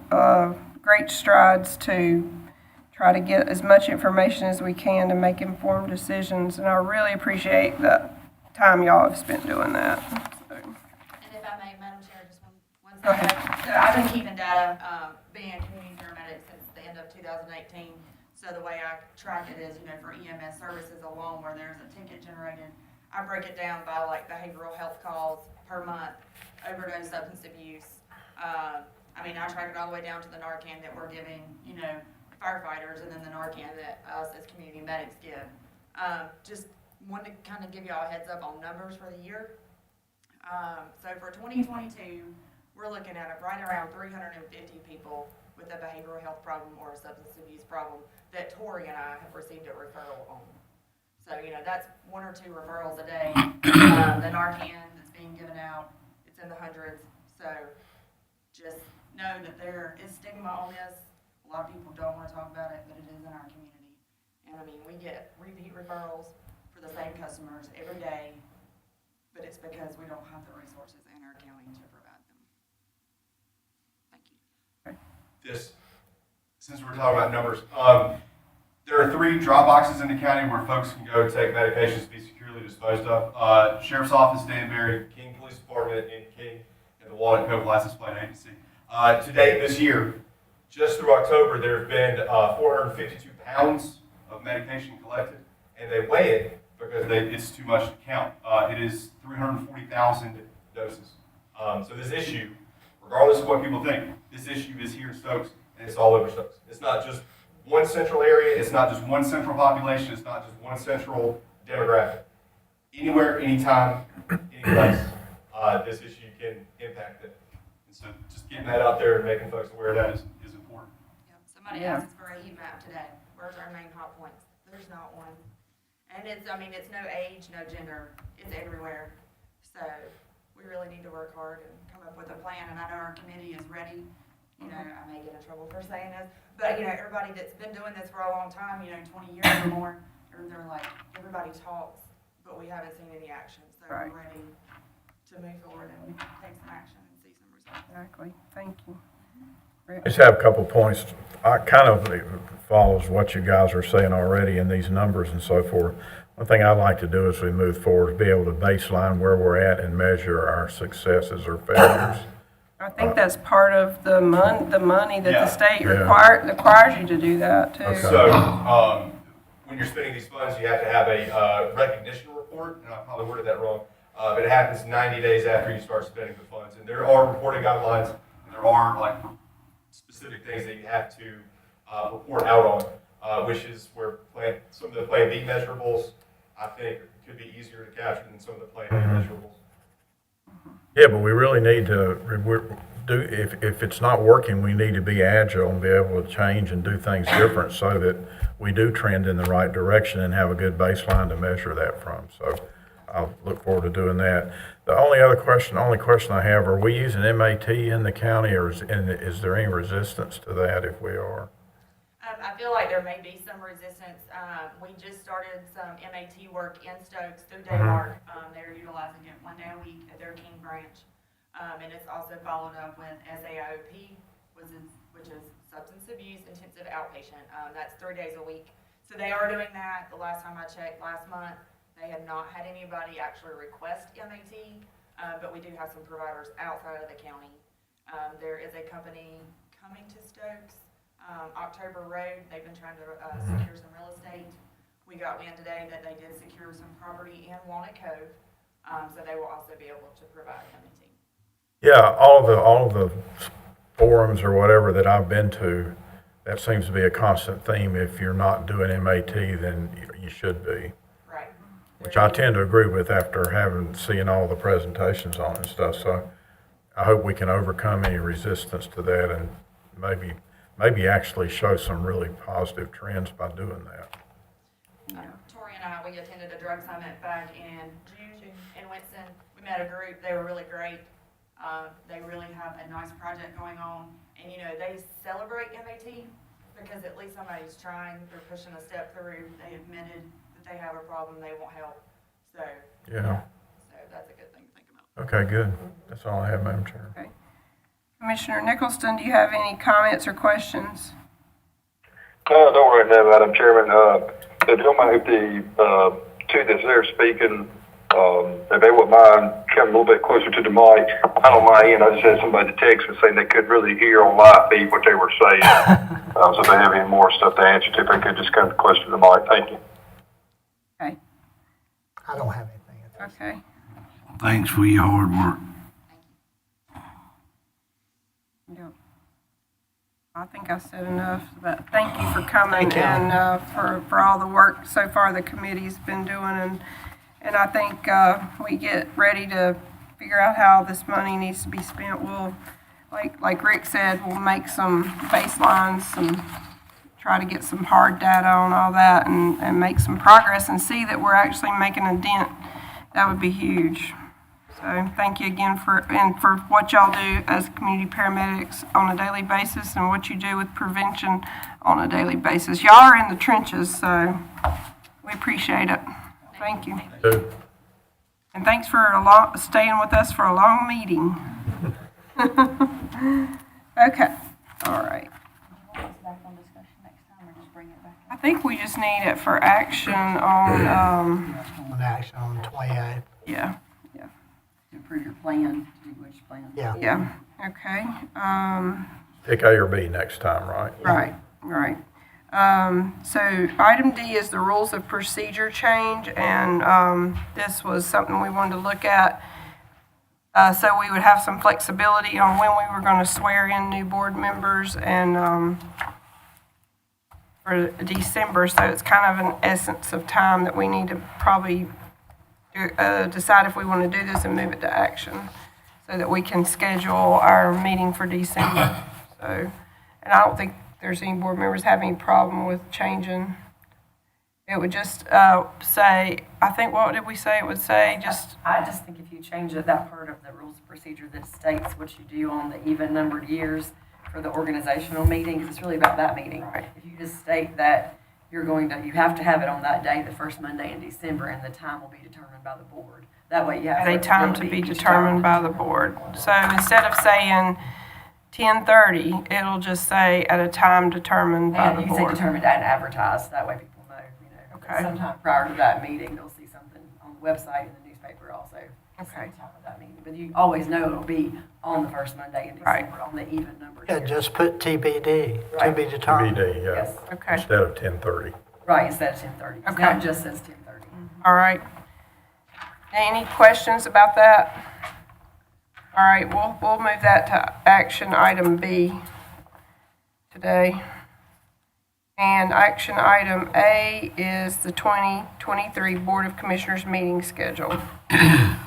great strides to try to get as much information as we can to make informed decisions. And I really appreciate the time y'all have spent doing that. So. And if I may, Madam Chair, just one Go second. ahead. So I've been keeping data, being a community paramedic since the end of 2018. So the way I track it is, for EMS services alone, where there's a ticket generated, I break it down by like behavioral health calls per month, overdose, substance abuse. I track it all the way down to the Narcan that we're giving, firefighters, and then the Narcan that us as community medics give. Just wanted to kind of give y'all a heads up on numbers for the year. So for 2022, we're looking at right around 350 people with a behavioral health problem or a substance abuse problem that Tori and I have received a referral on. So, that's 1 or 2 referrals a day. The Narcan that's being given out, it's in the hundreds. So just know that there is stigma on this. A lot of people don't want to talk about it, but it is in our community. And we get repeat referrals for the same customers every day, but it's because we don't have the resources in our county to provide them. Thank you. Since we're talking about numbers, there are 3 drop boxes in the county where folks can go take medications to be securely disposed of. Sheriff's Office, Danbury, King Police Department in King, and the Walnut Cove License Plate Agency. To date this year, just through October, there have been 452 pounds of medication collected, and they weigh it because it's too much to count. It is 340,000 doses. So this issue, regardless of what people think, this issue is here in Stokes, and it's all over Stokes. It's not just one central area, it's not just one central population, it's not just one central demographic. Anywhere, anytime, any place, this issue can impact it. And so just getting that out there and making folks aware of that is important. Yep. Somebody asked for a heat map today. Where's our main hot points? There's not one. And it's no age, no gender. It's everywhere. So we really need to work hard and come up with a plan. And I know our committee is ready. I may get in trouble for saying this, but everybody that's been doing this for a long time, 20 years or more, they're like, everybody talks, but we haven't seen any action. So Right. we're ready to move forward and take some action and see some results. Exactly. Thank you. I just have a couple points. I kind of follows what you guys are saying already in these numbers and so forth. One thing I'd like to do as we move forward is be able to baseline where we're at and measure our successes or failures. I think that's part of the money that the state Yeah. requires you to do that too. Okay. So, when you're spending these funds, you have to have a recognition report, and I probably worded that wrong, but it happens 90 days after you start spending the funds. And there are reporting guidelines, and there are like specific things that you have to report out on, which is where some of the Plan B measurables, I think, could be easier to capture than some of the Plan A measurables. Yeah, but we really need to if it's not working, we need to be agile and be able to change and do things different so that we do trend in the right direction and have a good baseline to measure that from. So I'll look forward to doing that. The only question I have, are we using MAT in the county, or is there any resistance to that if we are? I feel like there may be some resistance. We just started some MAT work in Stokes through Daymark. They're utilizing it 1 day a week at their King branch. And it's also followed up with SAIOP, which is Substance Abuse Intensive Outpatient. That's 3 days a week. So they are doing that. The last time I checked last month, they had not had anybody actually request MAT, but we do have some providers outside of the county. There is a company coming to Stokes, October Road. They've been trying to secure some real estate. We got wind today that they did secure some property in Walnut Cove, so they will also be able to provide MAT. Yeah, all of the forums or whatever that I've been to, that seems to be a constant theme. If you're not doing MAT, then you should be. Right. Which I tend to agree with after seeing all the presentations on it and stuff. So I hope we can overcome any resistance to that and maybe actually show some really positive trends by doing that. Tori and I, we attended a drug summit back in June in Winston. We met a group. They were really great. They really have a nice project going on. And, they celebrate MAT because at least somebody's trying. They're pushing a step through. They admitted that they have a problem. They want help. So, Yeah. So that's a good thing to think about. Okay, good. That's all I have, Madam Chair. Okay. Commissioner Nicholson, do you have any comments or questions? No, don't right now, Madam Chairman. If you don't mind, if the two that's there speaking, if they wouldn't mind coming a little bit closer to the mic, I don't mind. I just had somebody text and saying they couldn't really hear on live feed what they were saying. So if they have any more stuff to answer to, if they could just come close to the mic. Thank you. Okay. I don't have anything. Okay. Thanks for your hard work. Yep. I think I said enough, but thank you for coming and for all the work so far the committee's been doing. And I think we get ready to figure out how this money needs to be spent. We'll, like Rick said, we'll make some baselines and try to get some hard data on all that and make some progress and see that we're actually making a dent. That would be huge. So thank you again for what y'all do as community paramedics on a daily basis and what you do with prevention on a daily basis. Y'all are in the trenches, so we appreciate it. Thank you. And thanks for staying with us for a long meeting. Okay, all right. I think we just need it for action on, On action on 28. yeah. To approve your plan, which plan? Yeah. Yeah, okay. Pick A or B next time, right? Right. So item D is the rules of procedure change, and this was something we wanted to look at. So we would have some flexibility on when we were going to swear in new board members and for December. So it's kind of an essence of time that we need to probably decide if we want to do this and move it to action so that we can schedule our meeting for December. So, and I don't think there's any board members have any problem with changing. It would just say, I think, what did we say? It would say just... I just think if you change it, that part of the rules of procedure that states what you do on the even numbered years for the organizational meeting, 'cause it's really about that meeting. Right. If you just state that you have to have it on that day, the first Monday in December, and the time will be determined by the board. That way you have a time to be determined by the board. So instead of saying 10:30, it'll just say at a time determined by And the you can say board. determined and advertised, that way people know, Okay. sometime prior to that meeting, they'll see something on the website and the newspaper also. Okay. Sometime of that meeting, but you always know it'll be on the first Monday in Right. December, on the even number. Yeah, just put TBD, to Right. be determined. TBD, yeah, Yes, Okay, instead of 10:30. right, instead of 10:30. Okay. Now it just says 10:30. all right. Any questions about that? All right, we'll move that to action item B today. And action item A is the 2023 Board of Commissioners meeting schedule. I'm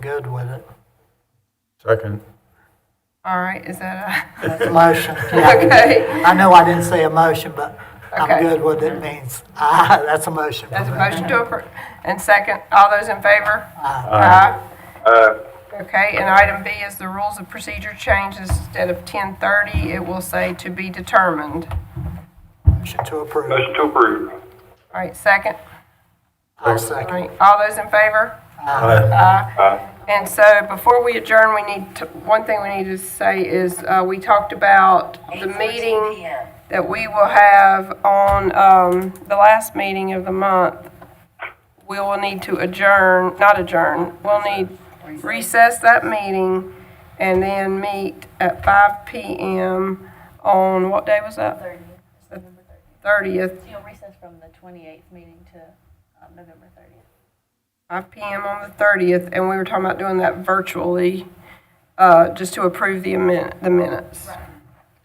good with it. Second. All right, is that That's a motion. okay? I know I didn't say a motion, but I'm Okay. good with it means, that's a motion. That's a motion to approve. And second, all those in favor? Aye. Aye. Okay, and item B is the rules of procedure change. Instead of 10:30, it will say to be determined. Motion to approve. Motion to approve. All right, second. I'll All second. right, all those in favor? Aye. And so before we adjourn, we need to, one thing we need to say is, we talked about the meeting that we will have on, the last meeting of the month. We will need to we'll need recess that meeting and then meet at 5 p.m. on, what day was that? 30th. So you'll recess from the 28th meeting to November 30th. 5 p.m. on the 30th, and we were talking about doing that virtually, just to approve the minutes.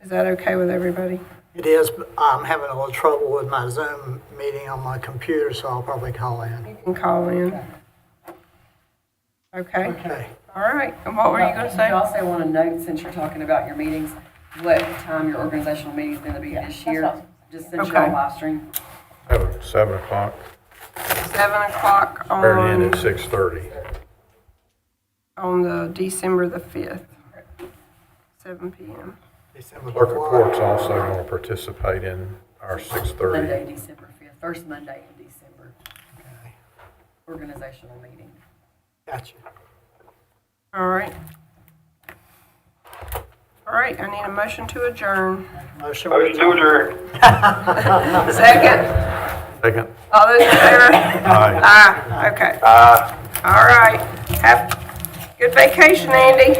Is that okay with everybody? It is, but I'm having a little trouble with my Zoom meeting on my computer, so I'll probably call in. You can call in. Okay, Okay. all right. And what were you going to You say? also want to note, since you're talking about your meetings, what time your organizational meeting is going to be this year, just since you're Okay. on live stream. 7 o'clock, 7 o'clock starting in at on 6:30. the December the 5th, 7 p.m. December Clerk of before. Court's also going to participate in our 6:30. Monday, December 5th, first Monday in December, Okay. organizational meeting. Gotcha. All right. All right, I need a motion to adjourn. Motion. Motion to adjourn. Second, Second. all those in favor? Aye. Aye, okay. All right, have good vacation, Andy.